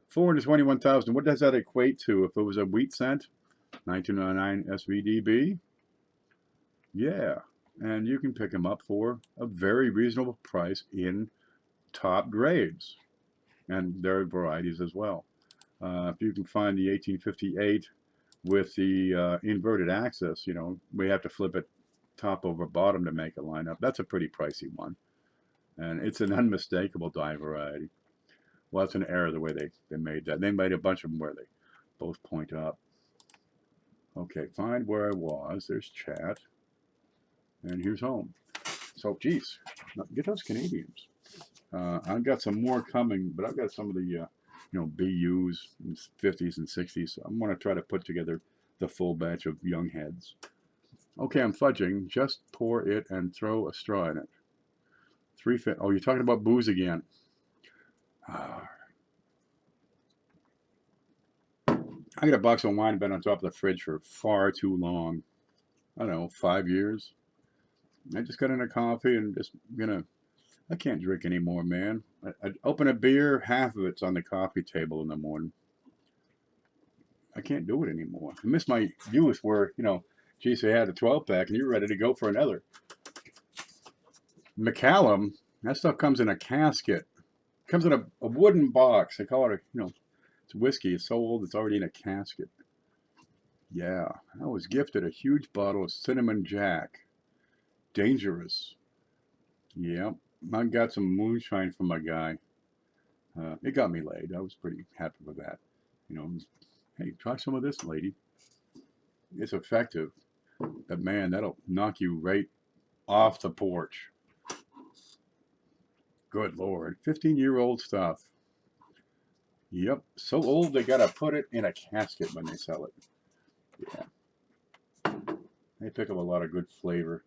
421,000. What does that equate to if it was a wheat cent? 1909 SVDB. Yeah, and you can pick them up for a very reasonable price in top grades, and there are varieties as well. If you can find the 1858 with the inverted axis, we have to flip it top over bottom to make it line up. That's a pretty pricey one, and it's an unmistakable die variety. Well, that's an error the way they made that. They made a bunch of them where they both point up. Okay, find where I was. There's chat. And here's home. So, geez, get those Canadians. I've got some more coming, but I've got some of the, BUs in 50s and 60s. So I'm going to try to put together the full batch of young heads. Okay, I'm fudging. Just pour it and throw a straw in it. Oh, you're talking about booze again. I got a box of wine been on top of the fridge for far too long. I don't know, 5 years. I just got into coffee and just I can't drink anymore, man. I open a beer, half of it's on the coffee table in the morning. I can't do it anymore. I miss my youth where, geez, they had a 12-pack and you're ready to go for another. Macallan, that stuff comes in a casket. Comes in a wooden box. They call it it's whiskey. It's so old it's already in a casket. Yeah, I was gifted a huge bottle of cinnamon jack. Dangerous. Yeah, I got some moonshine from my guy. It got me laid. I was pretty happy with that. Hey, try some of this, lady. It's effective. But man, that'll knock you right off the porch. Good Lord. 15-year-old stuff. Yep. So old they gotta put it in a casket when they sell it. Yeah. They pick up a lot of good flavor.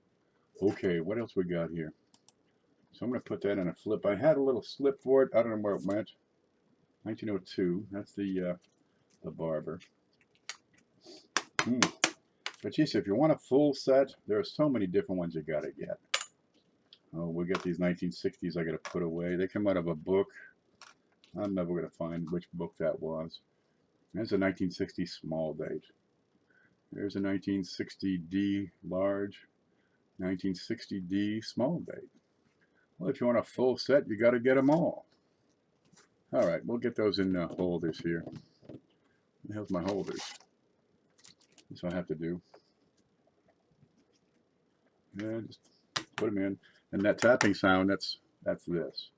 Okay, what else we got here? So I'm gonna put that in a flip. I had a little slip for it. I don't know where it went. 1902. That's the barber. But geez, if you want a full set, there are so many different ones you gotta get. Oh, we got these 1960s I gotta put away. They come out of a book. I'm never gonna find which book that was. There's a 1960 small date. There's a 1960D large, 1960D small date. Well, if you want a full set, you gotta get them all. All right, we'll get those in holders here. Where the hell's my holders? That's what I have to do. Yeah, just put them in. And that tapping sound, that's this.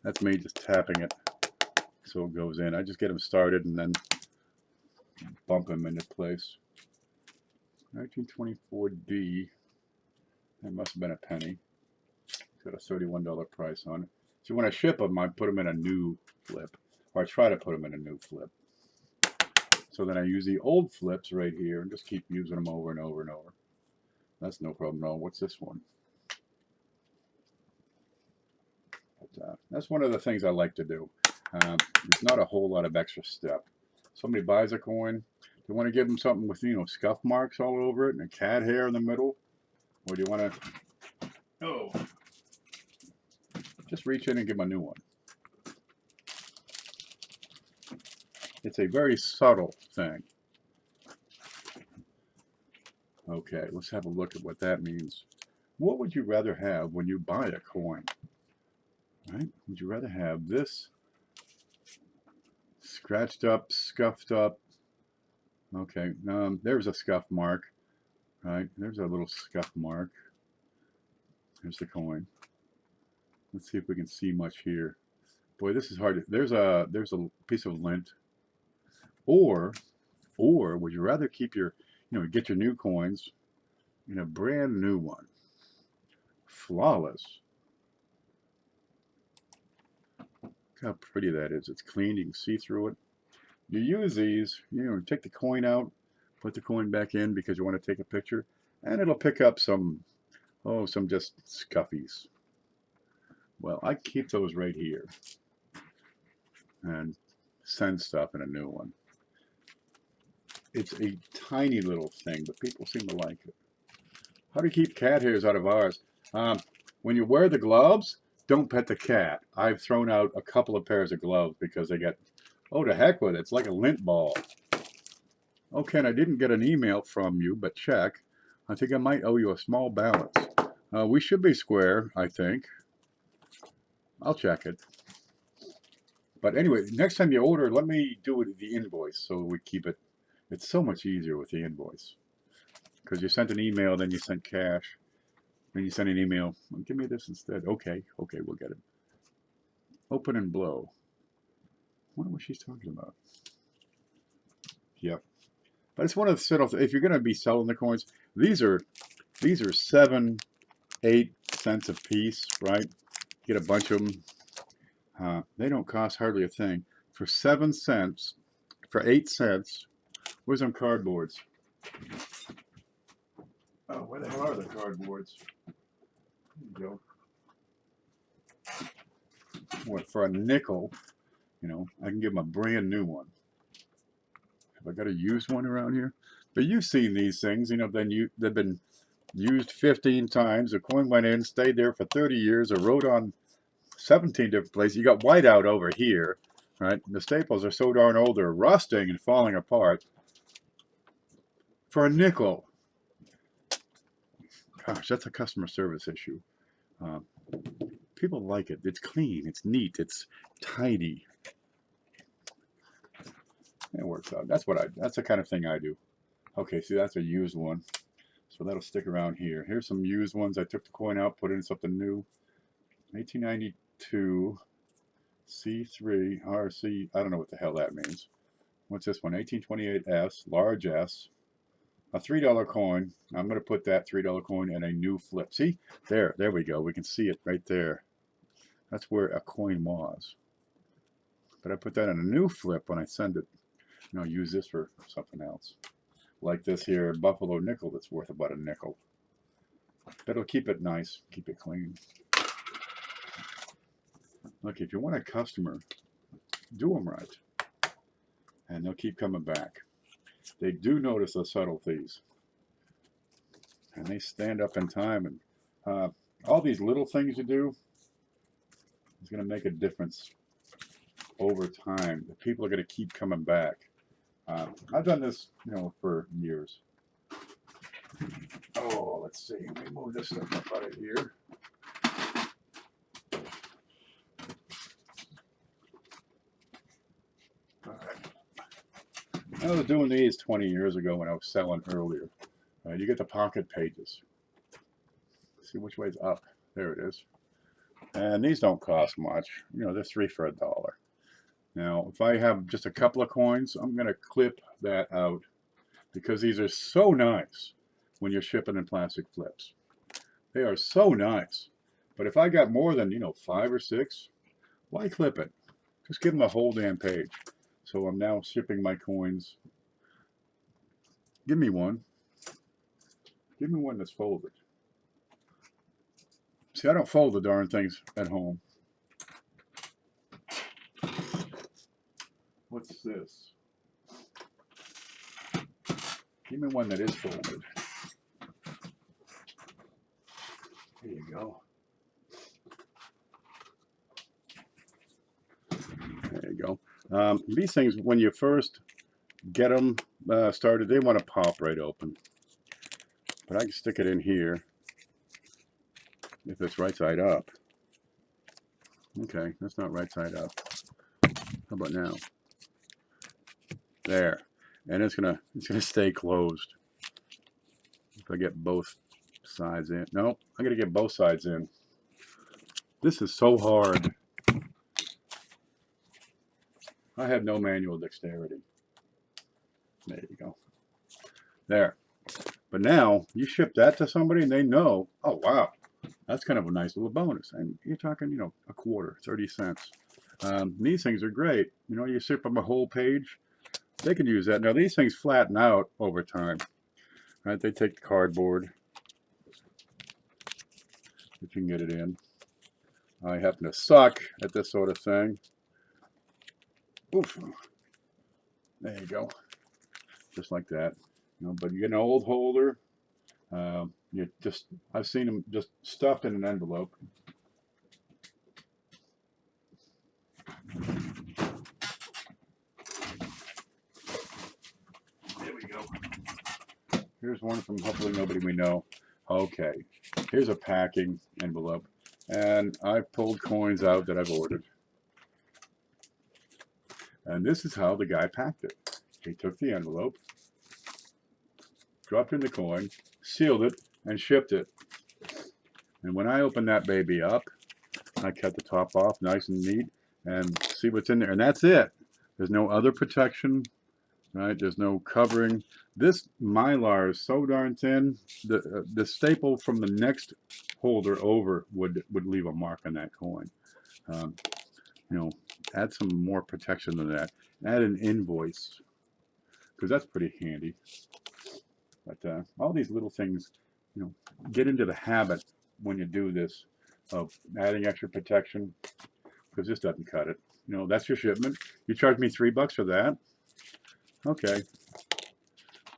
That's me just tapping it so it goes in. I just get them started and then bump them into place. 1924D. That must have been a penny. It's got a $31 price on it. So when I ship them, I put them in a new flip. Or I try to put them in a new flip. So then I use the old flips right here and just keep using them over and over and over. That's no problem at all. What's this one? But, that's one of the things I like to do. There's not a whole lot of extra step. Somebody buys a coin. Do you want to give them something with, scuff marks all over it and a cat hair in the middle? Or do you want to, just reach in and give them a new one? It's a very subtle thing. Okay, let's have a look at what that means. What would you rather have when you buy a coin? Right? Would you rather have this scratched up, scuffed up? Okay, there's a scuff mark. Right, there's a little scuff mark. There's the coin. Let's see if we can see much here. Boy, this is hard. There's a piece of lint. Or would you rather keep your, get your new coins in a brand new one? Flawless. Look how pretty that is. It's clean. You can see through it. You use these, take the coin out, put the coin back in because you want to take a picture, and it'll pick up some just scuffies. Well, I keep those right here and send stuff in a new one. It's a tiny little thing, but people seem to like it. How do you keep cat hairs out of ours? When you wear the gloves, don't pet the cat. I've thrown out a couple of pairs of gloves because they get, oh, to heck with it. It's like a lint ball. Okay, and I didn't get an email from you, but check. I think I might owe you a small balance. We should be square, I think. I'll check it. But anyway, next time you order, let me do it the invoice so we keep it. It's so much easier with the invoice. Because you sent an email, then you sent cash. Then you send an email. Well, give me this instead. Okay, we'll get it. Open and blow. I wonder what she's talking about. Yep. But it's one of the subtle. If you're going to be selling the coins, these are 7, 8 cents a piece, right? Get a bunch of them. They don't cost hardly a thing. For 7 cents, for 8 cents, where's some cardboards? Oh, where the hell are the cardboards? There you go. What, for a nickel, I can give them a brand new one. Have I got a used one around here? But you've seen these things, they've been used 15 times. The coin went in, stayed there for 30 years, or wrote on 17 different places. You got whiteout over here, right? The staples are so darn old, they're rusting and falling apart. For a nickel. gosh, that's a customer service issue. People like it. It's clean. It's neat. It's tidy. It works out. That's the kind of thing I do. Okay, see, that's a used one. So that'll stick around here. Here's some used ones. I took the coin out, put in something new. 1892 C3 RC. I don't know what the hell that means. What's this one? 1828 S, large S. A $3 coin. I'm going to put that $3 coin in a new flip. See? There we go. We can see it right there. That's where a coin was. But I put that in a new flip when I send it. You know, use this for something else. Like this here Buffalo nickel that's worth about a nickel. That'll keep it nice, keep it clean. Look, if you want a customer, do them right. And they'll keep coming back. They do notice the subtleties. And they stand up in time. And all these little things you do is going to make a difference over time. The people are going to keep coming back. I've done this, you know, for years. Oh, let's see. Let me move this stuff up out of here. All right. I was doing these 20 years ago when I was selling earlier. You get the pocket pages. See which way's up. There it is. And these don't cost much. You know, they're 3 for $1. Now, if I have just a couple of coins, I'm going to clip that out because these are so nice when you're shipping in plastic flips. They are so nice. But if I got more than, you know, 5 or 6, why clip it? Just give them the whole damn page. So I'm now shipping my coins. Give me one. Give me one that's folded. See, I don't fold the darn things at home. What's this? Give me one that is folded. There you go. There you go. These things, when you first get them started, they want to pop right open. But I can stick it in here if it's right side up. Okay, that's not right side up. How about now? There, and it's gonna stay closed. If I get both sides in, no, I gotta get both sides in. This is so hard. I have no manual dexterity. There you go. There. But now you ship that to somebody and they know, oh wow, that's kind of a nice little bonus. And you're talking, you know, a quarter, 30 cents. These things are great. You know, you ship them a whole page. They can use that. Now these things flatten out over time, right? They take the cardboard, if you can get it in. I happen to suck at this sort of thing. Oof. There you go. Just like that. You know, but you get an old holder. I've seen them just stuffed in an envelope. Here's one from hopefully nobody we know. Okay, here's a packing envelope. And I've pulled coins out that I've ordered. And this is how the guy packed it. He took the envelope, dropped in the coin, sealed it, and shipped it. And when I open that baby up, I cut the top off nice and neat and see what's in there. And that's it. There's no other protection. Right, there's no covering. This Mylar is so darn thin. The staple from the next holder over would leave a mark on that coin. You know, add some more protection than that. Add an invoice, because that's pretty handy. But all these little things, you know, get into the habit when you do this of adding extra protection, because this doesn't cut it. You know, that's your shipment. You charge me $3 for that. Okay,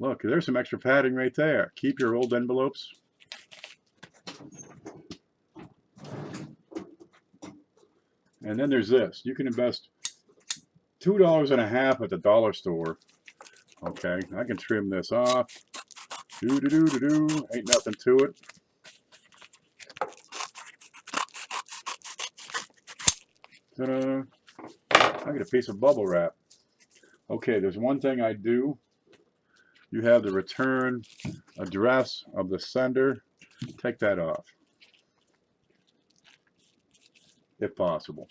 look, there's some extra padding right there. Keep your old envelopes. And then there's this. You can invest $2.50 at the dollar store. Okay, I can trim this off. Ain't nothing to it. Ta-da! I get a piece of bubble wrap. Okay, there's one thing I do. You have the return address of the sender. Take that off, if possible.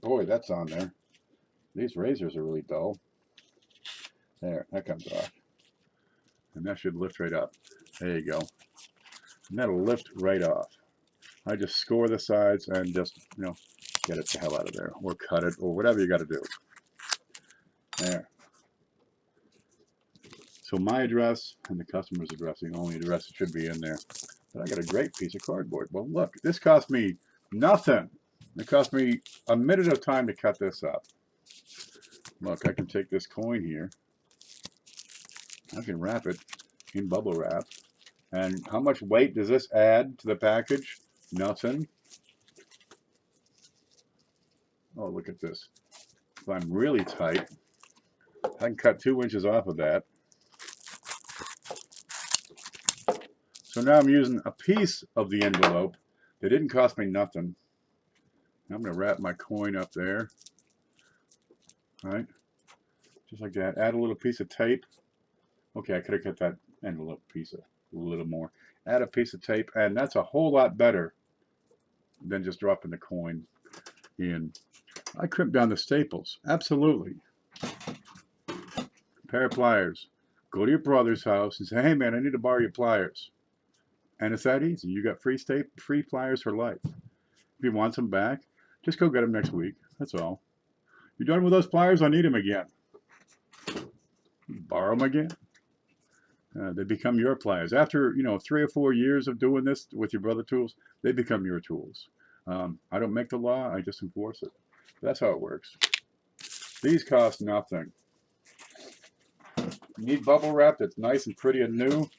Boy, that's on there. These razors are really dull. There, that comes off. And that should lift right up. There you go. And that'll lift right off. I just score the sides and just, you know, get it the hell out of there. Or cut it, or whatever you got to do. There. So my address and the customer's address, the only address that should be in there. But I got a great piece of cardboard. Well, look, this cost me nothing. It cost me a minute of time to cut this up. Look, I can take this coin here. I can wrap it in bubble wrap. And how much weight does this add to the package? Nothing. Oh, look at this. If I'm really tight, I can cut 2 inches off of that. So now I'm using a piece of the envelope that didn't cost me nothing. I'm going to wrap my coin up there. All right. Just like that. Add a little piece of tape. Okay, I could have cut that envelope piece a little more. Add a piece of tape, and that's a whole lot better than just dropping the coin in. I crimp down the staples. Absolutely. Pair of pliers. Go to your brother's house and say, hey man, I need to borrow your pliers. And it's that easy. You got free pliers for life. If you want some back, just go get them next week. That's all. You're done with those pliers? I need them again. Borrow them again. They become your pliers. After 3 or 4 years of doing this with your brother tools, they become your tools. I don't make the law. I just enforce it. That's how it works. These cost nothing. You need bubble wrap that's nice and pretty and new.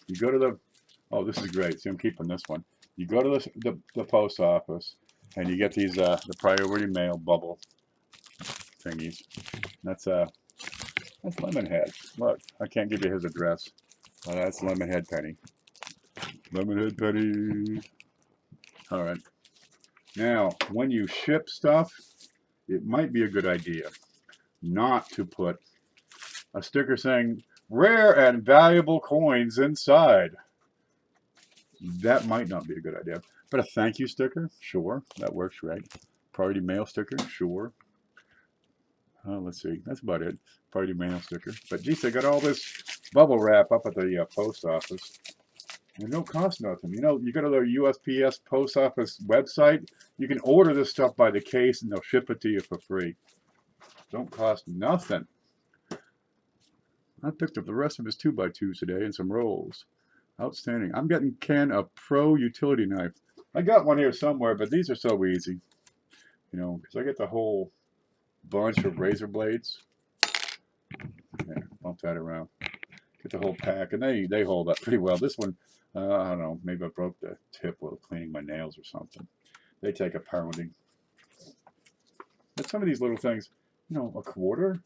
You go to the, oh, this is great. See, I'm keeping this one. You go to the post office and you get these the priority mail bubble thingies. That's Lemonhead. Look, I can't give you his address. That's Lemonhead Penny. Lemonhead Penny. All right. Now, when you ship stuff, it might be a good idea not to put a sticker saying rare and valuable coins inside. That might not be a good idea. But a thank you sticker, sure, that works right. Priority mail sticker, sure. Let's see, that's about it. Priority mail sticker. But geez, they got all this bubble wrap up at the post office. And no cost nothing. You know, you go to the USPS post office website, you can order this stuff by the case and they'll ship it to you for free. Don't cost nothing. I picked up the rest of his 2x2s today and some rolls. Outstanding. I'm getting Ken a pro utility knife. I got one here somewhere, but these are so easy. You know, because I get the whole bunch of razor blades. Yeah, bump that around. Get the whole pack, and they hold up pretty well. This one, I don't know, maybe I broke the tip while cleaning my nails or something. They take a pounding. But some of these little things, you know, a quarter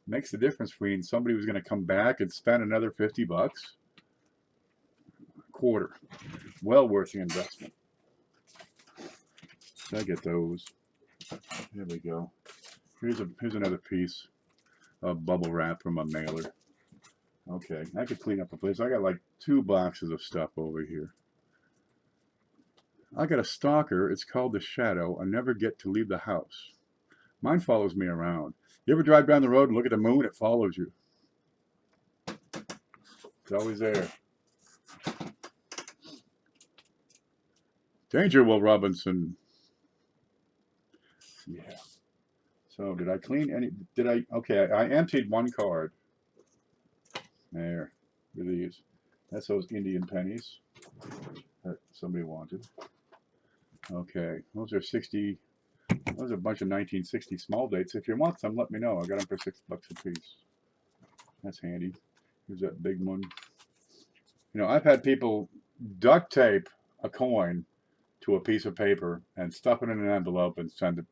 makes the difference between somebody who's going to come back and spend another $50. A quarter. Well worth the investment. So I get those. There we go. Here's another piece of bubble wrap from a mailer. Okay, I could clean up the place. I got like 2 boxes of stuff over here. I got a stalker. It's called the Shadow. I never get to leave the house. Mine follows me around. You ever drive down the road and look at the moon? It follows you. It's always there. Danger, Will Robinson. Yeah. So did I clean any? Okay, I emptied 1 card. There. Look at these. That's those Indian pennies that somebody wanted. Okay, those are 60. Those are a bunch of 1960 small dates. If you want some, let me know. I got them for $6 a piece. That's handy. Here's that big one. You know, I've had people duct tape a coin to a piece of paper and stuff it in an envelope and send it.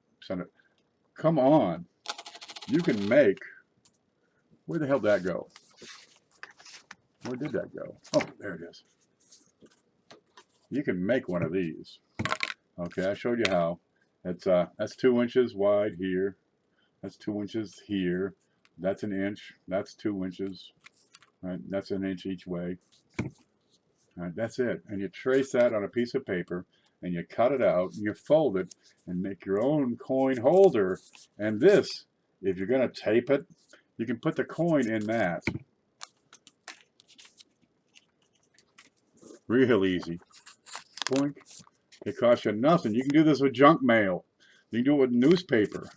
Come on. You can make. Where the hell did that go? Where did that go? Oh, there it is. You can make one of these. Okay, I showed you how. That's 2 inches wide here. That's 2 inches here. That's an inch. That's 2 inches. Right? That's an inch each way. Right? That's it. And you trace that on a piece of paper, and you cut it out, and you fold it, and make your own coin holder. And this, if you're going to tape it, you can put the coin in that. Real easy. Boink. It costs you nothing. You can do this with junk mail. You can do it with newspaper.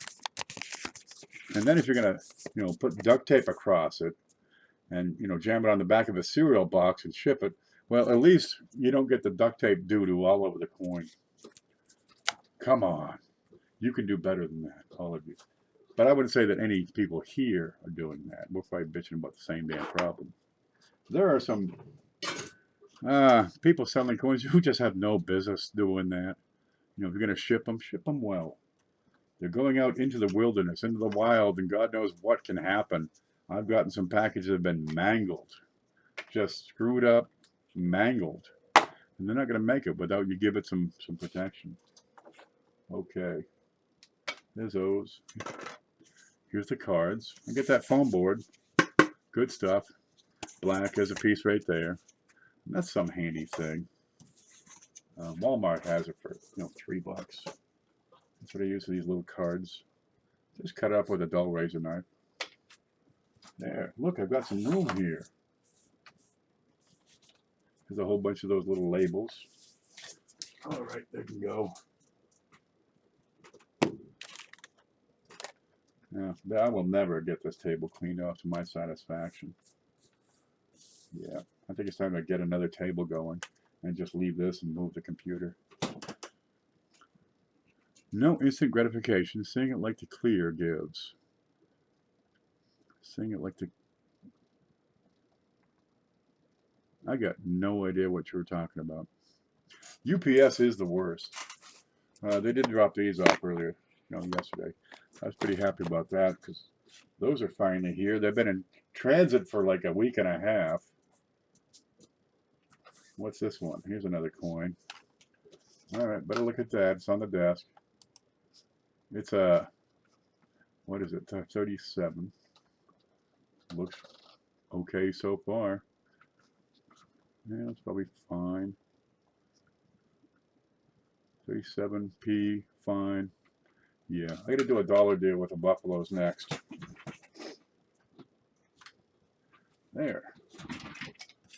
And then if you're going to, put duct tape across it and, jam it on the back of a cereal box and ship it, well, at least you don't get the duct tape doo-doo all over the coin. Come on. You can do better than that, all of you. But I wouldn't say that any people here are doing that. We're probably bitching about the same damn problem. There are some people selling coins who just have no business doing that. If you're going to ship them well. They're going out into the wilderness, into the wild, and God knows what can happen. I've gotten some packages that have been mangled, just screwed up, mangled. And they're not going to make it without you give it some protection. Okay. There's those. Here's the cards. I get that foam board. Good stuff. Black, there's a piece right there. And that's some handy thing. Walmart has it for, $3. That's what I use for these little cards. Just cut it up with a dull razor knife. There. Look, I've got some room here. There's a whole bunch of those little labels. All right, there can go. Yeah, I will never get this table cleaned off to my satisfaction. Yeah, I think it's time to get another table going and just leave this and move the computer. No instant gratification. Seeing it like the clear gives. Seeing it like the... I got no idea what you were talking about. UPS is the worst. They did drop these off earlier, yesterday. I was pretty happy about that because those are finally here. They've been in transit for like a week and a half. What's this one? Here's another coin. All right, better look at that. It's on the desk. It's a, what is it? 37. Looks okay so far. Yeah, it's probably fine. 37p, fine. Yeah, I got to do a dollar deal with the Buffaloes next. There.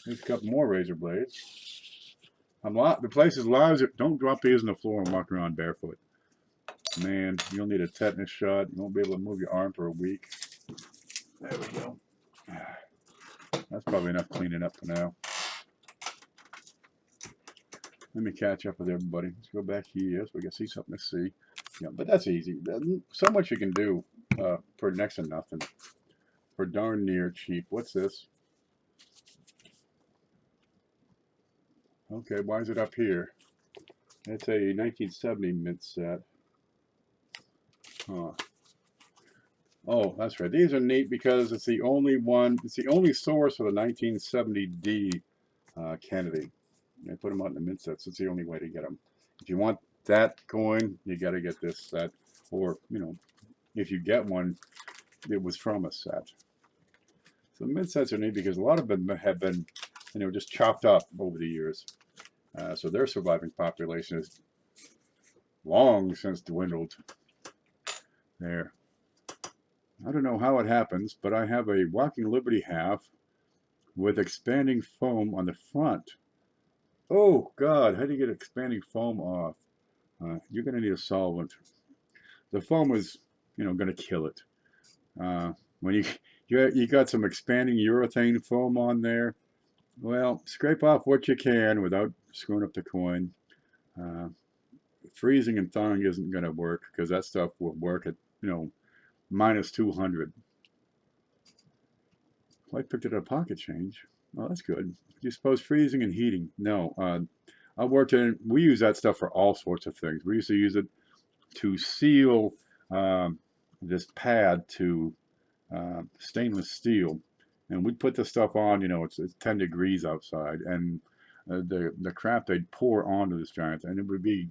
There's a couple more razor blades. The place is lousy. Don't drop these on the floor and walk around barefoot. Man, you'll need a tetanus shot. You won't be able to move your arm for a week. There we go. That's probably enough cleaning up for now. Let me catch up with everybody. Let's go back here so we can see something to see. Yeah, but that's easy. So much you can do for next to nothing. For darn near cheap. What's this? Okay, why is it up here? It's a 1970 mint set. Huh. Oh, that's right. These are neat because it's the only one, it's the only source for the 1970D Kennedy. They put them out in the mint sets. It's the only way to get them. If you want that coin, you got to get this set. Or, if you get one, it was from a set. So the mint sets are neat because a lot of them have been, just chopped up over the years. So their surviving population is long since dwindled. There. I don't know how it happens, but I have a Walking Liberty half with expanding foam on the front. Oh, God, how do you get expanding foam off? You're going to need a solvent. The foam is, going to kill it. When you got some expanding urethane foam on there, well, scrape off what you can without screwing up the coin. Freezing and thawing isn't going to work because that stuff will work at, minus 200. Well, I picked it at a pocket change. Oh, that's good. Do you suppose freezing and heating? No. We use that stuff for all sorts of things. We used to use it to seal this pad to stainless steel. And we'd put the stuff on, it's 10 degrees outside. And the crap they'd pour onto this giant, and it would be,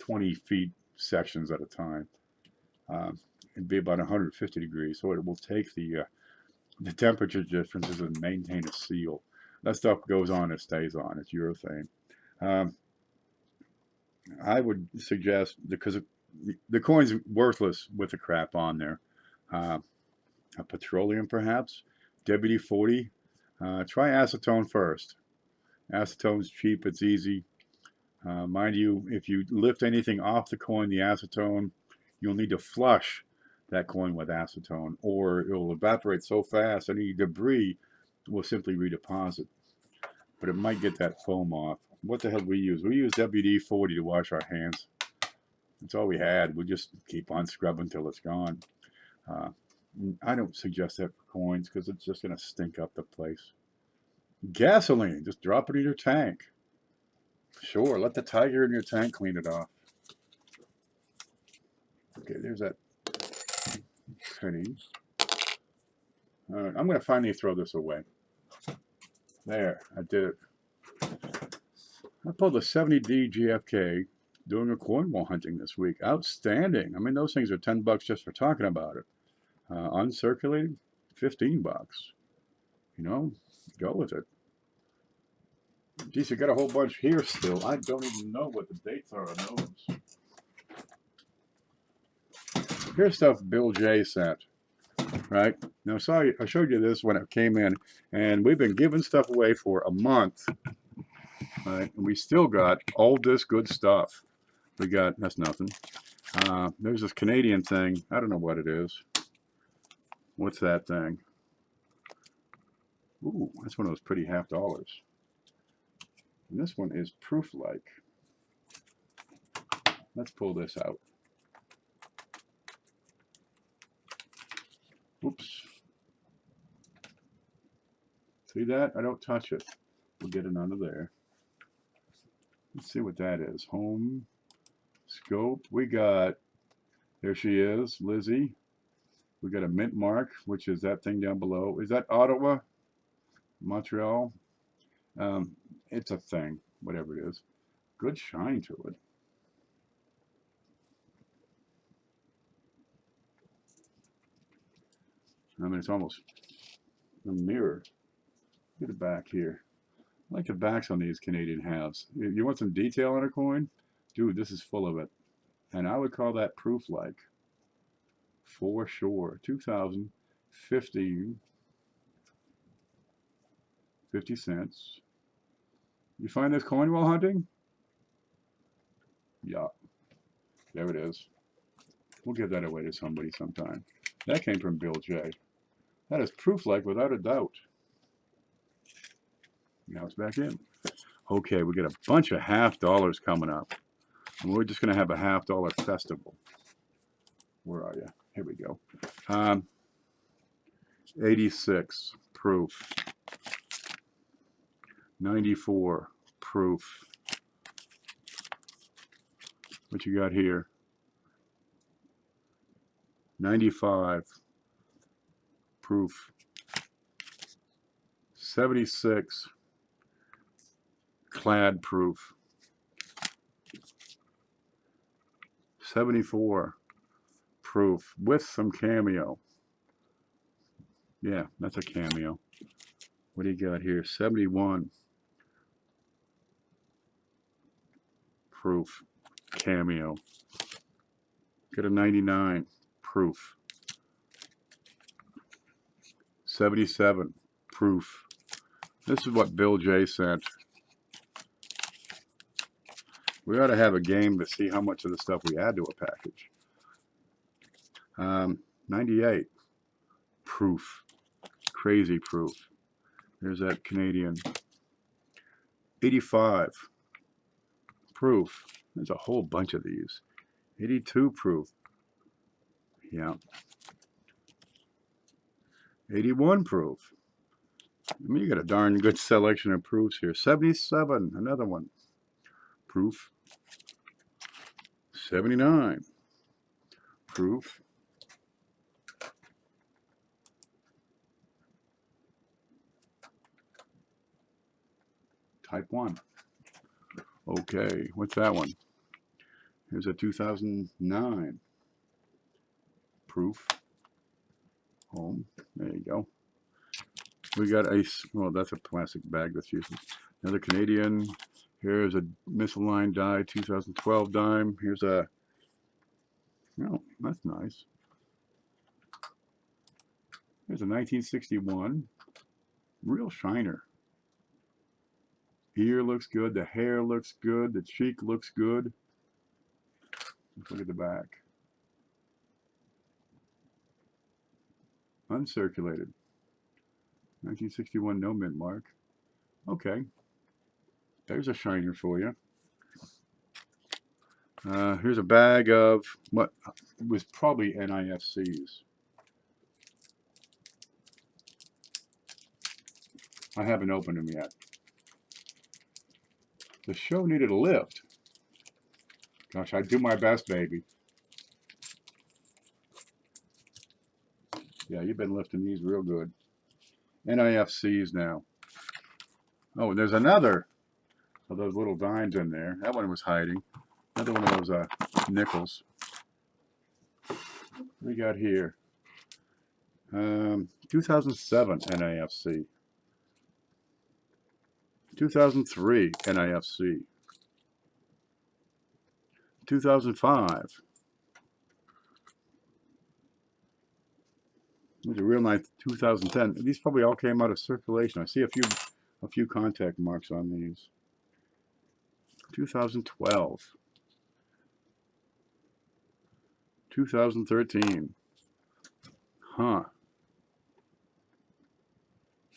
20 feet sections at a time. It'd be about 150 degrees, so it will take the temperature differences and maintain a seal. That stuff goes on and stays on. It's urethane. I would suggest, because the coin's worthless with the crap on there. A petroleum, perhaps. WD-40. Try acetone first. Acetone's cheap. It's easy. Mind you, if you lift anything off the coin, the acetone, you'll need to flush that coin with acetone, or it will evaporate so fast any debris will simply redeposit. But it might get that foam off. What the hell do we use? We use WD-40 to wash our hands. That's all we had. We just keep on scrubbing until it's gone. I don't suggest that for coins because it's just going to stink up the place. Gasoline, just drop it in your tank. Sure, let the tiger in your tank clean it off. Okay, there's that penny. All right, I'm going to finally throw this away. There, I did it. I pulled a 70D GFK doing a coin wall hunting this week. Outstanding. I mean, those things are $10 just for talking about it. Uncirculated, $15. You know, go with it. Geez, you got a whole bunch here still. I don't even know what the dates are on those. Here's stuff Bill J sent. Right? Now, I showed you this when it came in, and we've been giving stuff away for a month. Right? And we still got all this good stuff. We got, that's nothing. There's this Canadian thing. I don't know what it is. What's that thing? Ooh, that's one of those pretty $50. And this one is proof-like. Let's pull this out. Oops. See that? I don't touch it. We'll get it under there. Let's see what that is. Home. Scope. We got, there she is, Lizzie. We got a mint mark, which is that thing down below. Is that Ottawa? Montreal? It's a thing, whatever it is. Good shine to it. I mean, it's almost a mirror. Look at the back here. I like the backs on these Canadian halves. You want some detail on a coin? Dude, this is full of it. And I would call that proof-like. For sure. 2015. 50 cents. You find this coin while hunting? Yeah. There it is. We'll give that away to somebody sometime. That came from Bill J. That is proof-like without a doubt. Now it's back in. Okay, we got a bunch of $50 coming up. And we're just going to have a $50 festival. Where are you? Here we go. 86 proof. 94 proof. What you got here? 95 proof. 76 clad proof. 74 proof with some cameo. Yeah, that's a cameo. What do you got here? 71 proof cameo. Got a 99 proof. 77 proof. This is what Bill J sent. We ought to have a game to see how much of the stuff we add to a package. 98 proof. Crazy proof. There's that Canadian. 85 proof. There's a whole bunch of these. 82 proof. Yeah. 81 proof. I mean, you got a darn good selection of proofs here. 77, another one. Proof. 79 proof. Type 1. Okay, what's that one? Here's a 2009 proof home. There you go. We got a, well, that's a plastic bag that's useless. Another Canadian. Here's a misaligned die, 2012 dime. Here's a, oh, that's nice. Here's a 1961 real shiner. Ear looks good. The hair looks good. The cheek looks good. Let's look at the back. Uncirculated. 1961 no mint mark. Okay. There's a shiner for you. Here's a bag of what was probably NIFCs. I haven't opened them yet. The show needed a lift. Gosh, I do my best, baby. Yeah, you've been lifting these real good. NIFCs now. Oh, and there's another of those little dimes in there. That one was hiding. Another one of those nickels. We got here 2007 NIFC, 2003 NIFC, 2005. These are real nice. 2010. These probably all came out of circulation. I see a few contact marks on these. 2012. 2013. Huh.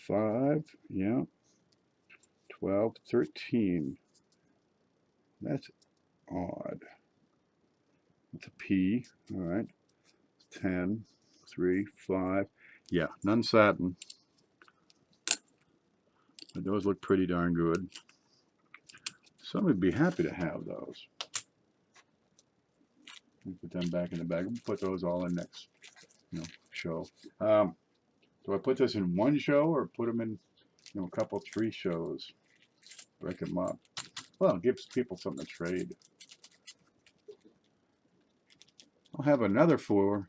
5, yeah. 12, 13. That's odd. That's a P. All right. 10, 3, 5. Yeah, none satin. But those look pretty darn good. Somebody would be happy to have those. We'll put them back in the bag. We'll put those all in next, show. Do I put this in one show or put them in, a couple, 3 shows? Break them up. Well, it gives people something to trade. I'll have another for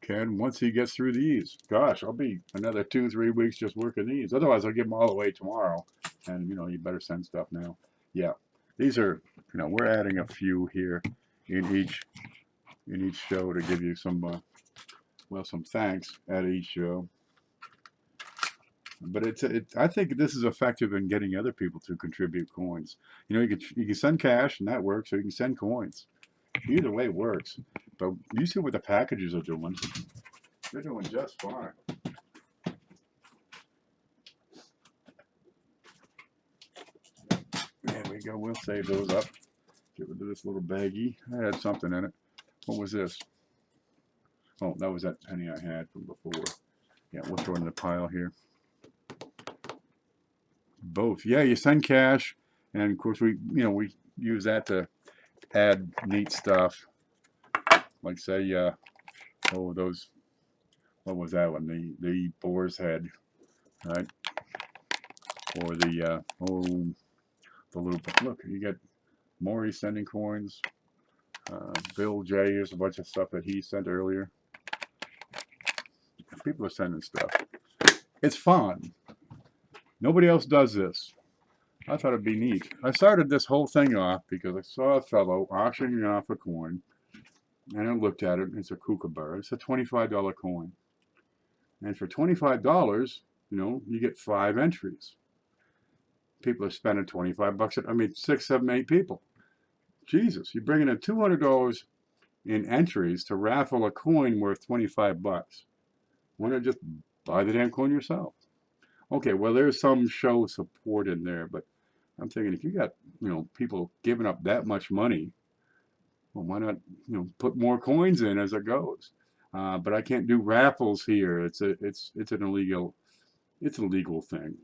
Ken once he gets through these. Gosh, I'll be another 2-3 weeks just working these. Otherwise, I'll give them all away tomorrow. And, you better send stuff now. Yeah, these are, we're adding a few here in each show to give you some, some thanks at each show. But I think this is effective in getting other people to contribute coins. You can send cash and that works, or you can send coins. Either way works. But you see what the packages are doing. They're doing just fine. There we go. We'll save those up. Get rid of this little baggie. I had something in it. What was this? Oh, that was that penny I had from before. Yeah, we'll throw it in the pile here. Both. Yeah, you send cash, and of course we use that to add neat stuff. Like say, those. What was that one? The boar's head, right? Or the the little. Look, you get Maury sending coins. Bill J. Here's a bunch of stuff that he sent earlier. People are sending stuff. It's fun. Nobody else does this. I thought it'd be neat. I started this whole thing off because I saw a fellow auctioning off a coin, and I looked at it. It's a kookaburra. It's a $25 coin, and for $25, you get 5 entries. People are spending $25. 6, 7, 8 people. Jesus, you're bringing in $200 in entries to raffle a coin worth $25. Why not just buy the damn coin yourself? Okay, well, there's some show support in there, but I'm thinking if you got, people giving up that much money, well, why not, put more coins in as it goes? But I can't do raffles here. It's an illegal thing.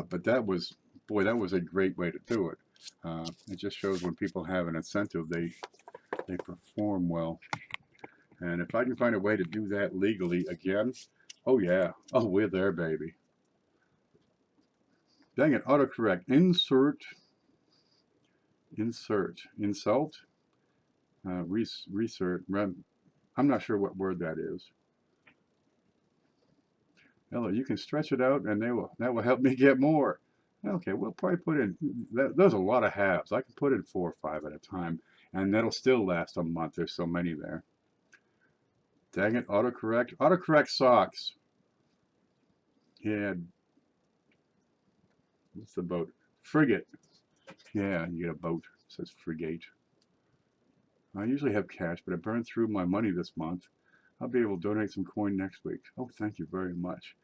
But that was a great way to do it. It just shows when people have an incentive, they perform well. And if I can find a way to do that legally again, oh yeah, oh, we're there, baby. Dang it, autocorrect. Insult. research. I'm not sure what word that is. Ella, you can stretch it out, and that will help me get more. Okay, we'll probably put in. There's a lot of halves. I can put in 4 or 5 at a time, and that'll still last a month. There's so many there. Dang it, autocorrect. Autocorrect socks. Yeah. What's the boat? Frigate. Yeah, you get a boat. It says frigate. I usually have cash, but I burned through my money this month. I'll be able to donate some coin next week. Oh, thank you very much.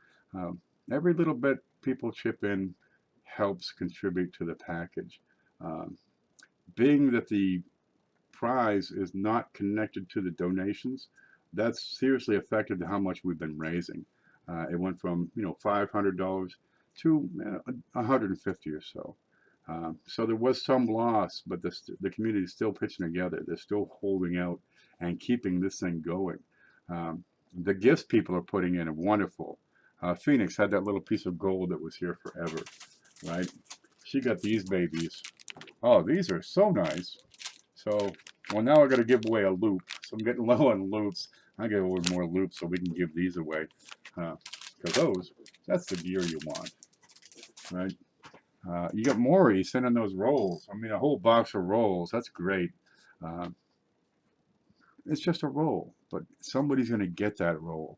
Every little bit people chip in helps contribute to the package. Um, being that the prize is not connected to the donations, that's seriously affected how much we've been raising. It went from $500 to $150 or so. So there was some loss, but the community is still pitching together. They're still holding out and keeping this thing going. The gifts people are putting in are wonderful. Phoenix had that little piece of gold that was here forever, right? She got these babies. Oh, these are so nice. So, well, now I got to give away a loop. So I'm getting low on loops. I give away more loops so we can give these away. Because that's the gear you want, right? You got Maury sending those rolls. I mean, a whole box of rolls. That's great. It's just a roll, but somebody's going to get that roll.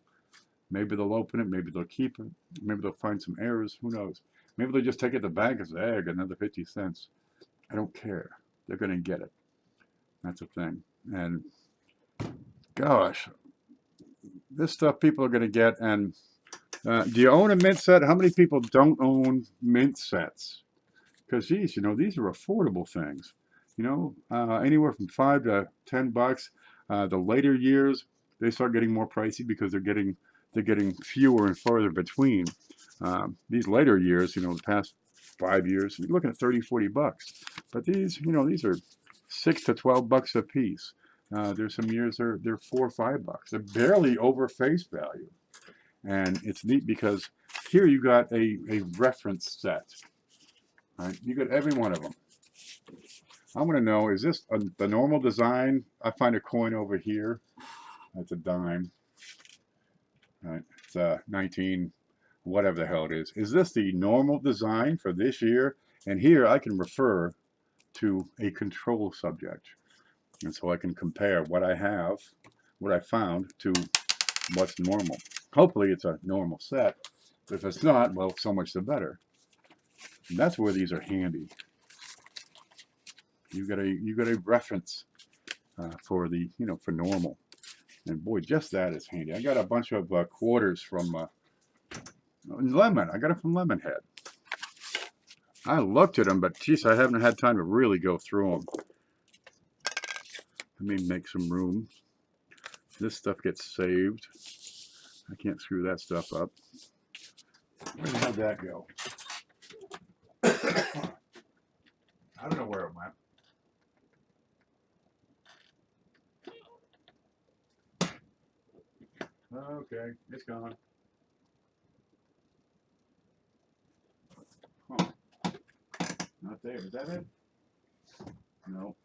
Maybe they'll open it. Maybe they'll keep it. Maybe they'll find some errors. Who knows? Maybe they'll just take it to the bank and say, hey, I got another 50 cents. I don't care. They're going to get it. That's a thing. And gosh, this stuff people are going to get. And do you own a mint set? How many people don't own mint sets? Because these are affordable things. Anywhere from $5 to $10. The later years, they start getting more pricey because they're getting fewer and farther between. These later years, the past 5 years, you're looking at $30-$40. But these are $6 to $12 a piece. There's some years they're $4 or $5. They're barely over face value, and it's neat because here you got a reference set. Right, you got every one of them. I want to know, is this the normal design? I find a coin over here. That's a dime. Right, it's 19, whatever the hell it is. Is this the normal design for this year? And here I can refer to a control subject. And so I can compare what I have, what I found, to what's normal. Hopefully it's a normal set. But if it's not, well, so much the better. And that's where these are handy. You got a reference for the for normal, and boy, just that is handy. I got a bunch of quarters from Lemon. I got it from Lemonhead. I looked at them, but geez, I haven't had time to really go through them. Let me make some room. This stuff gets saved. I can't screw that stuff up. Where the hell did that go? I don't know where it went. Okay, it's gone. Huh. Not there. Is that it? No.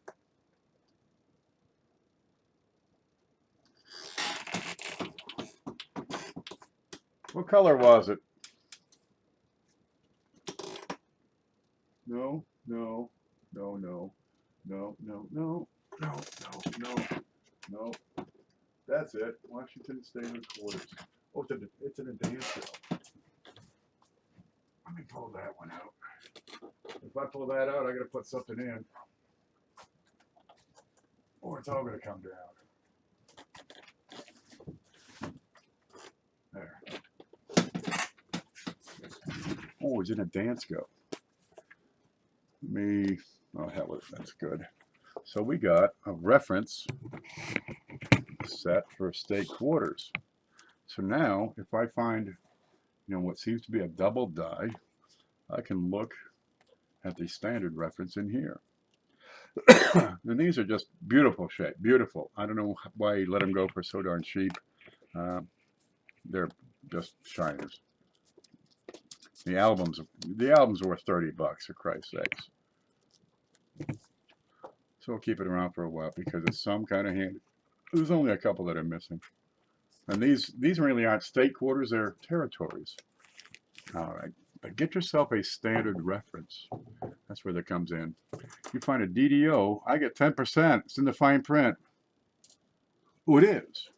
What color was it? No, no, no, no, no, no, no, no, no, no, no. That's it. Washington State Quarters. Oh, it's an advance show. Let me pull that one out. If I pull that out, I gotta put something in. Or it's all gonna come down. There. Oh, it's in a dance go. Oh hell with it, that's good. So we got a reference set for state quarters. So now if I find what seems to be a double die, I can look at the standard reference in here. And these are just beautiful shape, beautiful. I don't know why you let them go for so darn cheap. They're just shiners. The album's worth $30 for Christ's sakes. So we'll keep it around for a while because it's some kind of handy. There's only a couple that are missing. And these really aren't state quarters, they're territories. All right. But get yourself a standard reference. That's where that comes in. You find a DDO, I get 10%. It's in the fine print. Oh, it is.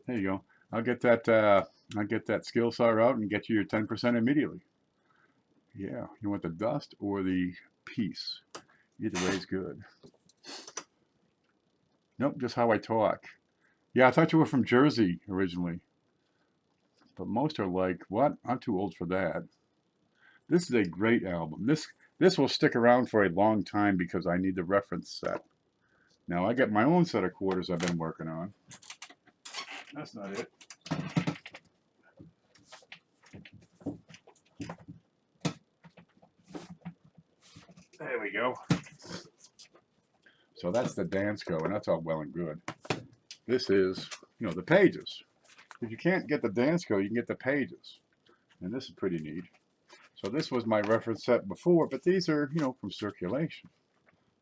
There you go. I'll get that skill saw out and get you your 10% immediately. Yeah, you want the dust or the piece? Either way is good. Nope, just how I talk. Yeah, I thought you were from Jersey originally. But most are like, what? I'm too old for that. This is a great album. This will stick around for a long time because I need the reference set. Now I get my own set of quarters I've been working on. That's not it. There we go. So that's the Dansko, and that's all well and good. This is, the pages. If you can't get the Dansko, you can get the pages. And this is pretty neat. So this was my reference set before, but these are, from circulation.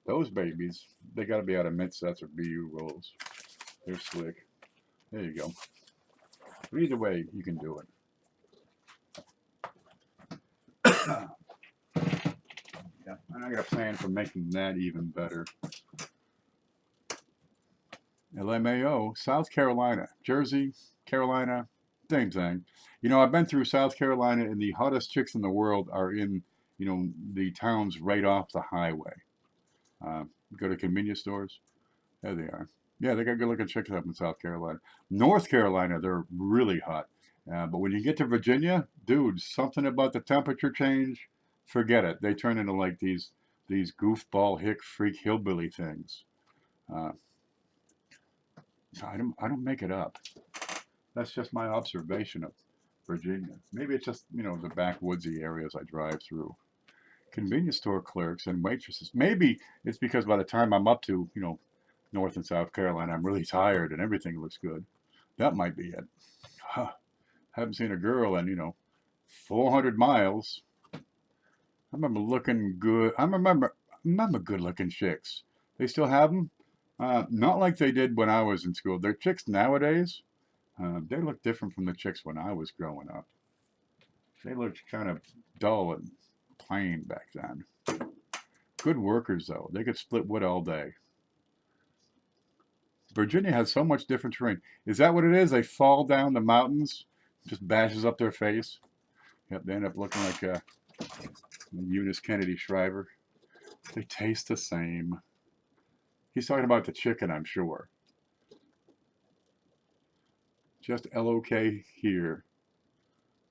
Those babies, they got to be out of mint sets or BU rolls. They're slick. There you go. But either way, you can do it. Yeah, and I got a plan for making that even better. LMAO, South Carolina, Jersey, Carolina, same thing. I've been through South Carolina, and the hottest chicks in the world are in, the towns right off the highway. Go to convenience stores. There they are. Yeah, they got good-looking chicks up in South Carolina. North Carolina, they're really hot. But when you get to Virginia, dude, something about the temperature change, forget it. They turn into like these goofball hick freak hillbilly things. I don't make it up. That's just my observation of Virginia. Maybe it's just, the backwoodsy areas I drive through. Convenience store clerks and waitresses. Maybe it's because by the time I'm up to, North and South Carolina, I'm really tired and everything looks good. That might be it. Huh. Haven't seen a girl in, 400 miles. I remember looking good. I remember good looking chicks. They still have them. Not like they did when I was in school. Their chicks nowadays, they look different from the chicks when I was growing up. They looked kind of dull and plain back then. Good workers, though. They could split wood all day. Virginia has so much different terrain. Is that what it is? They fall down the mountains, just bashes up their face. Yep, they end up looking like Eunice Kennedy Shriver. They taste the same. He's talking about the chicken, I'm sure. Just LOK here.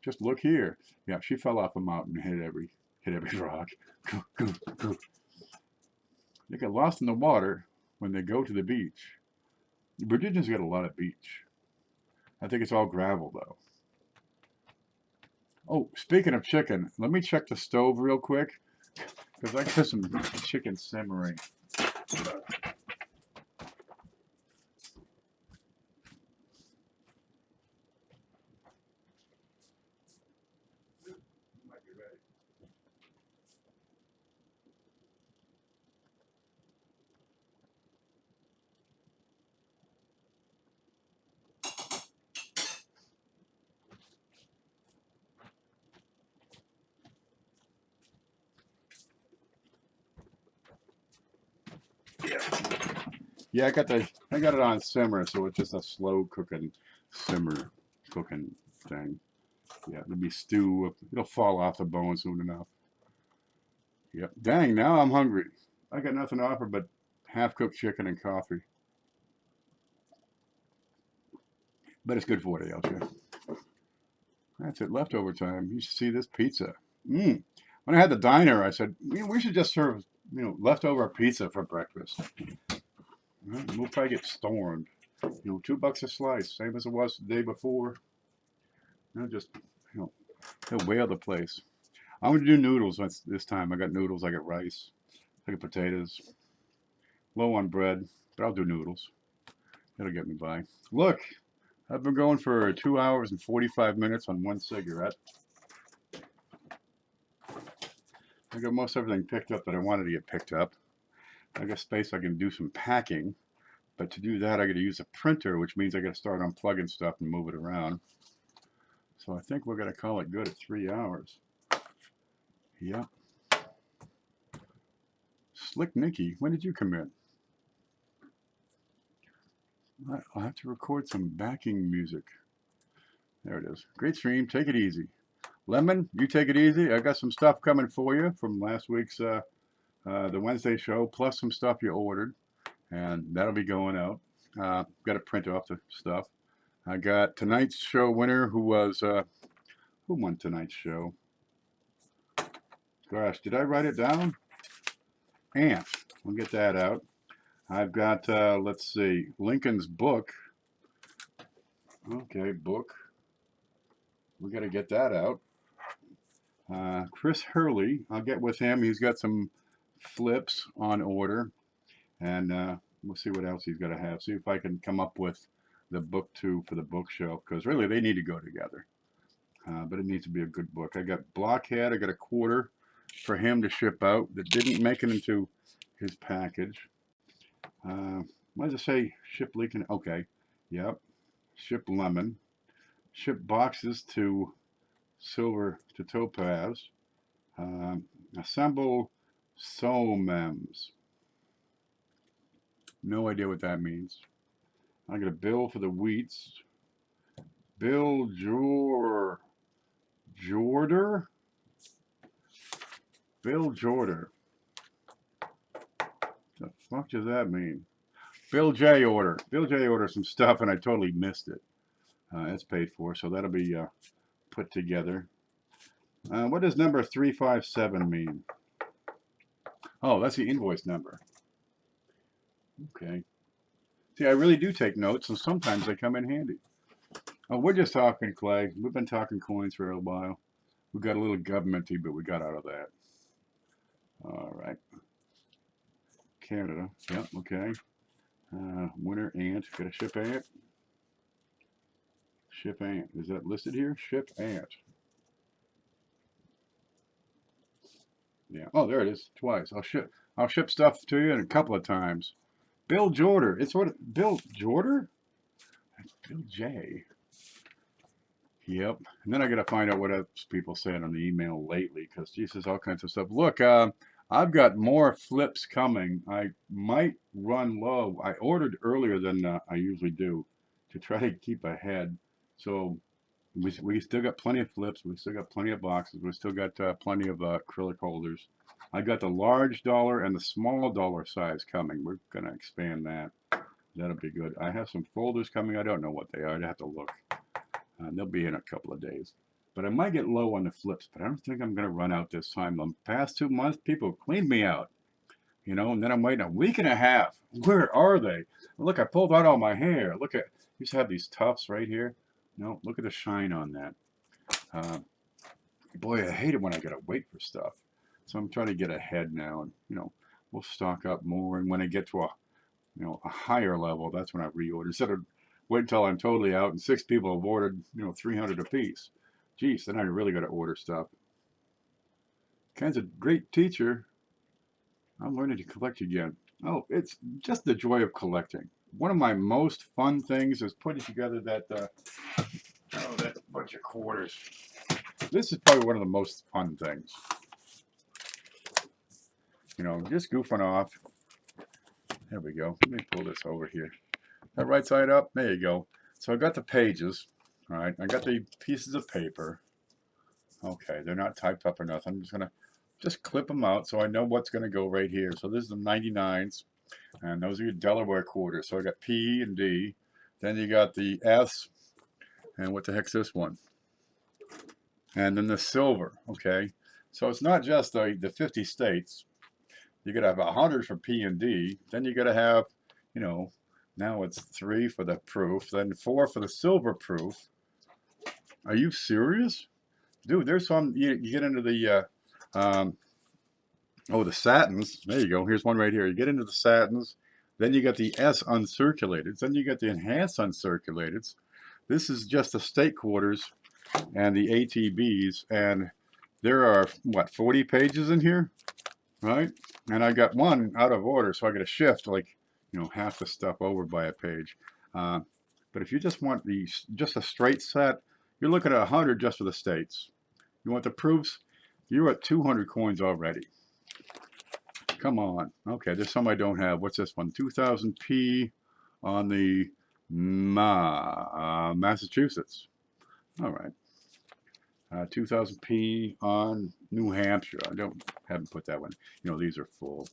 Just look here. Yeah, she fell off a mountain and hit every rock. They get lost in the water when they go to the beach. Virginia's got a lot of beach. I think it's all gravel, though. Oh, speaking of chicken, let me check the stove real quick, because I got some chicken simmering. Yeah, I got it on simmer, so it's just a slow cooking simmer cooking thing. Yeah, it'll be stew. It'll fall off the bone soon enough. Yep. Dang, now I'm hungry. I got nothing to offer but half-cooked chicken and coffee. But it's good for what else, yeah. That's it. Leftover time. You should see this pizza. When I had the diner, I said, we should just serve, leftover pizza for breakfast. We'll probably get stormed. $2 a slice, same as it was the day before. Just, they'll whale the place. I'm going to do noodles this time. I got noodles, I got rice, I got potatoes. Low on bread, but I'll do noodles. That'll get me by. Look, I've been going for 2 hours and 45 minutes on one cigarette. I got most everything picked up that I wanted to get picked up. I got space, I can do some packing. But to do that, I got to use a printer, which means I got to start unplugging stuff and move it around. So I think we're going to call it good at 3 hours. Yep. Slick Nicky, when did you come in? I'll have to record some backing music. There it is. Great stream. Take it easy. Lemon, you take it easy. I got some stuff coming for you from last week's the Wednesday show, plus some stuff you ordered, and that'll be going out. Got to print off the stuff. I got tonight's show winner, who was who won tonight's show? Gosh, did I write it down? Ant. We'll get that out. I've got let's see, Lincoln's book. Okay, book. We got to get that out. Chris Hurley, I'll get with him. He's got some flips on order, and we'll see what else he's got to have. See if I can come up with the book too for the bookshelf, because really they need to go together. But it needs to be a good book. I got Blockhead. I got a quarter for him to ship out that didn't make it into his package. What does it say? Ship Lincoln. Okay. Yep. Ship Lemon. Ship boxes to Silver to Topaz. Assemble Somems. No idea what that means. I got a bill for the wheats. Bill Jorder. Bill Jorder. The fuck does that mean? Bill J order. Bill J ordered some stuff and I totally missed it. It's paid for, so that'll be put together. What does number 357 mean? Oh, that's the invoice number. Okay. See, I really do take notes, and sometimes they come in handy. Oh, we're just talking clay. We've been talking coins for a while. We got a little governmenty, but we got out of that. All right. Canada. Yep, okay. Winter Ant. Got a ship Ant. Ship Ant. Is that listed here? Ship Ant. Yeah. Oh, there it is. Twice. I'll ship stuff to you in a couple of times. Bill Jorder. It's what Bill Jorder? That's Bill J. Yep. And then I got to find out what else people said on the email lately, because Jesus, all kinds of stuff. Look, I've got more flips coming. I might run low. I ordered earlier than I usually do to try to keep ahead. So we still got plenty of flips. We still got plenty of boxes. We still got plenty of acrylic holders. I got the large dollar and the small dollar size coming. We're going to expand that. That'll be good. I have some folders coming. I don't know what they are. I'd have to look. They'll be in a couple of days. But I might get low on the flips, but I don't think I'm going to run out this time. The past 2 months, people cleaned me out. You know, and then I'm waiting a week and a half. Where are they? Look, I pulled out all my hair. Look at, used to have these tufts right here. No, look at the shine on that. Boy, I hate it when I got to wait for stuff. So I'm trying to get ahead now, and you know, we'll stock up more. And when I get to a higher level, that's when I reorder. Instead of wait until I'm totally out and 6 people have ordered, 300 apiece. Geez, then I really got to order stuff. Ken's a great teacher. I'm learning to collect again. Oh, it's just the joy of collecting. One of my most fun things is putting together that bunch of quarters. This is probably one of the most fun things. Just goofing off. There we go. Let me pull this over here. That right side up. There you go. So I got the pages. All right. I got the pieces of paper. Okay. They're not typed up or nothing. I'm just going to clip them out so I know what's going to go right here. So this is the 99s. And those are your Delaware quarters. So I got P and D. Then you got the S. And what the heck's this one? And then the silver. Okay. So it's not just the 50 states. You got to have 100 for P and D. Then you got to have, now it's 3 for the proof. Then 4 for the silver proof. Are you serious? Dude, there's some, you get into the, the satins. There you go. Here's one right here. You get into the satins. Then you got the S uncirculated. Then you got the enhanced uncirculated. This is just the state quarters and the ATBs. And there are, 40 pages in here? right? And I got one out of order, so I got to shift like, you know, half the stuff over by a page. Uh, but if you just want just a straight set, you're looking at 100 just for the states. You want the proofs? You're at 200 coins already. Come on. Okay, there's some I don't have. What's this one? 2000p on the Massachusetts. All right. 2000p on New Hampshire. Haven't put that one. You know, these are full.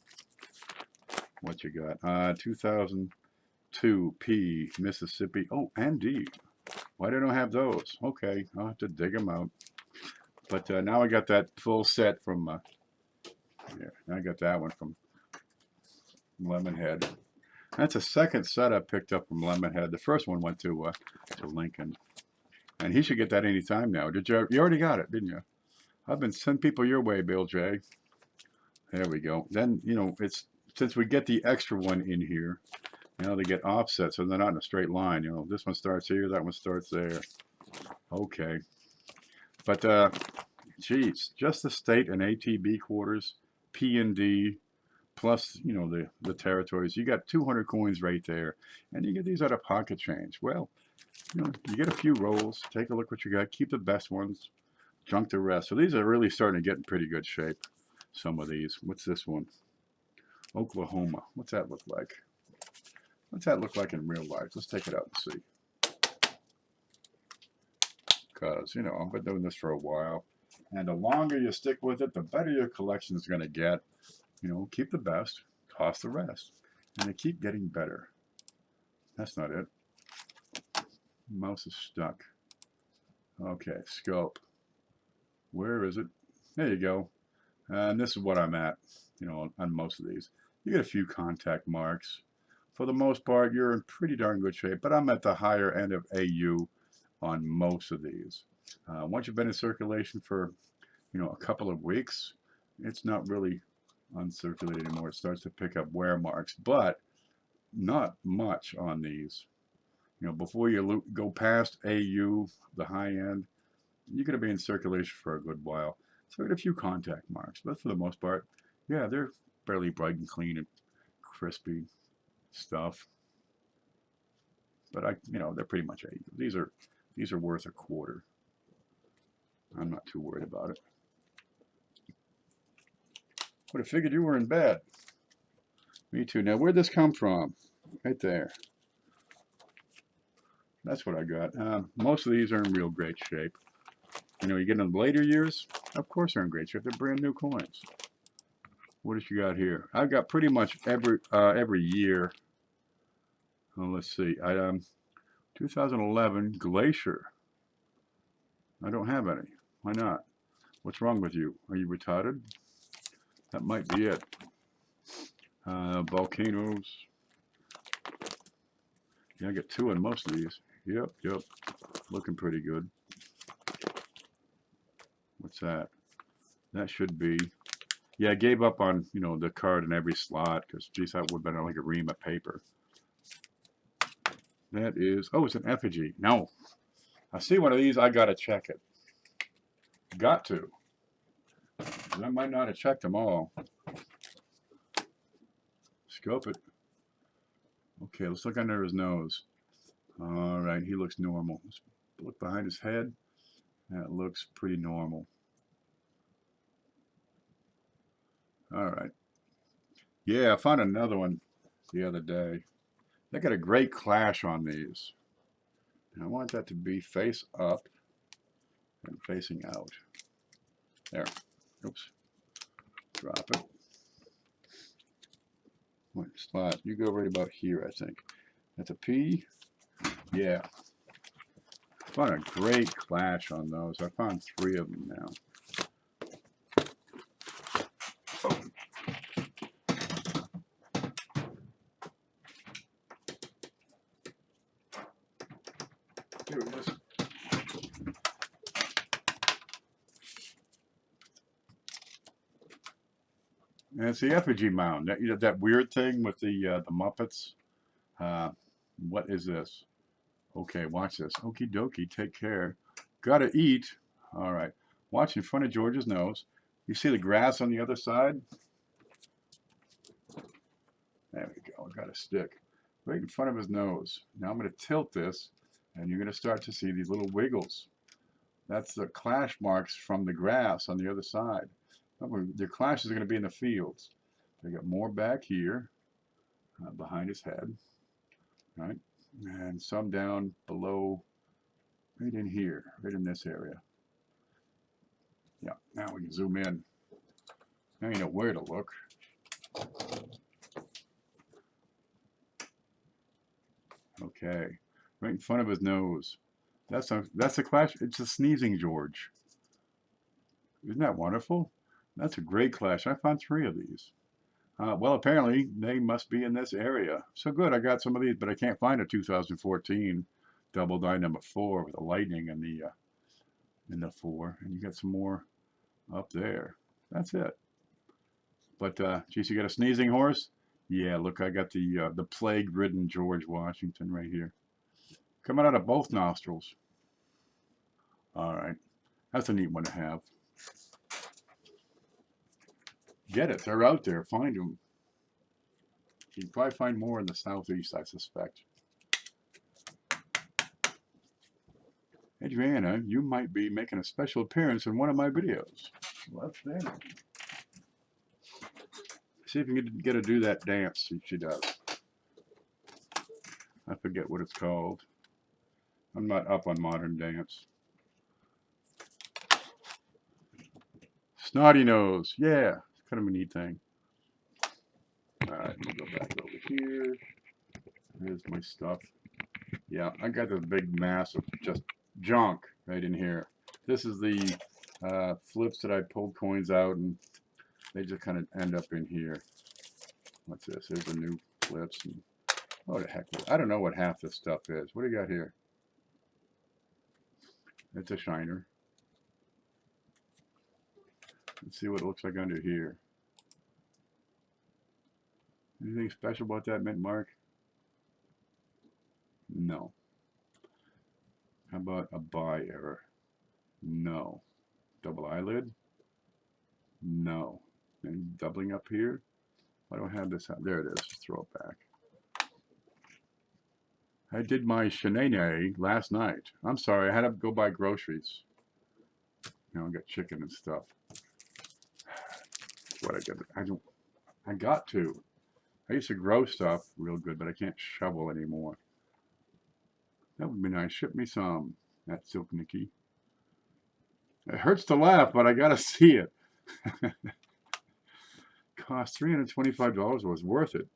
What you got? 2002p Mississippi. Oh, and D. Why don't I have those? Okay, I'll have to dig them out. But now I got that full set from, yeah, I got that one from Lemonhead. That's a second set I picked up from Lemonhead. The first one went to Lincoln. And he should get that anytime now. Did you? You already got it, didn't you? I've been sending people your way, Bill J. There we go. Then, you know, it's since we get the extra one in here, now they get offset, so they're not in a straight line. You know, this one starts here, that one starts there. Okay. But, geez, just the state and ATB quarters, P and D, plus, you know, the territories. You got 200 coins right there. And you get these out of pocket change. Well, you know, you get a few rolls, take a look what you got, keep the best ones, junk the rest. So these are really starting to get in pretty good shape, some of these. What's this one? Oklahoma. What's that look like? What's that look like in real life? Let's take it out and see. Because, you know, I've been doing this for a while. And the longer you stick with it, the better your collection is going to get. You know, keep the best, toss the rest. And they keep getting better. That's not it. Mouse is stuck. Okay, scope. Where is it? There you go. And this is what I'm at, you know, on most of these. You get a few contact marks. For the most part, you're in pretty darn good shape, but I'm at the higher end of AU on most of these. Once you've been in circulation for, you know, a couple of weeks, it's not really uncirculated anymore. It starts to pick up wear marks, but not much on these. You know, before you go past AU, the high end, you're going to be in circulation for a good while. So I got a few contact marks, but for the most part, yeah, they're fairly bright and clean and crispy stuff. But you know, they're pretty much AU. These are worth a quarter. I'm not too worried about it. Would have figured you were in bed. Me too. Now, where'd this come from? Right there. That's what I got. Most of these are in real great shape. You know, you get in the later years, of course they're in great shape. They're brand new coins. What have you got here? I've got pretty much every year. Oh, let's see. 2011 Glacier. I don't have any. Why not? What's wrong with you? Are you retarded? That might be it. Volcanoes. Yeah, I get 2 in most of these. Yep. Looking pretty good. What's that? That should be. Yeah, I gave up on, you know, the card in every slot because, geez, that would have been like a ream of paper. That is, oh, it's an effigy. No. I see one of these, I got to check it. Got to. I might not have checked them all. Scope it. Okay, let's look under his nose. All right, he looks normal. Let's look behind his head. That looks pretty normal. All right. Yeah, I found another one the other day. They got a great clash on these. And I want that to be face up and facing out. There. Oops. Drop it. Wait, slot. You go right about here, I think. That's a P. Yeah. Found a great clash on those. I found 3 of them now. Oh. Here it is. And it's the effigy mound. That, you know, that weird thing with the Muppets. What is this? Okay, watch this. Okie dokie, take care. Gotta eat. All right. Watch in front of George's nose. You see the grass on the other side? There we go. I got a stick right in front of his nose. Now I'm going to tilt this, and you're going to start to see these little wiggles. That's the clash marks from the grass on the other side. The clashes are going to be in the fields. I got more back here, behind his head, right? And some down below, right in here, right in this area. Yeah, now we can zoom in. Now you know where to look. Okay, right in front of his nose. That's a clash. It's a sneezing George. Isn't that wonderful? That's a great clash. I found 3 of these. Well, apparently they must be in this area. So good, I got some of these, but I can't find a 2014 double die number 4 with the lightning in the 4. And you got some more up there. That's it. But geez, you got a sneezing horse? Yeah, look, I got the plague-ridden George Washington right here, coming out of both nostrils. All right, that's a neat one to have. Get it? They're out there. Find them. You can probably find more in the southeast, I suspect. Adriana, you might be making a special appearance in one of my videos. Well, outstanding. See if you can get her to do that dance. See if she does. I forget what it's called. I'm not up on modern dance. Snotty nose. Yeah, it's kind of a neat thing. All right, let me go back over here. Here's my stuff. Yeah, I got this big mass of just junk right in here. This is the flips that I pulled coins out, and they just kind of end up in here. What's this? There's the new flips. And, oh, the heck. I don't know what half this stuff is. What do you got here? It's a shiner. Let's see what it looks like under here. Anything special about that mint mark? No. How about a buy error? No. Double eyelid? No. And doubling up here? Why do I have this out? There it is. Just throw it back. I did my shenanay last night. I'm sorry, I had to go buy groceries. You know, I got chicken and stuff. That's what I got to. I used to grow stuff real good, but I can't shovel anymore. That would be nice. Ship me some. That Silk Nikki. It hurts to laugh, but I gotta see it. Cost $325 was worth it.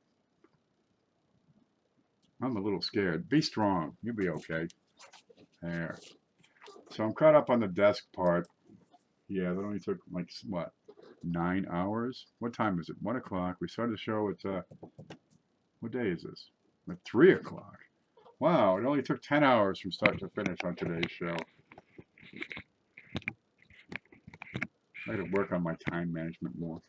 I'm a little scared. Be strong. You'll be okay. There. So I'm caught up on the desk part. Yeah, that only took like, what, 9 hours? What time is it? 1 o'clock. We started the show at, what day is this? At 3 o'clock. Wow, it only took 10 hours from start to finish on today's show. I got to work on my time management more.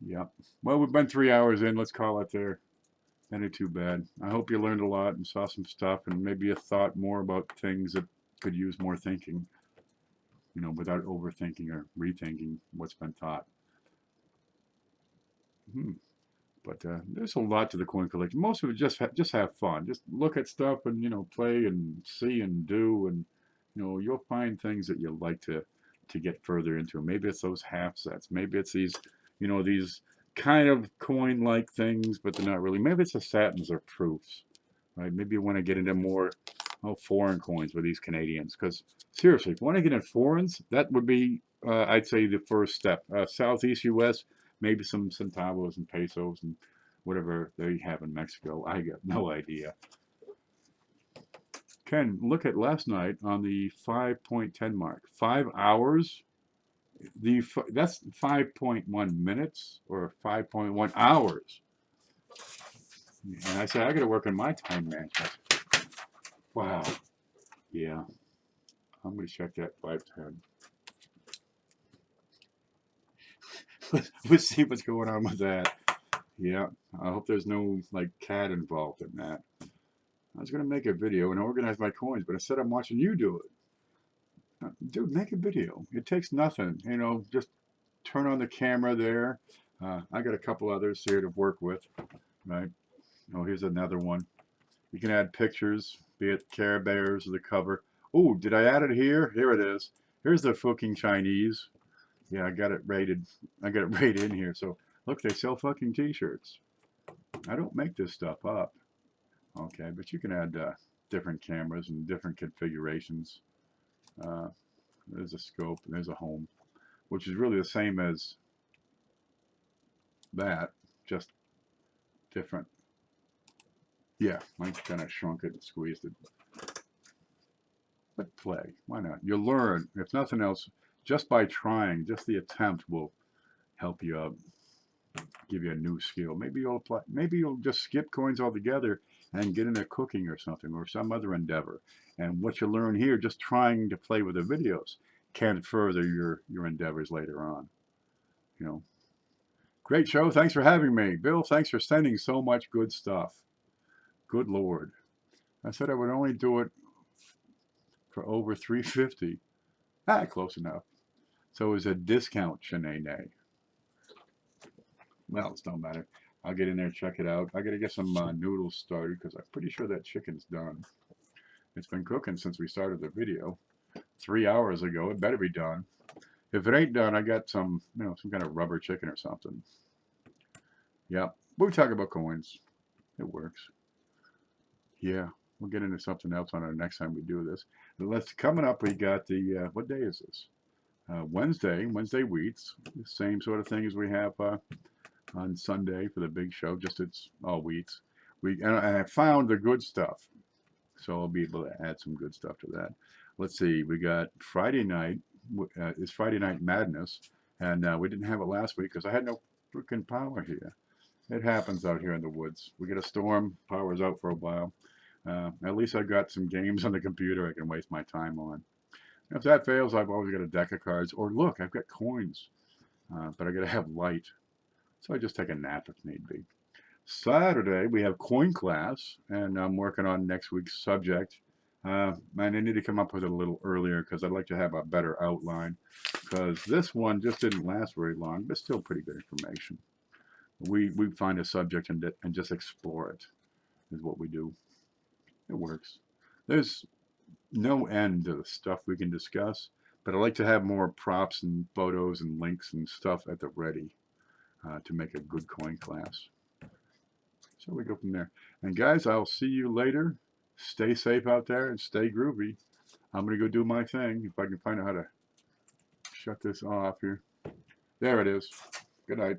Yep. Well, we've been 3 hours in. Let's call it there. That ain't too bad. I hope you learned a lot and saw some stuff, and maybe you thought more about things that could use more thinking, you know, without overthinking or rethinking what's been taught. But there's a lot to the coin collection. Most of it just have fun. Just look at stuff and, you know, play and see and do, and, you know, you'll find things that you like to get further into. Maybe it's those half sets. Maybe it's these, you know, these kind of coin-like things, but they're not really. Maybe it's the satins or proofs, right? Maybe you want to get into more foreign coins with these Canadians, because seriously, if you want to get in foreigns, that would be, I'd say, the first step. Southeast U.S., maybe some centavos and pesos and whatever they have in Mexico. I got no idea. Ken, look at last night on the 5.10 mark. 5 hours. That's 5.1 minutes or 5.1 hours. And I said, I got to work on my time management. Wow. Yeah. I'm going to check that 510. Let's see what's going on with that. Yeah. I hope there's no, like, cat involved in that. I was going to make a video and organize my coins, but instead I'm watching you do it. Dude, make a video. It takes nothing. You know, just turn on the camera there. I got a couple others here to work with, right? Oh, here's another one. You can add pictures, be it Care Bears or the cover. Oh, did I add it here? Here it is. Here's the fucking Chinese. Yeah, I got it rated. I got it rated in here. So look, they sell fucking t-shirts. I don't make this stuff up. Okay, but you can add different cameras and different configurations. Uh, there's a scope and there's a home, which is really the same as that, just different. Yeah, I kind of shrunk it and squeezed it. But play, why not? You'll learn, if nothing else, just by trying, just the attempt will help you out, give you a new skill. Maybe you'll apply, maybe you'll just skip coins altogether and get into cooking or something or some other endeavor. And what you learn here, just trying to play with the videos, can further your endeavors later on. You know, great show. Thanks for having me, Bill. Thanks for sending so much good stuff. Good Lord, I said I would only do it for over 350. Ah, close enough. So it was a discount, Shanae. Well, it don't matter. I'll get in there, check it out. I got to get some noodles started because I'm pretty sure that chicken's done. It's been cooking since we started the video. 3 hours ago. It better be done. If it ain't done, I got some, some kind of rubber chicken or something. Yep. We'll talk about coins. It works. Yeah. We'll get into something else on our next time we do this. Coming up, we got the, what day is this? Wednesday wheats. The same sort of thing as we have on Sunday for the big show, just it's all wheats. And I found the good stuff, so I'll be able to add some good stuff to that. Let's see, we got Friday night, is Friday Night Madness, and we didn't have it last week because I had no freaking power here. It happens out here in the woods. We get a storm, power's out for a while. At least I got some games on the computer I can waste my time on. If that fails, I've always got a deck of cards, or look, I've got coins, but I got to have light. So I just take a nap if need be. Saturday, we have coin class, and I'm working on next week's subject. And I need to come up with it a little earlier because I'd like to have a better outline. Because this one just didn't last very long, but still pretty good information. We find a subject and just explore it, is what we do. It works. There's no end to the stuff we can discuss, but I like to have more props and photos and links and stuff at the ready. To make a good coin class. So we go from there. And guys, I'll see you later. Stay safe out there and stay groovy. I'm going to go do my thing if I can find out how to shut this off here. There it is. Good night.